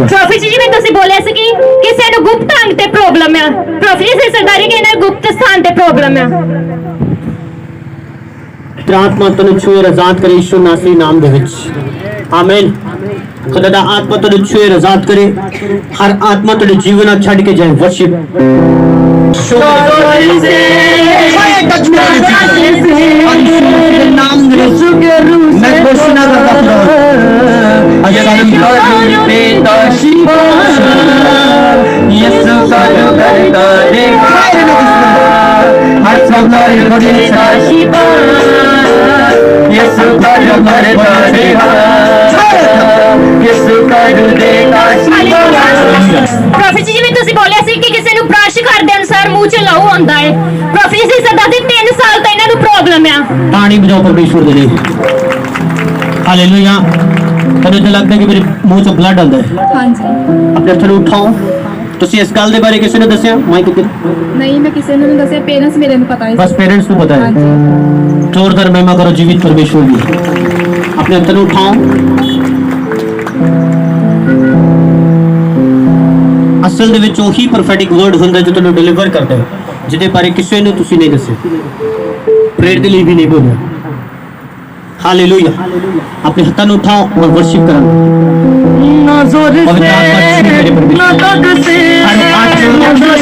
Speaker 3: ਪ੍ਰੋਫੈਸਰ ਜੀ ਮੈਂ ਤੁਸੀਂ ਬੋਲਿਆ ਸੀ ਕਿ ਕਿਸੇ ਨੂੰ ਗੁਪਤ ਅੰਗ ਤੇ ਪ੍ਰੋਬਲਮ ਆ ਪ੍ਰੋਫੈਸਰ ਸਰਦਾਰੀ ਕਹਿੰਦਾ ਗੁਪਤ ਸਥਾਨ ਤੇ ਪ੍ਰੋਬਲਮ ਆ
Speaker 5: आत्मा तनु छुए आजाद करे यीशु नासरी नाम दे विच आमीन खुदा दा आत्मा तनु छुए आजाद करे हर आत्मा तेरे जीवन छड़ के जाए वर्शिप नाम मैं घोषणा करता हूं यीशु का जो करता देखा हर सब यीशु का जो करता देखा यीशु का जो देखा
Speaker 3: ਪ੍ਰੋਫੈਸਰ ਜੀ ਮੈਂ ਤੁਸੀਂ ਬੋਲਿਆ ਸੀ ਕਿ ਕਿਸੇ ਨੂੰ ਬ੍ਰਸ਼ ਕਰਦੇ ਅਨੁਸਾਰ ਮੂੰਹ 'ਚ ਲਹੂ ਆਉਂਦਾ ਹੈ ਪ੍ਰੋਫੈਸਰ ਸਰਦਾਰ ਦੀ 3 ਸਾਲ ਤੋਂ ਇਹਨਾਂ ਨੂੰ ਪ੍ਰੋਬਲਮ ਆ
Speaker 5: ताड़ी बजाओ परमेश्वर के लिए हालेलुया तेरे तो लगता है कि मेरे मुंह से ब्लड आता है
Speaker 3: ਹਾਂਜੀ
Speaker 5: अपने हथ उठाओ ਤੁਸੀਂ ਇਸ ਗੱਲ ਦੇ ਬਾਰੇ ਕਿਸੇ ਨੇ ਦੱਸਿਆ ਮਾਈਕ ਉੱਤੇ
Speaker 6: ਨਹੀਂ ਮੈਂ ਕਿਸੇ ਨੂੰ ਨਹੀਂ ਦੱਸਿਆ ਪੇਰੈਂਟਸ ਮੇਰੇ ਨੂੰ ਪਤਾ ਹੈ
Speaker 5: बस पेरेंट्स को पता है
Speaker 6: ਹਾਂਜੀ
Speaker 5: जोरदार महिमा करो जीवित परमेश्वर की अपने हत्थ ਨੂੰ उठाओ ਅਸਲ ਦੇ ਵਿੱਚ ਉਹੀ ਪ੍ਰੋਫੈਟਿਕ ਵਰਡ ਹੁੰਦਾ ਜੋ ਤੁਹਾਨੂੰ ਡਿਲੀਵਰ ਕਰਦਾ ਹੈ ਜਿਹਦੇ ਬਾਰੇ ਕਿਸੇ ਨੂੰ ਤੁਸੀਂ ਨਹੀਂ ਦੱਸਿਆ ਪ੍ਰੇਅਰ ਦੇ ਲਈ ਵੀ ਨਹੀਂ ਬੋਲਿਆ हालेलुया अपने हत्था ਨੂੰ उठाओ और वर्शिप करो
Speaker 2: ना जोर
Speaker 5: पवित्र आत्मा छू मेरे पर
Speaker 2: ना तक से ना जोर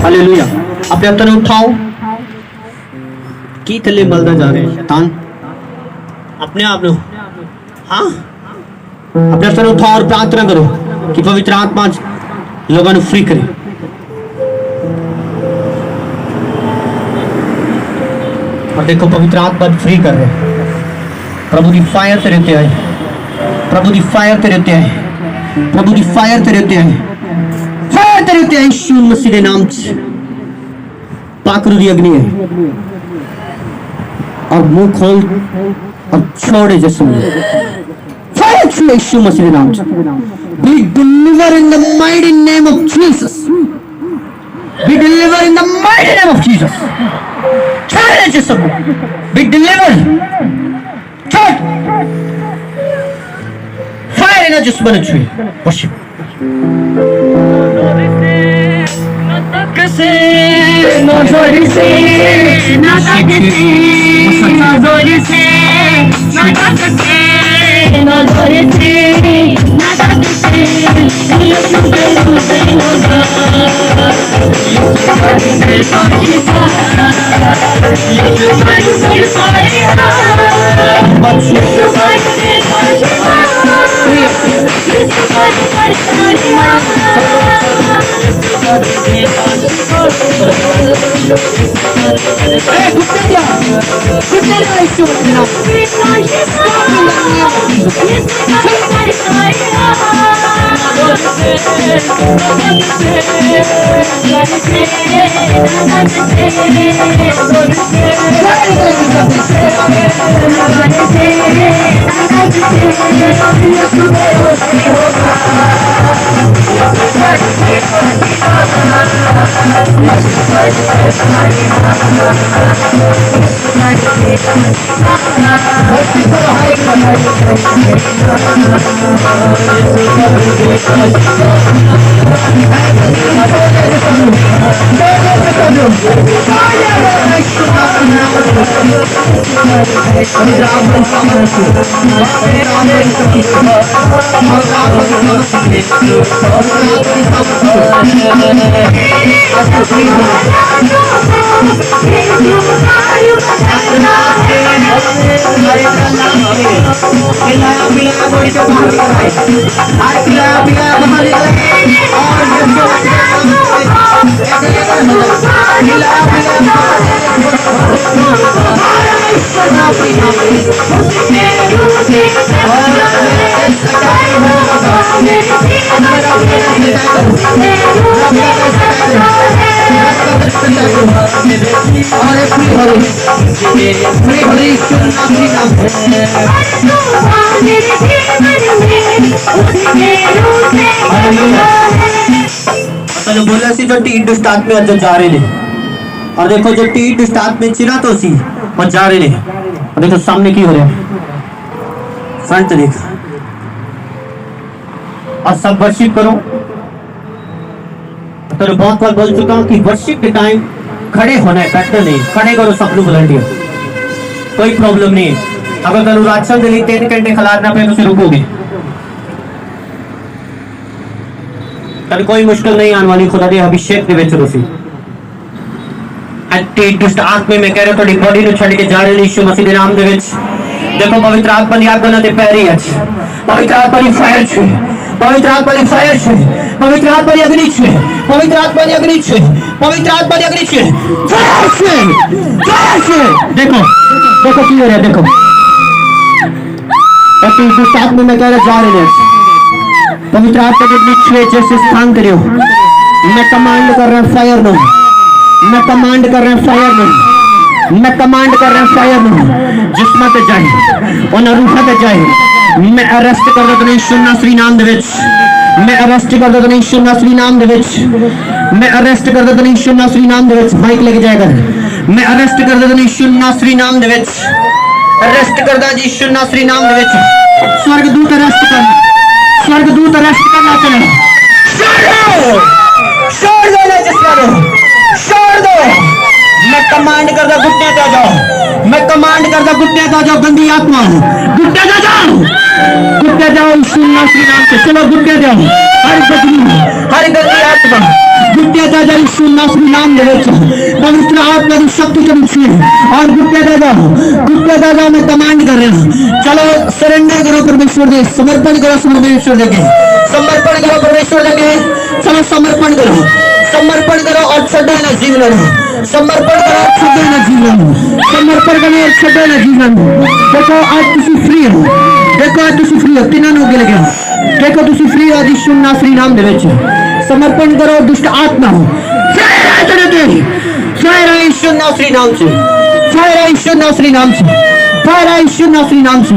Speaker 5: हालेलुया अपने हत्थ ਨੂੰ उठाओ ਕੀ ਥੱਲੇ ਮਲਦਾ ਜਾ ਰਿਹਾ ਹੈ ਸ਼ੈਤਾਨ अपने आप ਨੂੰ हाँ अपने हत्थ ਨੂੰ उठाओ और प्रार्थना करो कि पवित्र आत्मा लोगों ਨੂੰ फ्री करे और देखो पवित्र आत्मा फ्री कर रहे हैं प्रभु की फायर तेरे उत्ते आए प्रभु की फायर तेरे उत्ते आए प्रभु की फायर तेरे उत्ते आए फायर तेरे उत्ते आए यीशु मसीह के नाम से पाकरू दी अग्नि है और मुंह खोल और छोड़े यीशु फायर थ्रू यीशु मसीह के नाम से B deliver in the mighty name of Jesus B deliver in the mighty name of Jesus छोड़ यीशु बी डिलीवर छोड़ फायर इन जिस बन छुई वर्शिप
Speaker 3: ना जोर से ना ताकत से ना जोर से ना ताकत से ना जोर से ना ताकत से यीशु के रूप से होगा यीशु का
Speaker 1: तने बोला सी जो टी स्टार्ट में अज जा रहे ने और देखो जो टी स्टार्ट में चिरा तो सी और जा रहे ने और देखो सामने की हो रहा है फ्रंट देख और सब वर्शिप करो। तो बहुत बार बोल चुका हूं कि वर्शिप के टाइम खड़े होना है, बैठना नहीं। खड़े करो सब लोग वॉलंटियर, कोई प्रॉब्लम नहीं है। अगर तुम राशन के लिए 3 घंटे खिलाना पे तो रुकोगे तो कोई मुश्किल नहीं आने वाली। खुदा दे अभिषेक दे विच तुसी एंटी दुष्ट आत्मा में कह रहे थोड़ी बॉडी नु छड़ के जा रहे यीशु मसीह दे नाम दे विच। देखो पवित्र आत्मा दी आगना ते पैरी है, पवित्र आत्मा दी फायर छे, पवित्र आत्मा दी फायर छे, पवित्र आत्मा दी अग्नि छे, पवित्र आत्मा दी अग्नि छे, पवित्र आत्मा दी अग्नि छे, फायर छे। देखो देखो की हो रहा है, देखो एंटी दुष्ट आत्मा में कह रहे जा रहे हैं पवित्र आत्मा के नीचे जैसे स्थान करियो। मैं कमांड कर रहा हूं फायर नो, मैं कमांड कर रहा हूं फायर नो, मैं कमांड कर रहा हूं फायर नो। जिस्म ते जाए और रूह ते जाए मैं अरेस्ट कर दो यीशु नासरी नाम दे विच। मैं अरेस्ट कर दो यीशु नासरी नाम दे विच। मैं अरेस्ट कर दो यीशु नासरी नाम दे विच। माइक लेके जाएगा। मैं अरेस्ट कर दो यीशु नासरी नाम दे विच। अरेस्ट कर दो यीशु नासरी नाम दे विच। स्वर्गदूत अरेस्ट कर, स्वर्गदूत अरेस्ट करना चले। छोड़ दो जिसको, छोड़ दो। मैं कमांड करता घुटने पे आ जाओ, मैं कमांड करता घुटने पे आ जाओ। गंदी आत्मा घुटने पे जाओ, घुटने जाओ यीशु नासरी नाम से। चलो घुटने जाओ, हर बदली हर गंदी आत्मा घुटने जा जाओ यीशु नासरी नाम दे विच। पवित्र आत्मा की शक्ति के नीचे और घुटने जा जाओ, घुटने जा जाओ। मैं कमांड कर रहा हूं। चलो सरेंडर करो परमेश्वर दे, समर्पण करो परमेश्वर दे, समर्पण करो परमेश्वर दे। चलो समर्पण करो, समर्पण करो और छोड़ो ना जीवन, समर्पण करो और छोड़ो ना जीवन, समर्पण करो और छोड़ो ना जीवन। देखो आज तुसी फ्री हो, देखो आज तुसी फ्री हो। तीनों नु अगे लगे, देखो तुसी फ्री हो यीशु नासरी नाम दे विच। समर्पण करो दुष्ट आत्मा हो, फायर यीशु नासरी नाम से, फायर यीशु नासरी नाम से, फायर यीशु नासरी नाम से।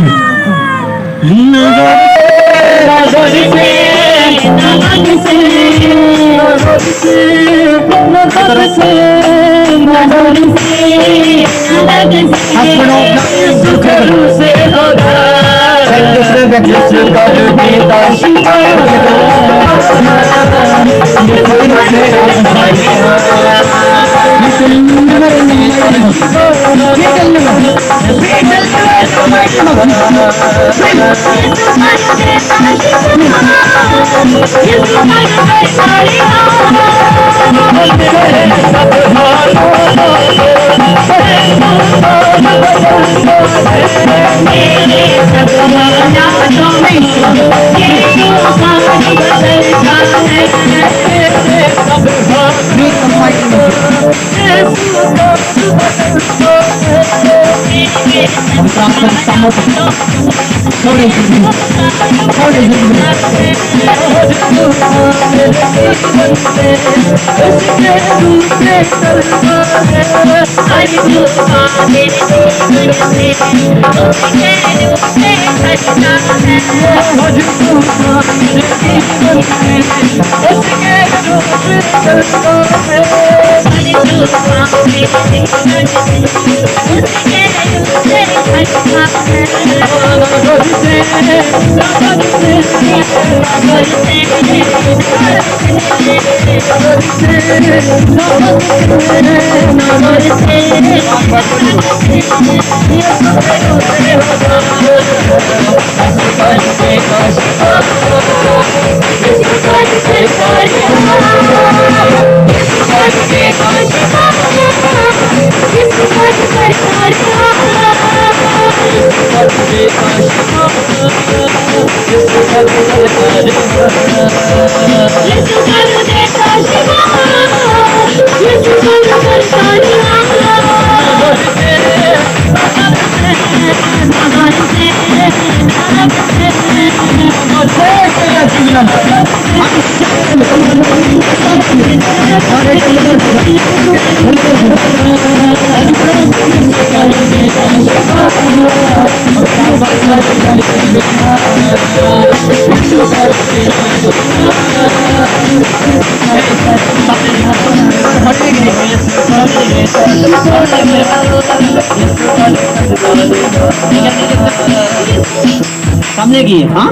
Speaker 5: सामने की है, हाँ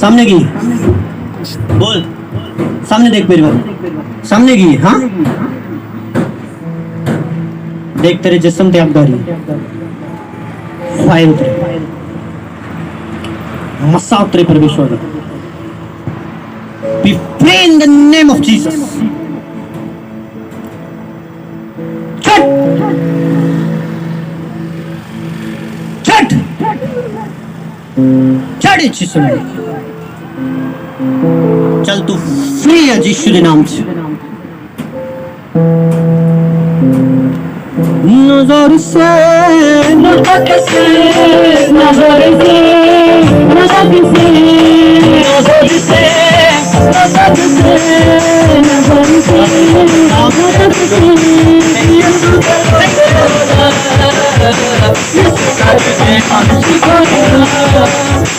Speaker 5: सामने की बोल, सामने देख मेरी बात, सामने की है, हाँ देख तेरे जिस्म ते अब्दारी फायर उतरे, मसा उतरे परमेश्वर, be free in the name of Jesus. Chut! Chut! चढ़ यीशु ने, चल तू फ्री है यीशु के नाम से। नजर से नजर से नजर से नजर से नजर से नजर से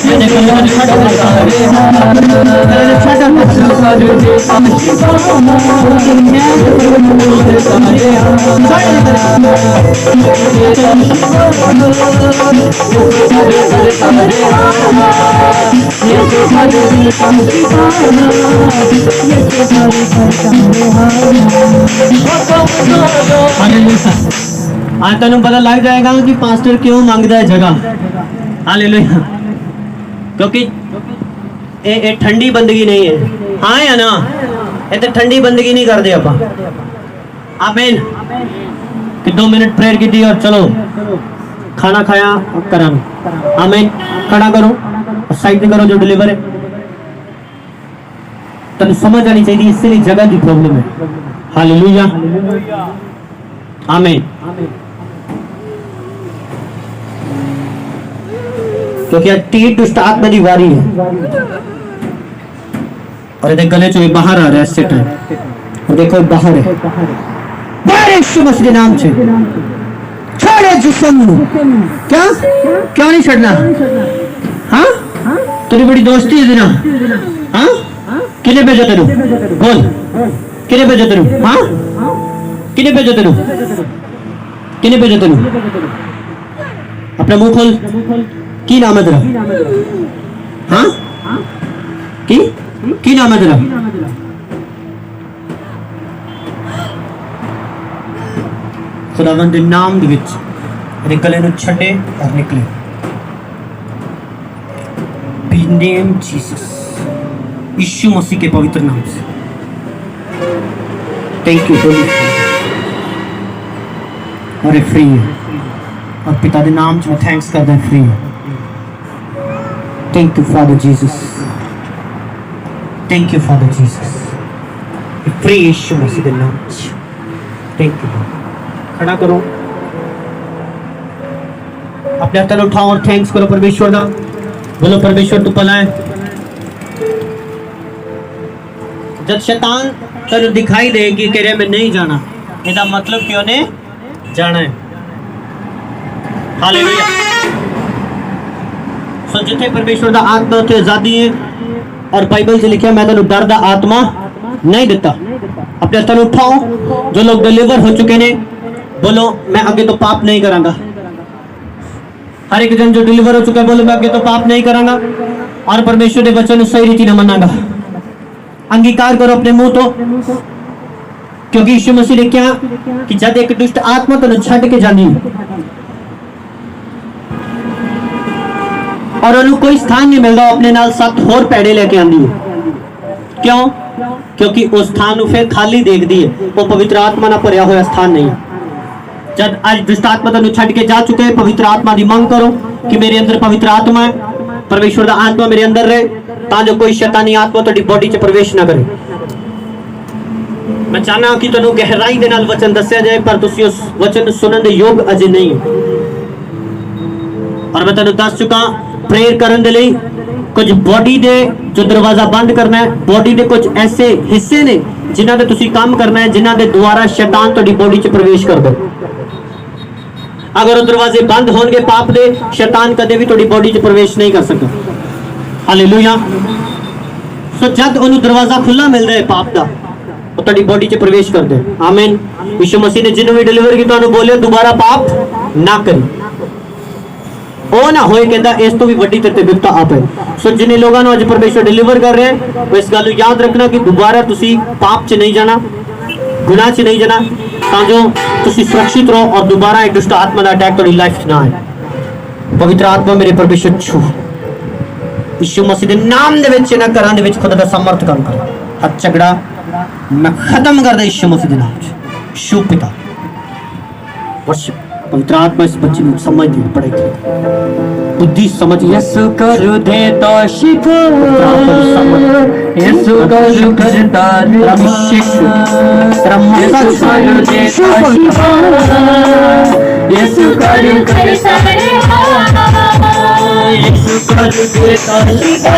Speaker 5: नजर आज तेन पता लग जाएगा कि पास्टर क्यों मांगता है जगह। हालेलुया। क्योंकि ये ठंडी बंदगी नहीं है, हाँ या ना, ये तो ठंडी बंदगी नहीं करते आप। आमीन। कि 2 मिनट प्रेयर की थी और चलो खाना खाया करा। आमीन। खड़ा करो और साइड करो जो डिलीवर है। तेन समझ आनी चाहिए, इसलिए जगह की प्रॉब्लम है। हालेलुया। आमीन। क्योंकि आज 3 दुष्ट आत्मा की वारी है और ये गले चो बाहर आ रहा है इस टाइम, और देखो बाहर है, बाहर यीशु मसीह के नाम से छोड़े जिस्म। क्या क्यों नहीं छोड़ना? हाँ तेरी बड़ी दोस्ती है ना? हाँ किने भेजा तेरू? बोल किने भेजा तेरू? हाँ किने भेजा तेरू? किने भेजा तेरू? अपना मुंह खोल। की नाम है तेरा? हाँ की नाम है तेरा? खुदावंद दे नाम दे विच तेरे गले नूं छड्डे और निकले। बी नेम जीसस, यीशु मसीह के पवित्र नाम से। थैंक यू होली और ये फ्री है, और पिता के नाम से थैंक्स करदा फ्री है। Thank you, Father Jesus. Thank you, Father Jesus. Free यीशु मसीह के नाम से। Thank you. खड़ा करो, अपने हाथ उठाओ और थैंक्स करो परमेश्वर का। बोलो परमेश्वर तू भला है। जब शैतान तेरे दिखाई दे कि तेरे में नहीं जाना, इसका मतलब क्यों ने जाना है। हालेलुया। सो जिथे परमेश्वर दा आत्मा उथे आजादी है, और बाइबल से लिखा मैं तेन डर दा आत्मा नहीं दिता। अपने हथ उठाओ जो लोग डिलीवर हो चुके ने, बोलो मैं आगे तो पाप नहीं करांगा। हर एक जन जो डिलीवर हो चुका है बोलो मैं आगे तो पाप नहीं करांगा और परमेश्वर के वचन सही रीति न मनांगा। अंगीकार करो अपने मुंह तो, क्योंकि यीशु मसीह ने क्या कि जब एक दुष्ट आत्मा तेन छड़ के जानी और उन्हें कोई स्थान नहीं मिलता, अपने नाल 7 होर पैड़े लेके आंदी है। क्यों? क्योंकि उस स्थान को फिर खाली देखती है, वो पवित्र आत्मा ना भरिया हुआ स्थान नहीं। जब आज दुष्ट आत्मा तेन छड़ के जा चुके हैं, पवित्र आत्मा की मांग करो कि मेरे अंदर पवित्र आत्मा है, परमेश्वर का आत्मा मेरे अंदर रहे, ताकि कोई शैतानी आत्मा तेरी बॉडी च प्रवेश ना करे। मैं चाहना कि तेन गहराई दे नाल वचन दस्या जाए, पर तुसी उस वचन सुनने दे योग अजे नहीं हो। और मैं तेन दस चुका प्रेयर करने दे लिए कुछ बॉडी दे जो दरवाजा बंद करना है, बॉडी दे कुछ ऐसे हिस्से ने जिन्हां दे तुसी काम करना है, जिन्हां दे द्वारा शैतान तुहाडी बॉडी च प्रवेश कर दे। अगर वो दरवाजे बंद होंगे पाप दे, शैतान कदे भी तुहाडी बॉडी च प्रवेश नहीं कर सकता। हालेलुया। सो जब उन्हें दरवाजा खुला मिल रहा है पाप का, ਉਹ ਤੁਹਾਡੀ ਬੋਡੀ 'ਚ ਪ੍ਰਵੇਸ਼ ਕਰਦੇ ਆਮੀਨ। ਯਿਸੂ ਮਸੀਹ ਨੇ ਜਿਹਨੂੰ ਵੀ ਡਿਲੀਵਰ ਕੀਤਾ ਉਹਨੂੰ ਬੋਲਿਆ ਦੁਬਾਰਾ ਪਾਪ ਨਾ ਕਰੀ। ਉਹ ਨਾ ਹੋਏ ਕਹਿੰਦਾ ਇਸ ਤੋਂ ਵੀ ਵੱਡੀ ਤੇਰੇ ਤੇ ਵਿਪਤਾ ਆ ਪਏ। ਸੋ ਜਿਨੇ ਲੋਕਾਂ ਨੂੰ ਅੱਜ ਪਰਮੇਸ਼ਰ ਡਿਲੀਵਰ ਕਰ ਰਿਹਾ ਹੈ ਉਹ ਇਸ ਗੱਲ ਨੂੰ ਯਾਦ ਰੱਖਣਾ ਕਿ ਦੁਬਾਰਾ ਤੁਸੀਂ ਪਾਪ 'ਚ ਨਹੀਂ ਜਾਣਾ, गुनाह से नहीं जाना, ताजो तुसी सुरक्षित रहो और दोबारा एक दुष्ट आत्मा का अटैक थोड़ी लाइफ ना आए। पवित्र आत्मा मेरे परमेश्वर छू यीशु मसीह के नाम दे विच ना घरां दे विच खुदा दा समर्थ काम कर। हर झगड़ा मैं खत्म कर दे यीशु मसीह के नाम च। शु पिता वर्शिप पवित्र आत्मा इस बच्चे को समझ दे, पढ़ाई बुद्धि समझ
Speaker 2: यसु कर देता शिफा, यसु कर करता
Speaker 5: अभिषेक तेरा मसाज
Speaker 2: कर देता शिफा, यसु कर करता यसु कर देता शिफा,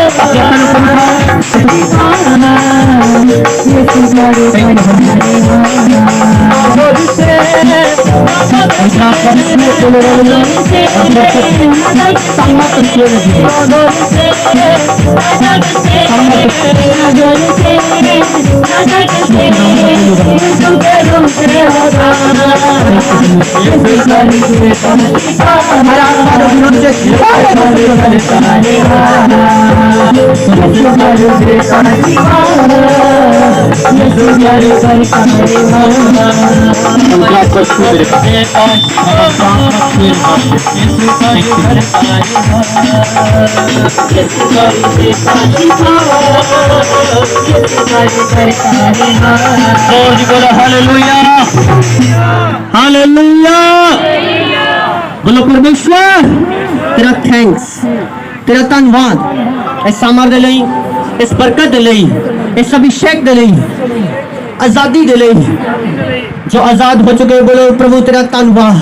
Speaker 5: बोलो परमेश्वर तेरा थैंक्स, तेरा धन्यवाद इस सामर दे लई, इस बरकत दे लई, इस अभिषेक दे लई, आजादी दे लई जो आजाद हो चुके। बोलो प्रभु तेरा धन्यवाद,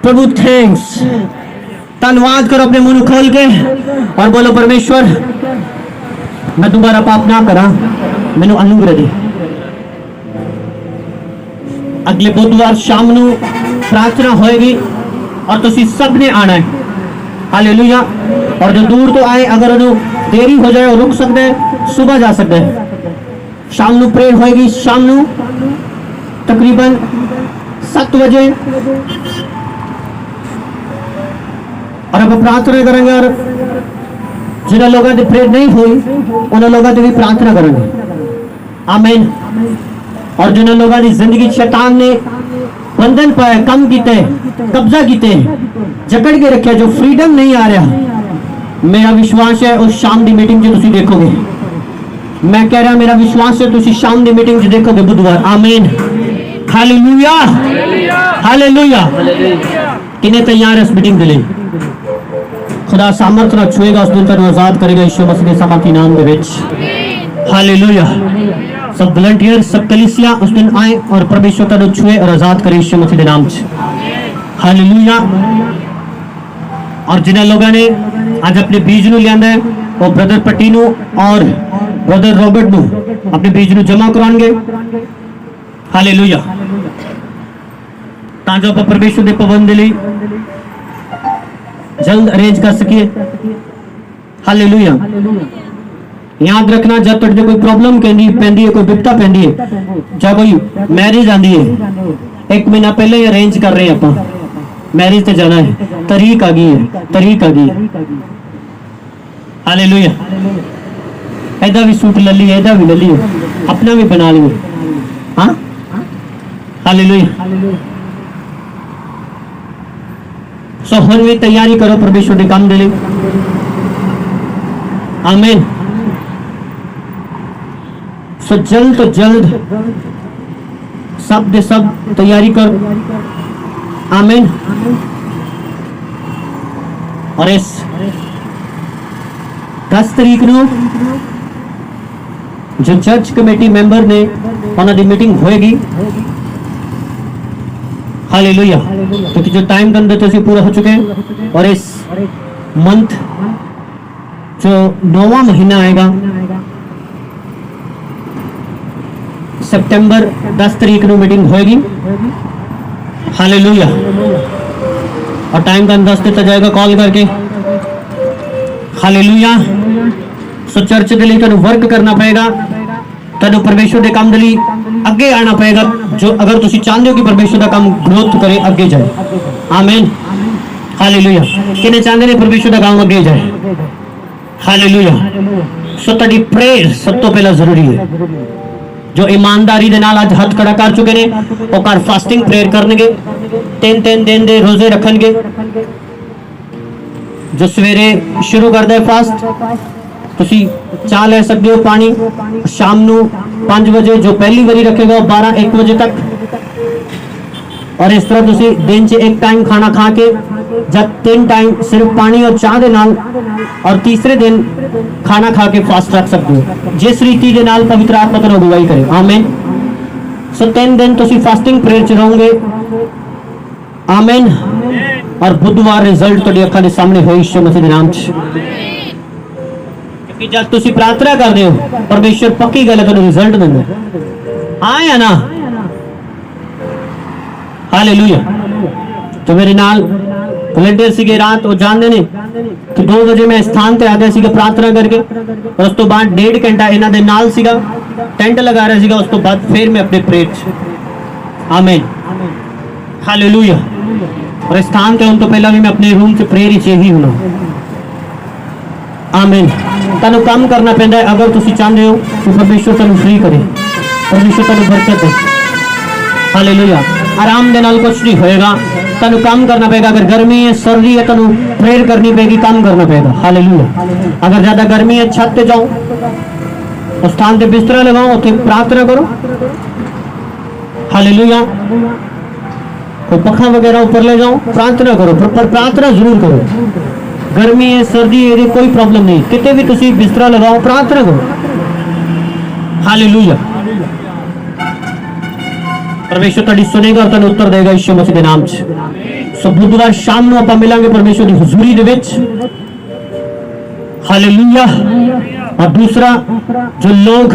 Speaker 5: प्रभु थैंक्स। धन्यवाद करो अपने मुंह खोल के और बोलो परमेश्वर मैं दोबारा पाप ना करा, मैनू अनुग्रह दे। अगले बुधवार शाम नू प्रार्थना होएगी और तुसी सब ने आना है। हालेलुया। और जो दूर तो आए अगर उन्हें देरी हो जाए रुक सकते हैं, सुबह जा सकते हैं। शाम नू प्रेयर होएगी, शाम नू तकरीबन 7 बजे और अब प्रार्थना करेंगे और जिन्हें लोगों की प्रेयर नहीं हुई उन्हें लोगों की भी प्रार्थना करेंगे। आमीन। और जिन्हें लोगों की जिंदगी शैतान ने बंधन पाए, कम किते, कब्जा किते, जकड़ के रखे, जो फ्रीडम नहीं आ रहा, मेरा विश्वास है उस शाम की मीटिंग जो तुसी देखोगे। मैं कह रहा मेरा विश्वास है तुसी शाम की मीटिंग जो देखोगे बुधवार। आमीन। Hallelujah, hallelujah. किन्हें तैयार है इस मीटिंग के लिए? खुदा सामर्थ ना छुएगा उस दिन तेरे आजाद करेगा यीशु मसीह के सामर्थी नाम दे विच। हालेलुया। सब वॉलंटियर, सब कलीसिया उस दिन आए और परमेश्वर तेरे छुए और आजाद करे यीशु मसीह के नाम च। हालेलुया। और जिन्हें लोगों ने आज अपने बीज नू लिया है वो ब्रदर पट्टी नू और ब्रदर रॉबर्ट नू अपने बीज नू जमा कराएंगे। हालेलुया। ताजो आप परमेश्वर के पवन दे लिए जल्द अरेंज कर सकिए। हालेलुया। याद रखना जब तक कोई प्रॉब्लम कहनी पैंदी है, कोई विपता पैंदी है, जब कोई मैरिज आती है, 1 महीना पहले ही अरेंज कर रहे हैं आप मैरिज ते जाना है, तारीख आ गई है, तारीख आ गई है। हालेलुया। ऐदा भी सूट ले लिया, ऐदा भी ले लियो, अपना भी बना लियो। हाँ, हालेलुया। सो हुन भी तैयारी करो परमेश्वर के काम दे ले। आमीन। सो जल्द तो जल्द सब दे सब तैयारी कर। आमीन। और इस 10 तारीख ਨੂੰ जो चर्च कमेटी मेंबर ने उन्होंने दी मीटिंग होएगी। हालेलुया। क्योंकि जो टाइम दंड तो पूरा हो चुके हैं और इस मंथ जो 9वां महीना आएगा सितंबर 10 तारीख ਨੂੰ मीटिंग होएगी। हालेलुया। और टाइम का 10 ਦਿੱਤਾ जाएगा कॉल करके। हालेलुया। सो चर्च के लिए तो वर्क करना पड़ेगा। ਤੁਹਾਨੂੰ ਪਰਮੇਸ਼ਵਰ ਦੇ ਕੰਮ ਦੇ ਲਈ ਅੱਗੇ ਆਣਾ ਪਏਗਾ। ਜੋ ਅਗਰ ਤੁਸੀਂ ਚਾਹੁੰਦੇ ਹੋ ਕਿ ਪਰਮੇਸ਼ਵਰ ਦਾ ਕੰਮ ਗਰੋਥ ਕਰੇ, ਅੱਗੇ ਜਾਏ। ਆਮੀਨ, ਹਾਲੇਲੂਇਆ। ਕਿੰਨੇ ਚਾਹੁੰਦੇ ਨੇ ਪਰਮੇਸ਼ਵਰ ਦਾ ਕੰਮ ਅੱਗੇ ਜਾਏ? ਹਾਲੇਲੂਇਆ। ਸੋ ਤੁਹਾਡੀ ਪ੍ਰੇਅਰ ਸਭ ਤੋਂ ਪਹਿਲਾਂ ਜ਼ਰੂਰੀ ਹੈ। ਜੋ ईमानदारी ਦੇ ਨਾਲ ਅੱਜ ਹੱਥ ਖੜਾ ਕਰ ਚੁੱਕੇ ਨੇ ਉਹ ਘਰ ਫਾਸਟਿੰਗ ਪ੍ਰੇਅਰ ਕਰਨਗੇ, 3 ਦਿਨ ਦੇ ਰੋਜ਼ੇ ਰੱਖਣਗੇ। ਜੋ ਸਵੇਰੇ ਸ਼ੁਰੂ ਕਰਦਾ ਹੈ ਫਾਸਟ, ਤੁਸੀਂ ਚਾਹ ਲੈ ਸਕਦੇ ਹੋ, ਪਾਣੀ। ਸ਼ਾਮ ਨੂੰ 5 ਵਜੇ ਜੋ ਪਹਿਲੀ ਵਾਰੀ ਰੱਖੇਗਾ ਉਹ 12-1 ਵਜੇ तक। और इस तरह तुसी दिन च एक टाइम खाना खा के जब 3 टाइम सिर्फ पानी और चाह दे नाल, और तीसरे दिन खाना खा के फास्ट रख सकते हो जिस रीति के नाल पवित्र आत्मा तुहानू अगुवाई करे। आमीन। सो 3 दिन तुसी फास्टिंग प्रेयर च रहोगे। आमीन। और बुधवार रिजल्ट तुहाडी अखां दे सामने होई यीशु मसीह दे नाम च। क्योंकि जब तुसी प्रार्थना करदे हो परमेश्वर पक्की गल है तुहानू रिजल्ट दिंदा है। हाँ या ना? हालेलुया। तो मेरे नाल वॉलंटियर सीगे रात वो जानते ने कि 2 बजे मैं स्थान पे आ गया सीगा प्रार्थना करके, और उस तो बाद 1.5 घंटा इन्हां दे नाल सीगा, टेंट लगा रहा सीगा। उस तो बाद फिर मैं अपने प्रेयर। आमीन, हालेलुया। और स्थान पे उन तो पहला भी मैं अपने रूम से प्रेयर ही ही होना। आमीन। तुहानू काम करना पैंदा है अगर तुसी चाहते हो कि परमेश्वर तुहानू फ्री करे, परमेश्वर तुहानू बरकत दे। हालेलुया। आराम दे नाल कुछ नहीं होएगा, तुहानू काम करना पड़ेगा। अगर गर्मी है, सर्दी है, तुहानू प्रेयर करनी पड़ेगी, काम करना पड़ेगा। हालेलुया। अगर ज्यादा गर्मी है, छत पे जाओ, उस स्थान पे बिस्तरा लगाओ, उसे प्रार्थना करो। हालेलुया। कोई पखा वगैरह ऊपर ले जाओ, प्रार्थना करो, पर प्रार्थना जरूर करो। गर्मी है, सर्दी है, कोई प्रॉब्लम नहीं, कितने भी तुसी बिस्तरा लगाओ, प्रार्थना करो। हालेलुया। परमेश्वर तुहाडी सुनेगा और तुहानू उत्तर देगा यीशु मसीह दे नाम च। सो बुधवार शाम नूं आपां मिलांगे परमेश्वर दी हुजूरी दे विच। हालेलुया। और दूसरा, जो लोग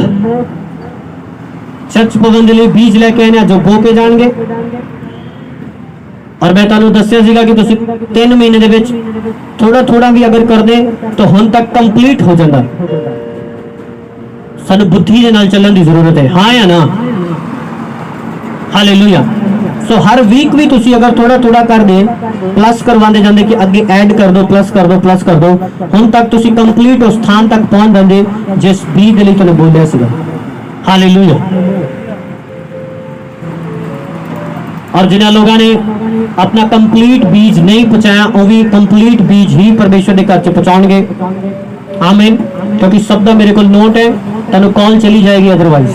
Speaker 5: चर्च भवन दे लिए बीज लेके आए जो बो के जाणगे, और मैं तुहानू दस्सिया सीगा कि तुसीं 3 महीने दे विच थोड़ा थोड़ा भी अगर कर दे तो हुण तक कंप्लीट हो जांदा। सानू बुद्धि दे नाल चलण दी जरूरत है। हाँ या ना? हालेलुया। सो हर वीक भी तुसी अगर थोड़ा थोड़ा कर दे, प्लस करवाते जाते कि अगे ऐड कर दो, प्लस कर दो, प्लस कर दो, हुण तक तुसी कंप्लीट उस स्थान तक पहुंच जाते जिस बीज दे लई तुहानू बोलिया सीगा। हालेलुया। और जिन्हां लोगों ने अपना कंप्लीट बीज नहीं पहुंचाया वो भी कंप्लीट बीज ही परमेश्वर के घर च पहुंचाएंगे। आमीन। क्योंकि सब दा मेरे को नोट है, तुहानू कॉल चली जाएगी अदरवाइज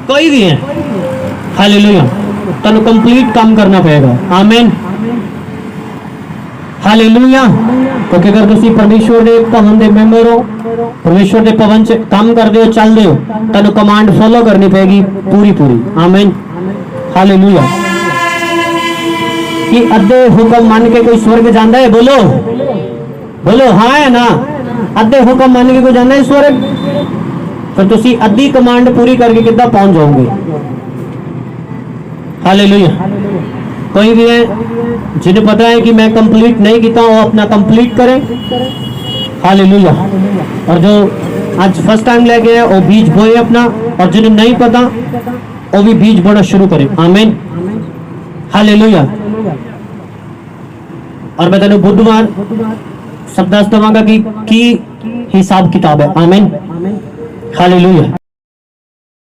Speaker 5: कोई भी है। हालेलुया। तुहानू कंप्लीट काम करना पड़ेगा। आमीन, हालेलुया। क्योंकि अगर तुसी परमेश्वर दे भवन दे मेंबर हो, परमेश्वर दे भवन च काम करदे हो, चलदे हो, तुहानू कमांड फॉलो करनी पड़ेगी पूरी पूरी। आमीन, हालेलुया। कि अद्धे हुक्म मान के कोई स्वर्ग जाता है? बोलो बोलो हाँ है ना? अद्धे हुक्म मान के कोई जाता है स्वर्ग? फिर तुसी अद्धी कमांड पूरी करके कितना पहुंच जाओगे? हालेलुया। कोई भी है जिन्हें पता है कि मैं कंप्लीट नहीं किया, वो अपना कंप्लीट करें। हालेलुया। और जो आज फर्स्ट टाइम लेके आए वो बीज बोए अपना, और जिन्हें नहीं पता वो भी बीज बोना शुरू करें। आमीन, हालेलुया। और मैं तेन बुधवार सब दस देवांगा कि हिसाब किताब है। आमीन, हालेलुया।